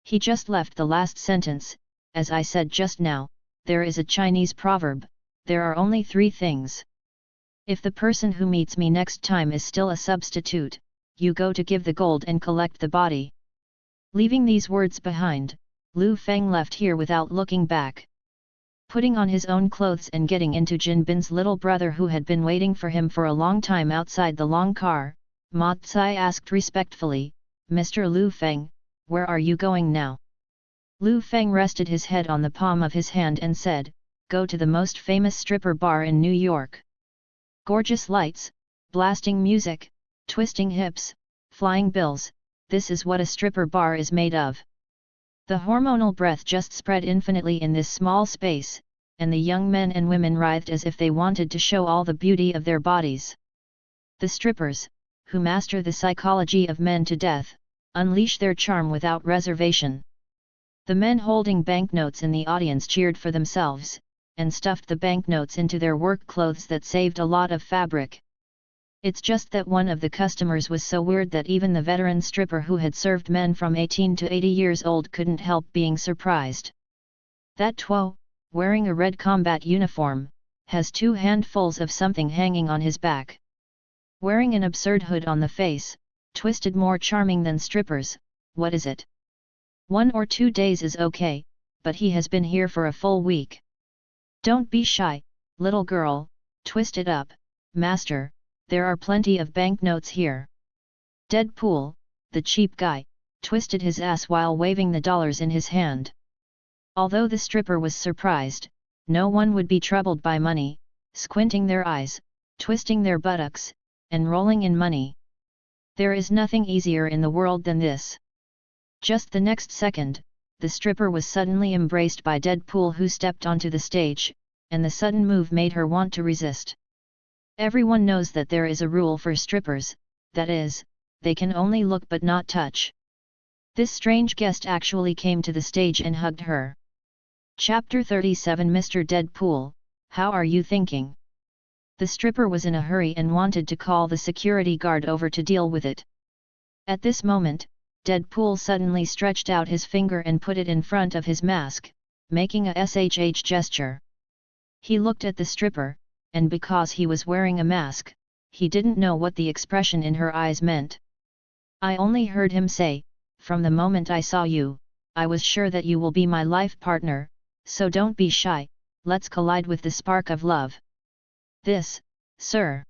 He just left the last sentence, "As I said just now, there is a Chinese proverb, there are only 3 things. If the person who meets me next time is still a substitute, you go to give the gold and collect the body." Leaving these words behind, Liu Feng left here without looking back. Putting on his own clothes and getting into Jin Bin's little brother who had been waiting for him for a long time outside the long car, Ma Tsai asked respectfully, "Mr. Liu Feng, where are you going now?" Liu Feng rested his head on the palm of his hand and said, "Go to the most famous stripper bar in New York. Gorgeous lights, blasting music, twisting hips, flying bills, this is what a stripper bar is made of." The hormonal breath just spread infinitely in this small space, and the young men and women writhed as if they wanted to show all the beauty of their bodies. The strippers, who master the psychology of men to death, unleash their charm without reservation. The men holding banknotes in the audience cheered for themselves, and stuffed the banknotes into their work clothes that saved a lot of fabric. It's just that one of the customers was so weird that even the veteran stripper who had served men from 18 to 80 years old couldn't help being surprised. That Tuo, wearing a red combat uniform, has 2 handfuls of something hanging on his back. Wearing an absurd hood on the face, twisted more charming than strippers, what is it? 1 or 2 days is okay, but he has been here for a full week. Don't be shy, little girl, twist it up, master. There are plenty of banknotes here. Deadpool, the cheap guy, twisted his ass while waving the dollars in his hand. Although the stripper was surprised, no one would be troubled by money, squinting their eyes, twisting their buttocks, and rolling in money. There is nothing easier in the world than this. Just the next second, the stripper was suddenly embraced by Deadpool, who stepped onto the stage, and the sudden move made her want to resist. Everyone knows that there is a rule for strippers, that is, they can only look but not touch. This strange guest actually came to the stage and hugged her. Chapter 37 Mr. Deadpool, how are you thinking? The stripper was in a hurry and wanted to call the security guard over to deal with it. At this moment, Deadpool suddenly stretched out his finger and put it in front of his mask, making a SHH gesture. He looked at the stripper, and because he was wearing a mask, he didn't know what the expression in her eyes meant. I only heard him say, "From the moment I saw you, I was sure that you will be my life partner, so don't be shy, let's collide with the spark of love." "This, sir."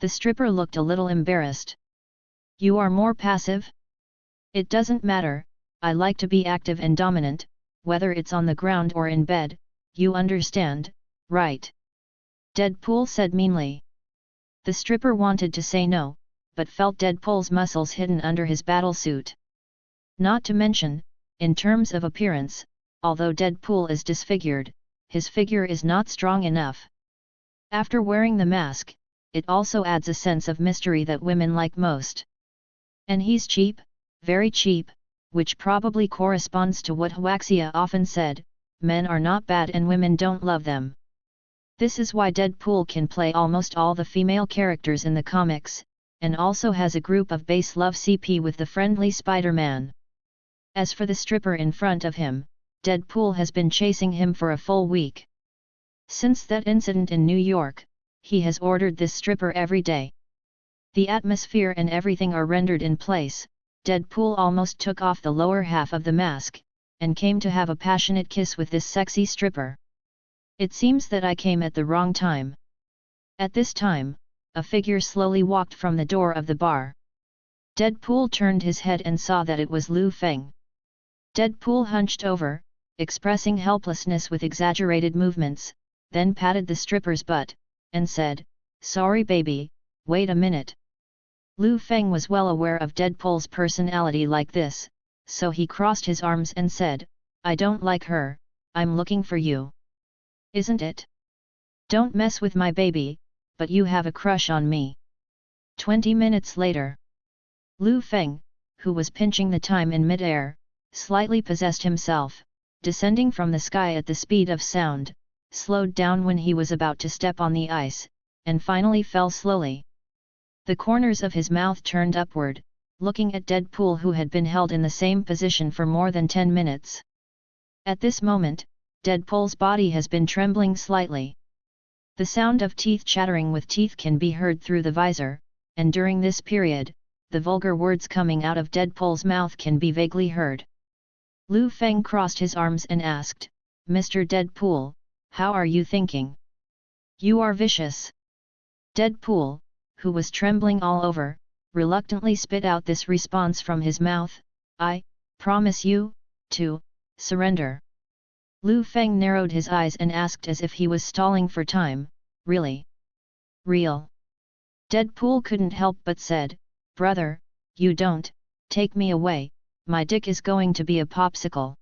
The stripper looked a little embarrassed. "You are more passive?" "It doesn't matter, I like to be active and dominant, whether it's on the ground or in bed, you understand, right?" Deadpool said meanly. The stripper wanted to say no, but felt Deadpool's muscles hidden under his battlesuit. Not to mention, in terms of appearance, although Deadpool is disfigured, his figure is not strong enough. After wearing the mask, it also adds a sense of mystery that women like most. And he's cheap, very cheap, which probably corresponds to what Huaxia often said, men are not bad and women don't love them. This is why Deadpool can play almost all the female characters in the comics, and also has a group of base love CP with the friendly Spider-Man. As for the stripper in front of him, Deadpool has been chasing him for a full week. Since that incident in New York, he has ordered this stripper every day. The atmosphere and everything are rendered in place. Deadpool almost took off the lower half of the mask, and came to have a passionate kiss with this sexy stripper. It seems that I came at the wrong time. At this time, a figure slowly walked from the door of the bar. Deadpool turned his head and saw that it was Liu Feng. Deadpool hunched over, expressing helplessness with exaggerated movements, then patted the stripper's butt, and said, "Sorry baby, wait a minute." Liu Feng was well aware of Deadpool's personality like this, so he crossed his arms and said, "I don't like her, I'm looking for you. Isn't it? Don't mess with my baby, but you have a crush on me." 20 minutes later. Liu Feng, who was pinching the time in mid-air, slightly possessed himself, descending from the sky at the speed of sound, slowed down when he was about to step on the ice, and finally fell slowly. The corners of his mouth turned upward, looking at Deadpool, who had been held in the same position for more than 10 minutes. At this moment, Deadpool's body has been trembling slightly. The sound of teeth chattering with teeth can be heard through the visor, and during this period, the vulgar words coming out of Deadpool's mouth can be vaguely heard. Liu Feng crossed his arms and asked, "Mr. Deadpool, how are you thinking? You are vicious." Deadpool, who was trembling all over, reluctantly spit out this response from his mouth, "I promise you to surrender." Liu Feng narrowed his eyes and asked as if he was stalling for time, "Really? Real?" Deadpool couldn't help but said, "Brother, you don't take me away, my dick is going to be a popsicle."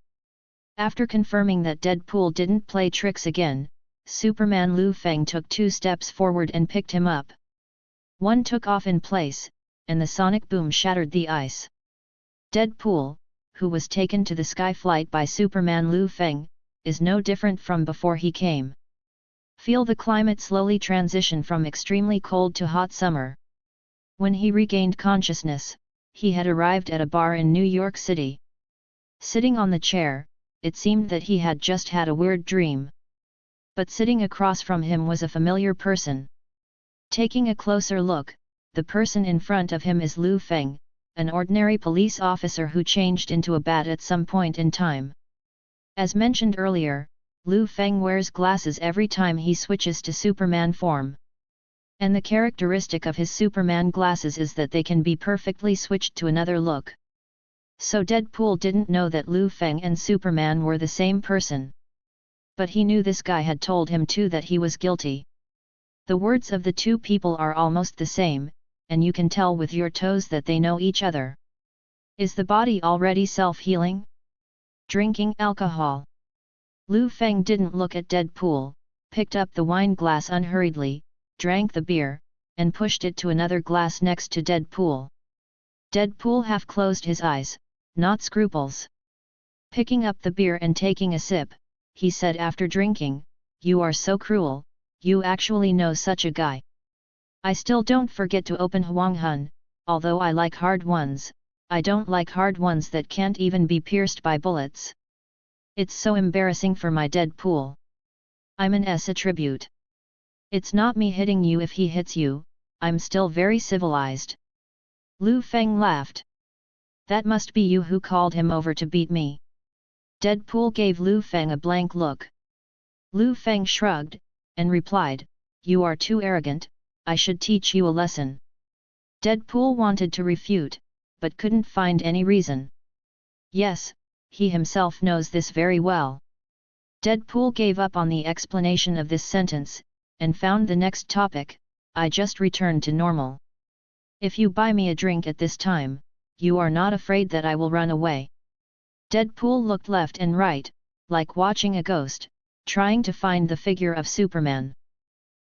After confirming that Deadpool didn't play tricks again, Superman Liu Feng took 2 steps forward and picked him up. One took off in place, and the sonic boom shattered the ice. Deadpool, who was taken to the sky flight by Superman Liu Feng, is no different from before he came. Feel the climate slowly transition from extremely cold to hot summer. When he regained consciousness, he had arrived at a bar in New York City. Sitting on the chair, it seemed that he had just had a weird dream. But sitting across from him was a familiar person. Taking a closer look, the person in front of him is Liu Feng, an ordinary police officer who changed into a bat at some point in time. As mentioned earlier, Liu Feng wears glasses every time he switches to Superman form. And the characteristic of his Superman glasses is that they can be perfectly switched to another look. So Deadpool didn't know that Liu Feng and Superman were the same person. But he knew this guy had told him too that he was guilty. The words of the two people are almost the same, and you can tell with your toes that they know each other. Is the body already self-healing? Drinking alcohol. Liu Feng didn't look at Deadpool, picked up the wine glass unhurriedly, drank the beer, and pushed it to another glass next to Deadpool. Deadpool half closed his eyes, not scruples. Picking up the beer and taking a sip, he said after drinking, "You are so cruel, you actually know such a guy. I still don't forget to open Huang Hun, although I like hard ones, I don't like hard ones that can't even be pierced by bullets. It's so embarrassing for my Deadpool. I'm an S attribute. It's not me hitting you if he hits you, I'm still very civilized." Liu Feng laughed. "That must be you who called him over to beat me." Deadpool gave Liu Feng a blank look. Liu Feng shrugged, and replied, "You are too arrogant, I should teach you a lesson." Deadpool wanted to refute, but couldn't find any reason. Yes, he himself knows this very well. Deadpool gave up on the explanation of this sentence, and found the next topic, "I just returned to normal. If you buy me a drink at this time, you are not afraid that I will run away?" Deadpool looked left and right, like watching a ghost, trying to find the figure of Superman.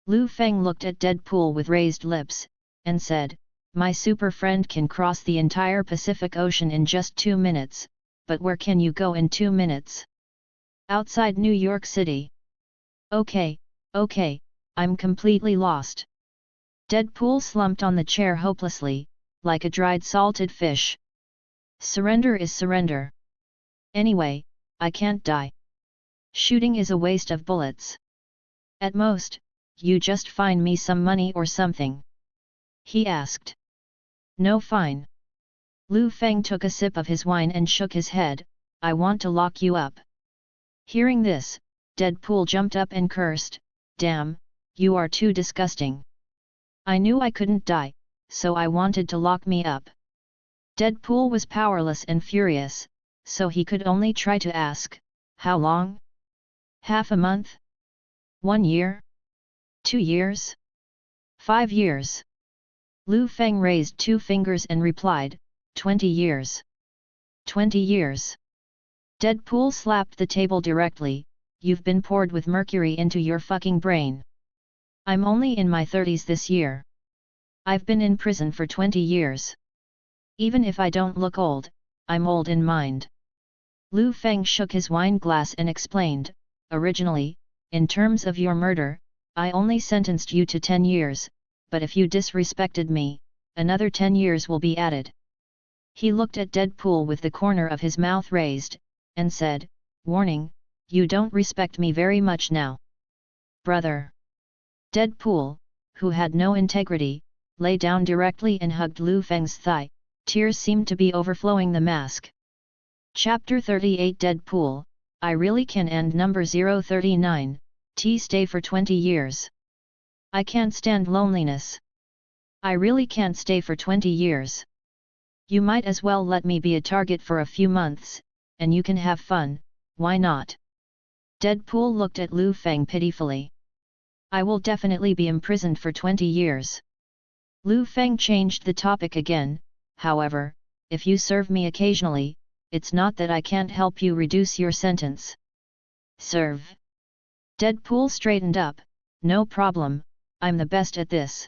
Liu Feng looked at Deadpool with raised lips, and said, "My super friend can cross the entire Pacific Ocean in just 2 minutes, but where can you go in 2 minutes? Outside New York City." Okay, I'm completely lost." Deadpool slumped on the chair hopelessly, like a dried salted fish. "Surrender is surrender. Anyway, I can't die. Shooting is a waste of bullets. At most, you just fine me some money or something?" he asked. "No fine." Liu Feng took a sip of his wine and shook his head, "I want to lock you up." Hearing this, Deadpool jumped up and cursed, "Damn, you are too disgusting. I knew I couldn't die, so I wanted to lock me up." Deadpool was powerless and furious, so he could only try to ask, "How long? Half a month? 1 year? 2 years? 5 years?" Liu Feng raised 2 fingers and replied, 20 years. 20 years. Deadpool slapped the table directly, "You've been poured with mercury into your fucking brain. I'm only in my 30s this year. I've been in prison for 20 years. Even if I don't look old, I'm old in mind." Liu Feng shook his wine glass and explained, "Originally, in terms of your murder, I only sentenced you to 10 years, but if you disrespected me, another 10 years will be added." He looked at Deadpool with the corner of his mouth raised, and said, "Warning, you don't respect me very much now. Brother." Deadpool, who had no integrity, lay down directly and hugged Liu Feng's thigh. Tears seemed to be overflowing the mask. Chapter 38 Deadpool, I really can end number 039, stay for 20 years. I can't stand loneliness. I really can't stay for 20 years. You might as well let me be a target for a few months, and you can have fun, why not? Deadpool looked at Liu Feng pitifully. I will definitely be imprisoned for 20 years. Liu Feng changed the topic again, however, if you serve me occasionally, it's not that I can't help you reduce your sentence. Serve? Deadpool straightened up, no problem, I'm the best at this.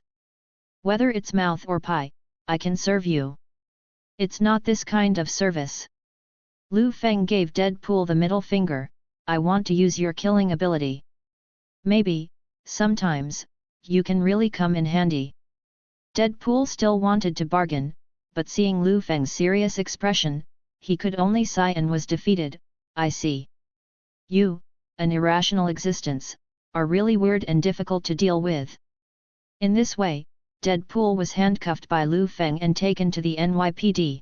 Whether it's mouth or pie, I can serve you. It's not this kind of service. Liu Feng gave Deadpool the middle finger, I want to use your killing ability. Maybe, sometimes, you can really come in handy. Deadpool still wanted to bargain, but seeing Liu Feng's serious expression, he could only sigh and was defeated. I see. You, an irrational existence, are really weird and difficult to deal with. In this way, Deadpool was handcuffed by Liu Feng and taken to the NYPD.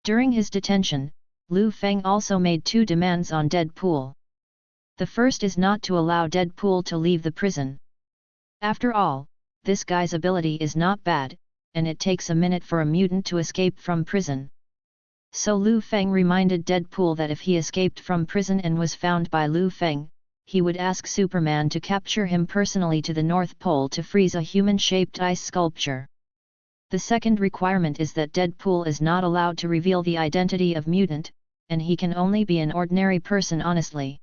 During his detention, Liu Feng also made 2 demands on Deadpool. The first is not to allow Deadpool to leave the prison. After all, this guy's ability is not bad, and it takes a minute for a mutant to escape from prison. So Liu Feng reminded Deadpool that if he escaped from prison and was found by Liu Feng, he would ask Superman to capture him personally to the North Pole to freeze a human-shaped ice sculpture. The second requirement is that Deadpool is not allowed to reveal the identity of mutant, and he can only be an ordinary person honestly.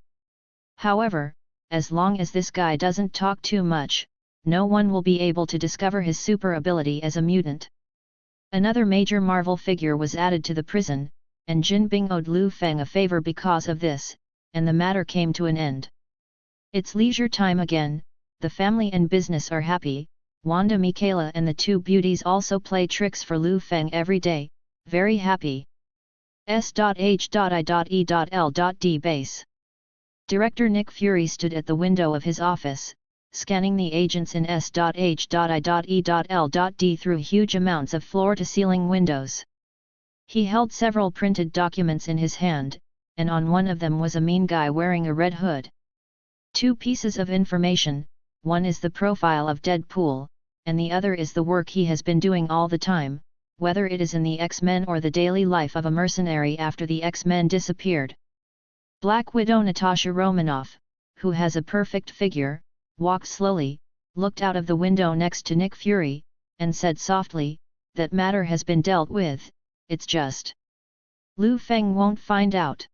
However, as long as this guy doesn't talk too much, no one will be able to discover his super ability as a mutant. Another major Marvel figure was added to the prison, and Jin Bing owed Liu Feng a favor because of this, and the matter came to an end. It's leisure time again, the family and business are happy, Wanda Michaela and the 2 beauties also play tricks for Liu Feng every day, very happy. S.H.I.E.L.D. base. Director Nick Fury stood at the window of his office, scanning the agents in S.H.I.E.L.D. through huge amounts of floor-to-ceiling windows. He held several printed documents in his hand, and on one of them was a mean guy wearing a red hood. 2 pieces of information, one is the profile of Deadpool, and the other is the work he has been doing all the time, whether it is in the X-Men or the daily life of a mercenary after the X-Men disappeared. Black Widow Natasha Romanoff, who has a perfect figure, walked slowly, looked out of the window next to Nick Fury, and said softly, that matter has been dealt with, it's just Liu Feng won't find out.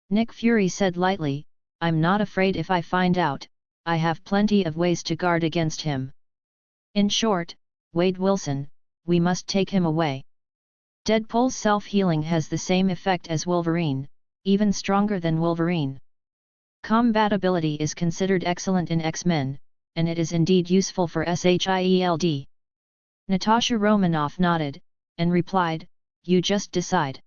Nick Fury said lightly, I'm not afraid if I find out, I have plenty of ways to guard against him. In short, Wade Wilson, we must take him away. Deadpool's self-healing has the same effect as Wolverine, even stronger than Wolverine. Compatibility is considered excellent in X-Men, and it is indeed useful for SHIELD. Natasha Romanoff nodded, and replied, you just decide.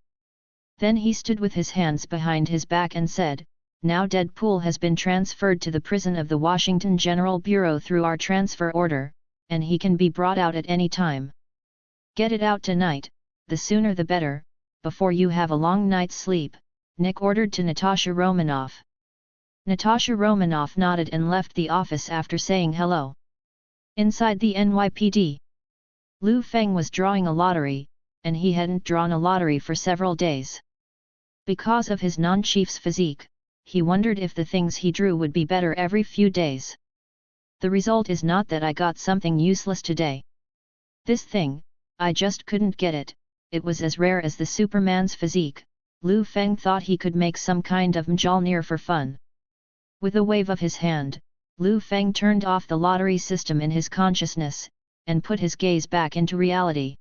Then he stood with his hands behind his back and said, now Deadpool has been transferred to the prison of the Washington General Bureau through our transfer order, and he can be brought out at any time. Get it out tonight, the sooner the better, before you have a long night's sleep, Nick ordered to Natasha Romanoff. Natasha Romanoff nodded and left the office after saying hello. Inside the NYPD, Liu Feng was drawing a lottery, and he hadn't drawn a lottery for several days. Because of his non-chief's physique, he wondered if the things he drew would be better every few days. The result is not that I got something useless today. This thing, I just couldn't get it, it was as rare as the Superman's physique. Liu Feng thought he could make some kind of Mjolnir for fun. With a wave of his hand, Liu Feng turned off the lottery system in his consciousness, and put his gaze back into reality.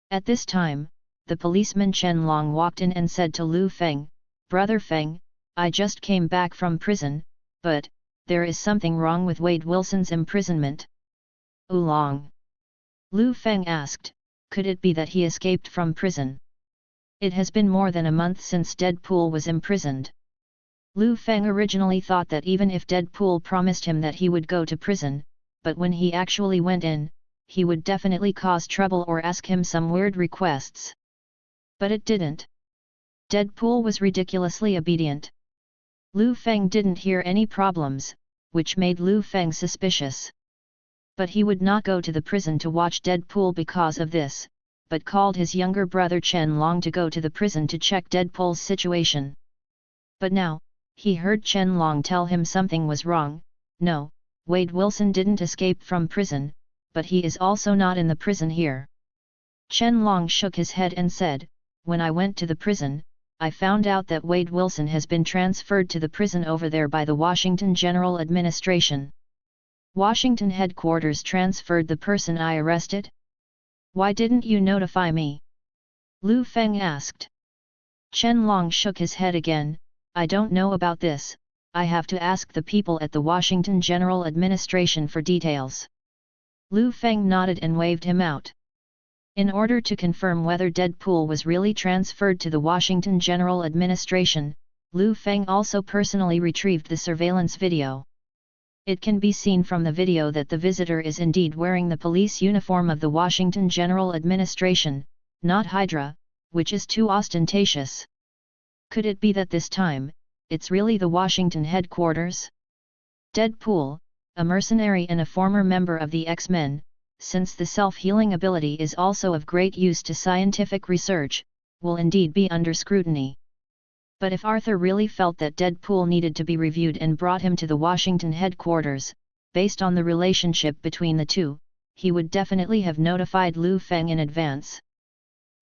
At this time, the policeman Chen Long walked in and said to Liu Feng, Brother Feng, I just came back from prison, but there is something wrong with Wade Wilson's imprisonment. Oolong. Liu Feng asked, could it be that he escaped from prison? It has been more than a month since Deadpool was imprisoned. Liu Feng originally thought that even if Deadpool promised him that he would go to prison, but when he actually went in, he would definitely cause trouble or ask him some weird requests. But it didn't. Deadpool was ridiculously obedient. Liu Feng didn't hear any problems, which made Liu Feng suspicious. But he would not go to the prison to watch Deadpool because of this, but called his younger brother Chen Long to go to the prison to check Deadpool's situation. But now, he heard Chen Long tell him something was wrong. No, Wade Wilson didn't escape from prison, but he is also not in the prison here. Chen Long shook his head and said, "When I went to the prison, I found out that Wade Wilson has been transferred to the prison over there by the Washington General Administration." Washington headquarters transferred the person I arrested? Why didn't you notify me? Liu Feng asked. Chen Long shook his head again. I don't know about this, I have to ask the people at the Washington General Administration for details. Liu Feng nodded and waved him out. In order to confirm whether Deadpool was really transferred to the Washington General Administration, Liu Feng also personally retrieved the surveillance video. It can be seen from the video that the visitor is indeed wearing the police uniform of the Washington General Administration, not HYDRA, which is too ostentatious. Could it be that this time, it's really the Washington headquarters? Deadpool, a mercenary and a former member of the X-Men, since the self-healing ability is also of great use to scientific research, will indeed be under scrutiny. But if Arthur really felt that Deadpool needed to be reviewed and brought him to the Washington headquarters, based on the relationship between the two, he would definitely have notified Liu Feng in advance.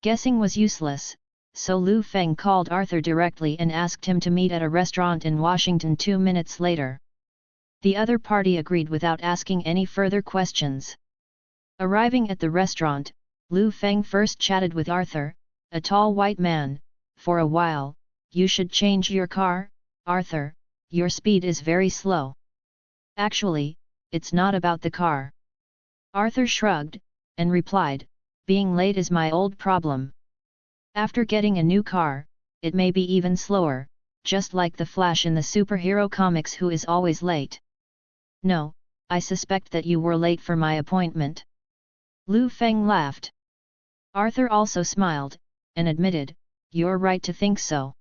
Guessing was useless, so Liu Feng called Arthur directly and asked him to meet at a restaurant in Washington 2 minutes later. The other party agreed without asking any further questions. Arriving at the restaurant, Liu Feng first chatted with Arthur, a tall white man. For a while, "You should change your car, Arthur, your speed is very slow." "Actually, it's not about the car." Arthur shrugged, and replied, "Being late is my old problem. After getting a new car, it may be even slower, just like the Flash in the superhero comics who is always late." "No, I suspect that you were late for my appointment." Liu Feng laughed. Arthur also smiled, and admitted, "You're right to think so.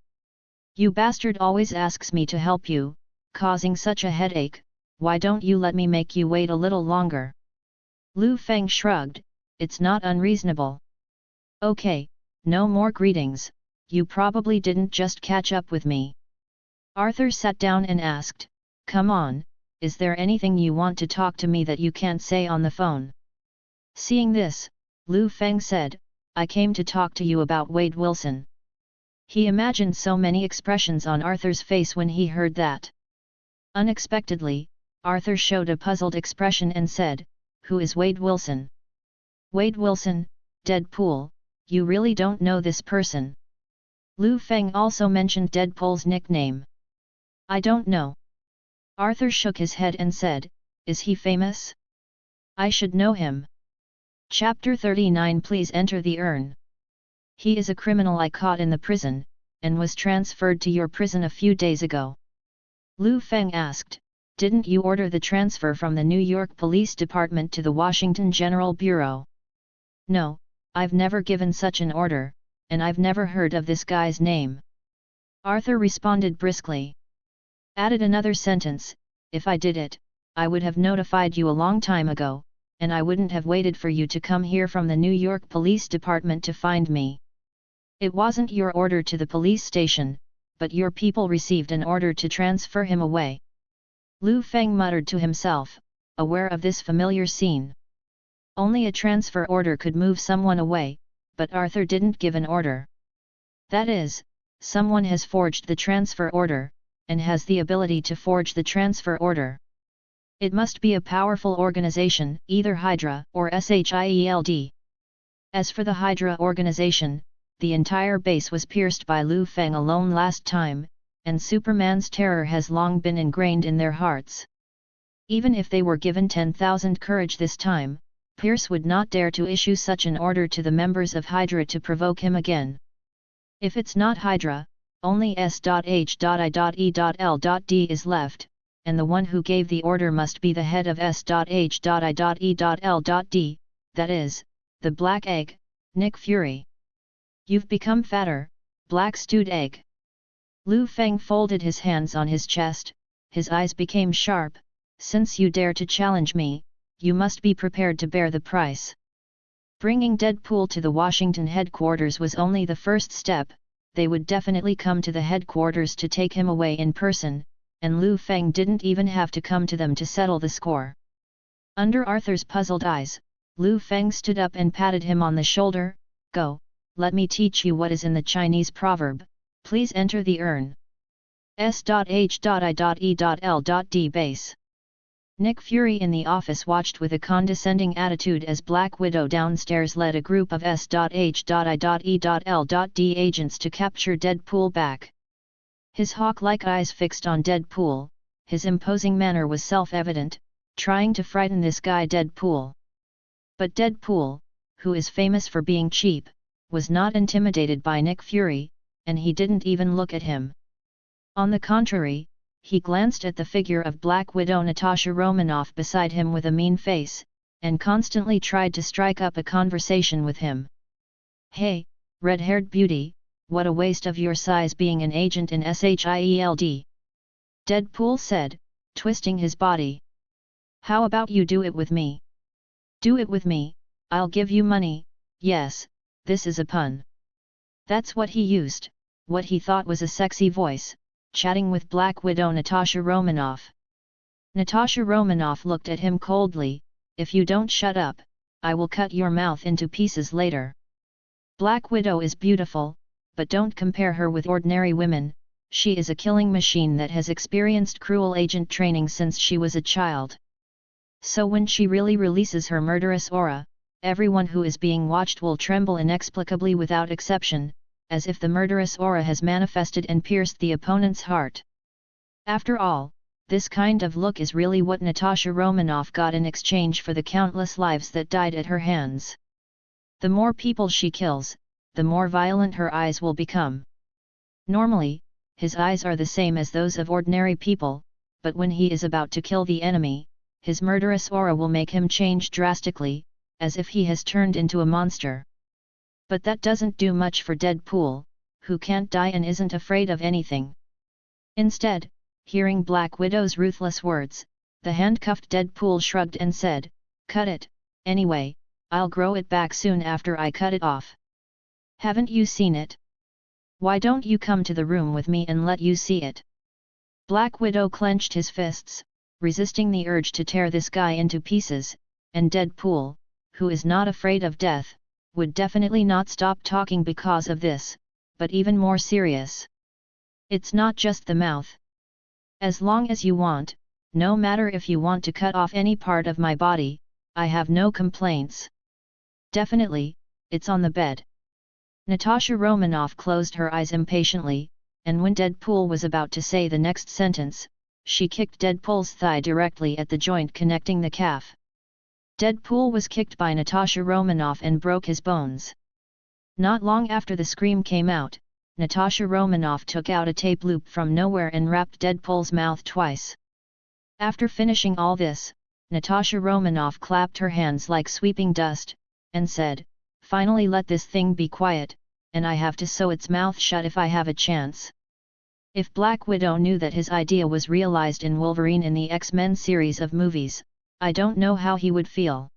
You bastard always asks me to help you, causing such a headache, why don't you let me make you wait a little longer?" Liu Feng shrugged, "It's not unreasonable." "Okay, no more greetings, you probably didn't just catch up with me." Arthur sat down and asked, "Come on, is there anything you want to talk to me that you can't say on the phone?" Seeing this, Liu Feng said, "I came to talk to you about Wade Wilson." He imagined so many expressions on Arthur's face when he heard that. Unexpectedly, Arthur showed a puzzled expression and said, "Who is Wade Wilson?" "Wade Wilson, Deadpool, you really don't know this person?" Liu Feng also mentioned Deadpool's nickname. "I don't know." Arthur shook his head and said, "Is he famous? I should know him." Chapter 39. Please enter the urn. "He is a criminal I caught in the prison, and was transferred to your prison a few days ago." Liu Feng asked, "Didn't you order the transfer from the New York Police Department to the Washington General Bureau?" "No, I've never given such an order, and I've never heard of this guy's name." Arthur responded briskly. Added another sentence, "If I did it, I would have notified you a long time ago, and I wouldn't have waited for you to come here from the New York Police Department to find me. It wasn't your order to the police station, but your people received an order to transfer him away." Liu Feng muttered to himself, aware of this familiar scene. Only a transfer order could move someone away, but Arthur didn't give an order. That is, someone has forged the transfer order, and has the ability to forge the transfer order. It must be a powerful organization, either HYDRA or SHIELD. As for the HYDRA organization, the entire base was pierced by Liu Feng alone last time, and Superman's terror has long been ingrained in their hearts. Even if they were given 10,000 courage this time, Pierce would not dare to issue such an order to the members of HYDRA to provoke him again. If it's not HYDRA, only S.H.I.E.L.D. is left, and the one who gave the order must be the head of S.H.I.E.L.D., that is, the black egg, Nick Fury. You've become fatter, black stewed egg. Liu Feng folded his hands on his chest, his eyes became sharp. Since you dare to challenge me, you must be prepared to bear the price. Bringing Deadpool to the Washington headquarters was only the first step. They would definitely come to the headquarters to take him away in person, and Liu Feng didn't even have to come to them to settle the score. Under Arthur's puzzled eyes, Liu Feng stood up and patted him on the shoulder. Go, let me teach you what is in the Chinese proverb, please enter the urn. S.H.I.E.L.D. base. Nick Fury in the office watched with a condescending attitude as Black Widow downstairs led a group of S.H.I.E.L.D. agents to capture Deadpool back. His hawk-like eyes fixed on Deadpool, his imposing manner was self-evident, trying to frighten this guy Deadpool. But Deadpool, who is famous for being cheap, was not intimidated by Nick Fury, and he didn't even look at him. On the contrary, he glanced at the figure of Black Widow Natasha Romanoff beside him with a mean face, and constantly tried to strike up a conversation with him. Hey, red-haired beauty, what a waste of your size being an agent in SHIELD. Deadpool said, twisting his body. How about you do it with me? Do it with me, I'll give you money. Yes, this is a pun. That's what he used, what he thought was a sexy voice, chatting with Black Widow Natasha Romanoff. Natasha Romanoff looked at him coldly, if you don't shut up, I will cut your mouth into pieces later. Black Widow is beautiful, but don't compare her with ordinary women, she is a killing machine that has experienced cruel agent training since she was a child. So when she really releases her murderous aura, everyone who is being watched will tremble inexplicably without exception, as if the murderous aura has manifested and pierced the opponent's heart. After all, this kind of look is really what Natasha Romanoff got in exchange for the countless lives that died at her hands. The more people she kills, the more violent her eyes will become. Normally, his eyes are the same as those of ordinary people, but when he is about to kill the enemy, his murderous aura will make him change drastically, as if he has turned into a monster. But that doesn't do much for Deadpool, who can't die and isn't afraid of anything. Instead, hearing Black Widow's ruthless words, the handcuffed Deadpool shrugged and said, cut it, anyway, I'll grow it back soon after I cut it off. Haven't you seen it? Why don't you come to the room with me and let you see it? Black Widow clenched his fists, resisting the urge to tear this guy into pieces, and Deadpool, who is not afraid of death, would definitely not stop talking because of this, but even more serious. It's not just the mouth. As long as you want, no matter if you want to cut off any part of my body, I have no complaints. Definitely, it's on the bed. Natasha Romanoff closed her eyes impatiently, and when Deadpool was about to say the next sentence, she kicked Deadpool's thigh directly at the joint connecting the calf. Deadpool was kicked by Natasha Romanoff and broke his bones. Not long after the scream came out, Natasha Romanoff took out a tape loop from nowhere and wrapped Deadpool's mouth twice. After finishing all this, Natasha Romanoff clapped her hands like sweeping dust, and said, finally let this thing be quiet, and I have to sew its mouth shut if I have a chance. If Black Widow knew that his idea was realized in Wolverine in the X-Men series of movies, I don't know how he would feel.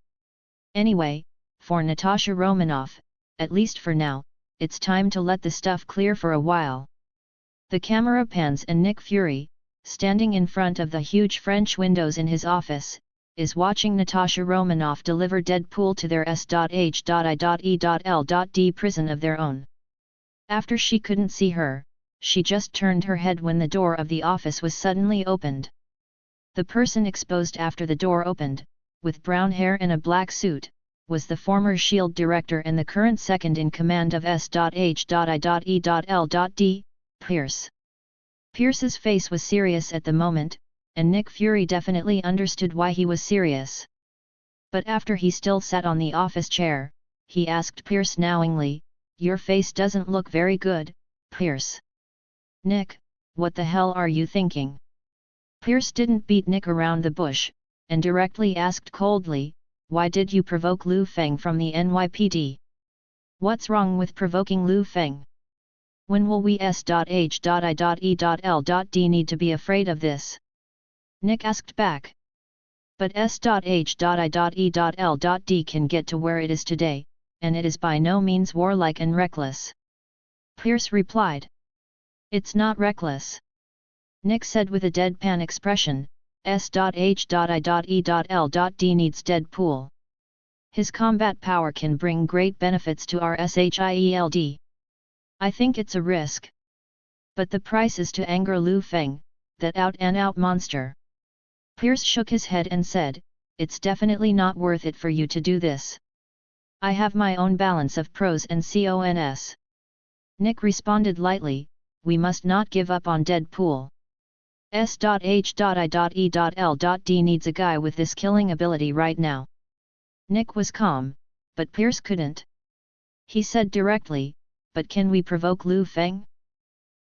Anyway, for Natasha Romanoff, at least for now, it's time to let the stuff clear for a while. The camera pans and Nick Fury, standing in front of the huge French windows in his office, is watching Natasha Romanoff deliver Deadpool to their S.H.I.E.L.D. prison of their own. After she couldn't see her, she just turned her head when the door of the office was suddenly opened. The person exposed after the door opened, with brown hair and a black suit, was the former S.H.I.E.L.D. director and the current second-in-command of S.H.I.E.L.D., Pierce. Pierce's face was serious at the moment, and Nick Fury definitely understood why he was serious. But after he still sat on the office chair, he asked Pierce knowingly, "Your face doesn't look very good, Pierce." "Nick, what the hell are you thinking?" Pierce didn't beat Nick around the bush, and directly asked coldly, why did you provoke Liu Feng from the NYPD? What's wrong with provoking Liu Feng? When will we S.H.I.E.L.D. need to be afraid of this? Nick asked back. But S.H.I.E.L.D. can get to where it is today, and it is by no means warlike and reckless. Pierce replied. It's not reckless. Nick said with a deadpan expression, S.H.I.E.L.D. needs Deadpool. His combat power can bring great benefits to our SHIELD. I think it's a risk. But the price is to anger Liu Feng, that out-and-out monster. Pierce shook his head and said, it's definitely not worth it for you to do this. I have my own balance of pros and cons. Nick responded lightly, we must not give up on Deadpool. S.H.I.E.L.D. needs a guy with this killing ability right now. Nick was calm, but Pierce couldn't. He said directly, but can we provoke Liu Feng?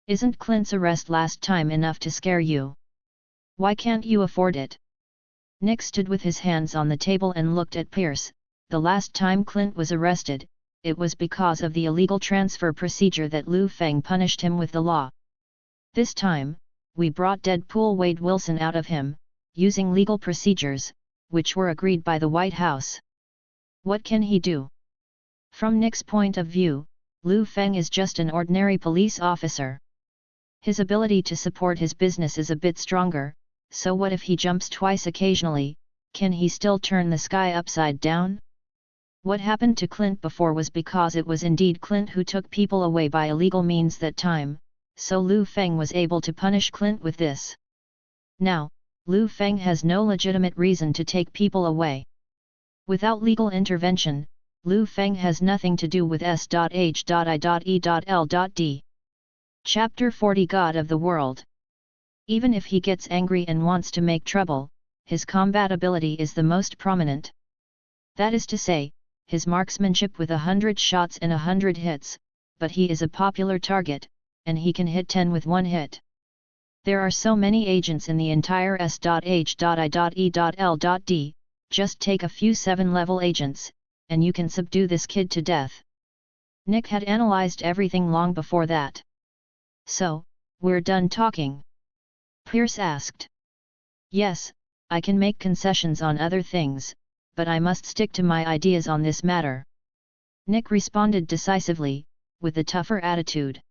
Isn't Clint's arrest last time enough to scare you? Why can't you afford it? Nick stood with his hands on the table and looked at Pierce. The last time Clint was arrested, it was because of the illegal transfer procedure that Liu Feng punished him with the law. This time, we brought Deadpool Wade Wilson out of him, using legal procedures, which were agreed by the White House. What can he do? From Nick's point of view, Liu Feng is just an ordinary police officer. His ability to support his business is a bit stronger, so what if he jumps twice occasionally? Can he still turn the sky upside down? What happened to Clint before was because it was indeed Clint who took people away by illegal means that time, so Liu Feng was able to punish Clint with this. Now, Liu Feng has no legitimate reason to take people away. Without legal intervention, Liu Feng has nothing to do with S.H.I.E.L.D. Chapter 40 God of the World. Even if he gets angry and wants to make trouble, his combat ability is the most prominent. That is to say, his marksmanship with 100 shots and 100 hits, but he is a popular target, and he can hit 10 with one hit. There are so many agents in the entire S.H.I.E.L.D. Just take a few 7-level agents, and you can subdue this kid to death. Nick had analyzed everything long before that. So, we're done talking? Pierce asked. Yes, I can make concessions on other things, but I must stick to my ideas on this matter. Nick responded decisively, with a tougher attitude.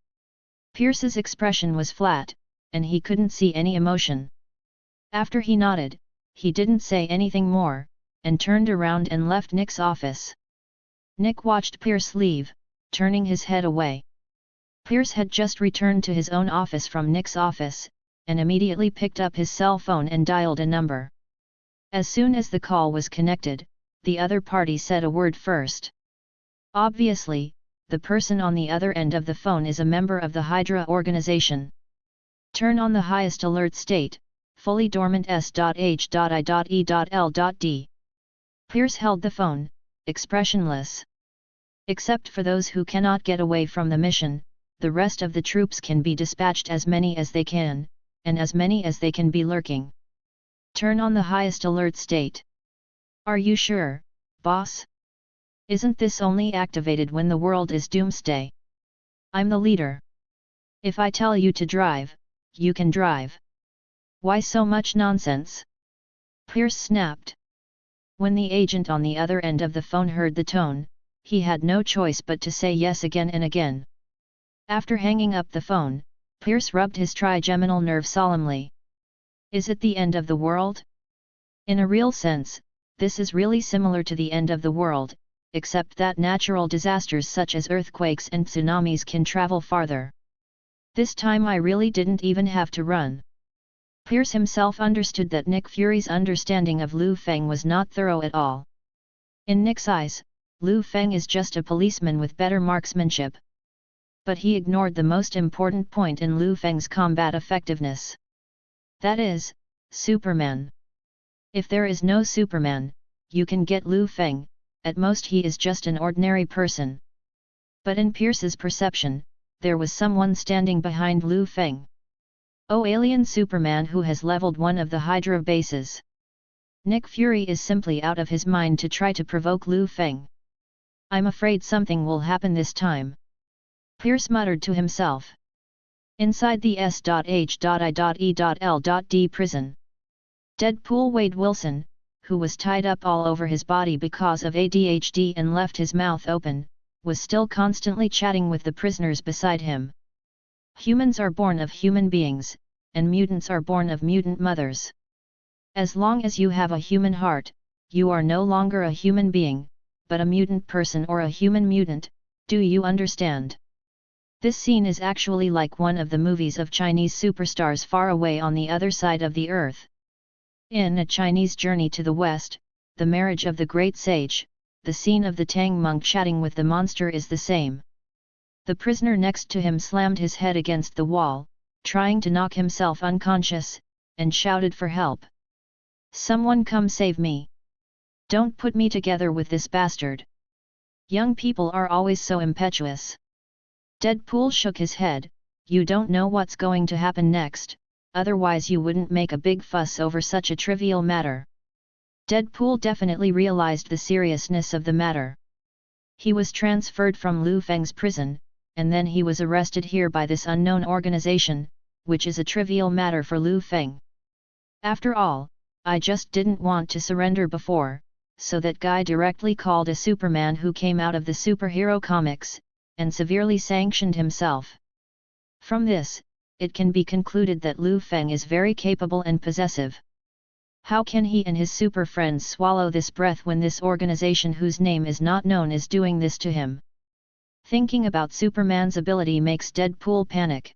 Pierce's expression was flat, and he couldn't see any emotion. After he nodded, he didn't say anything more, and turned around and left Nick's office. Nick watched Pierce leave, turning his head away. Pierce had just returned to his own office from Nick's office, and immediately picked up his cell phone and dialed a number. As soon as the call was connected, the other party said a word first. Obviously, the person on the other end of the phone is a member of the HYDRA organization. Turn on the highest alert state, fully dormant S.H.I.E.L.D. Pierce held the phone, expressionless. Except for those who cannot get away from the mission, the rest of the troops can be dispatched as many as they can, and as many as they can be lurking. Turn on the highest alert state. Are you sure, boss? Isn't this only activated when the world is doomsday? I'm the leader. If I tell you to drive, you can drive. Why so much nonsense? Pierce snapped. When the agent on the other end of the phone heard the tone, he had no choice but to say yes again and again. After hanging up the phone, Pierce rubbed his trigeminal nerve solemnly. Is it the end of the world? In a real sense, this is really similar to the end of the world, except that natural disasters such as earthquakes and tsunamis can travel farther. This time I really didn't even have to run. Pierce himself understood that Nick Fury's understanding of Liu Feng was not thorough at all. In Nick's eyes, Liu Feng is just a policeman with better marksmanship. But he ignored the most important point in Liu Feng's combat effectiveness. That is, Superman. If there is no Superman, you can get Liu Feng, at most he is just an ordinary person. But in Pierce's perception, there was someone standing behind Liu Feng. Oh, alien Superman who has leveled one of the HYDRA bases. Nick Fury is simply out of his mind to try to provoke Liu Feng. I'm afraid something will happen this time. Pierce muttered to himself. Inside the S.H.I.E.L.D. prison, Deadpool Wade Wilson, who was tied up all over his body because of ADHD and left his mouth open, was still constantly chatting with the prisoners beside him. Humans are born of human beings, and mutants are born of mutant mothers. As long as you have a human heart, you are no longer a human being, but a mutant person or a human mutant, do you understand? This scene is actually like one of the movies of Chinese superstars far away on the other side of the earth. In A Chinese Journey to the West, The Marriage of the Great Sage, the scene of the Tang monk chatting with the monster is the same. The prisoner next to him slammed his head against the wall, trying to knock himself unconscious, and shouted for help. "Someone come save me! Don't put me together with this bastard!" Young people are always so impetuous. Deadpool shook his head. "You don't know what's going to happen next, otherwise you wouldn't make a big fuss over such a trivial matter." Deadpool definitely realized the seriousness of the matter. He was transferred from Liu Feng's prison, and then he was arrested here by this unknown organization, which is a trivial matter for Liu Feng. After all, I just didn't want to surrender before, so that guy directly called a Superman who came out of the superhero comics, and severely sanctioned himself. From this, it can be concluded that Liu Feng is very capable and possessive. How can he and his super friends swallow this breath when this organization whose name is not known is doing this to him? Thinking about Superman's ability makes Deadpool panic.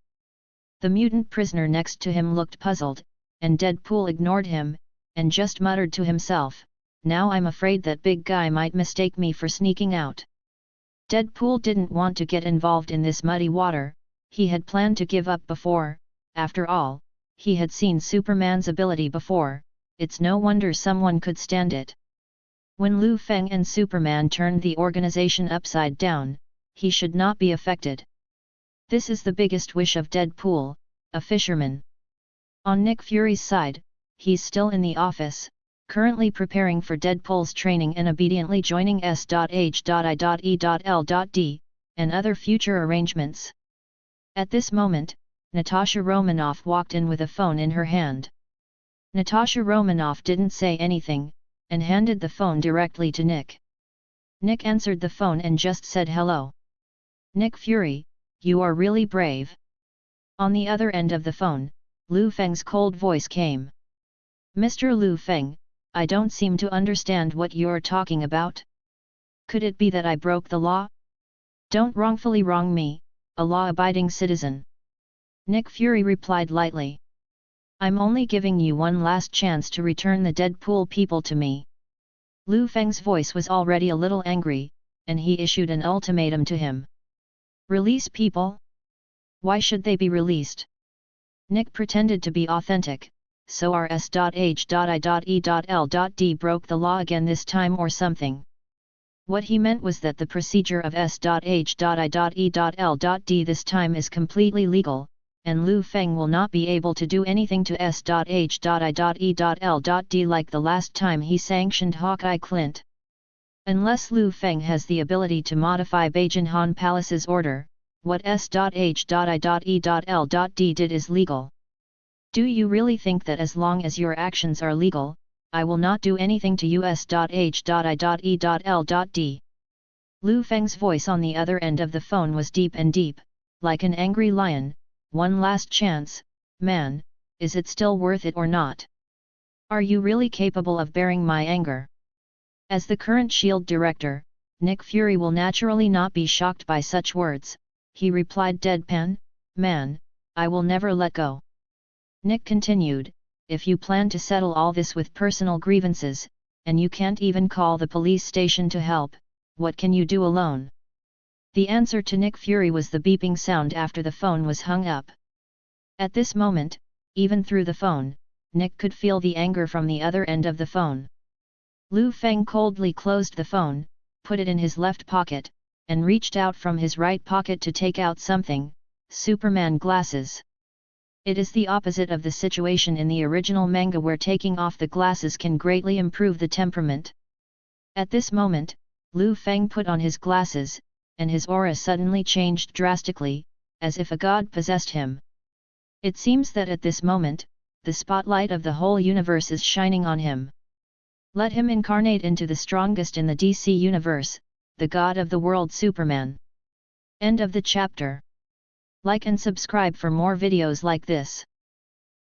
The mutant prisoner next to him looked puzzled, and Deadpool ignored him, and just muttered to himself, "Now I'm afraid that big guy might mistake me for sneaking out." Deadpool didn't want to get involved in this muddy water. He had planned to give up before. After all, he had seen Superman's ability before. It's no wonder someone could stand it. When Liu Feng and Superman turned the organization upside down, he should not be affected. This is the biggest wish of Deadpool, a fisherman. On Nick Fury's side, he's still in the office, currently preparing for Deadpool's training and obediently joining S.H.I.E.L.D. and other future arrangements. At this moment, Natasha Romanoff walked in with a phone in her hand. Natasha Romanoff didn't say anything, and handed the phone directly to Nick. Nick answered the phone and just said hello. "Nick Fury, you are really brave." On the other end of the phone, Liu Feng's cold voice came. "Mr. Liu Feng, I don't seem to understand what you're talking about. Could it be that I broke the law? Don't wrongfully wrong me, a law-abiding citizen." Nick Fury replied lightly. "I'm only giving you one last chance to return the Deadpool people to me." Liu Feng's voice was already a little angry, and he issued an ultimatum to him. "Release people? Why should they be released?" Nick pretended to be authentic. "So our S.H.I.E.L.D. broke the law again this time or something?" What he meant was that the procedure of S.H.I.E.L.D. this time is completely legal, and Liu Feng will not be able to do anything to S.H.I.E.L.D. like the last time he sanctioned Hawkeye Clint. Unless Liu Feng has the ability to modify Beijian Palace's order, what S.H.I.E.L.D. did is legal. Do you really think that as long as your actions are legal, I will not do anything to you S.H.I.E.L.D.? Liu Feng's voice on the other end of the phone was deep and deep, like an angry lion. "One last chance, man, is it still worth it or not? Are you really capable of bearing my anger?" As the current S.H.I.E.L.D. director, Nick Fury will naturally not be shocked by such words. He replied deadpan, "Man, I will never let go." Nick continued, "If you plan to settle all this with personal grievances, and you can't even call the police station to help, what can you do alone?" The answer to Nick Fury was the beeping sound after the phone was hung up. At this moment, even through the phone, Nick could feel the anger from the other end of the phone. Liu Feng coldly closed the phone, put it in his left pocket, and reached out from his right pocket to take out something, Superman glasses. It is the opposite of the situation in the original manga where taking off the glasses can greatly improve the temperament. At this moment, Liu Feng put on his glasses, and his aura suddenly changed drastically, as if a god possessed him. It seems that at this moment, the spotlight of the whole universe is shining on him. Let him incarnate into the strongest in the DC universe, the god of the world Superman. End of the chapter. Like and subscribe for more videos like this.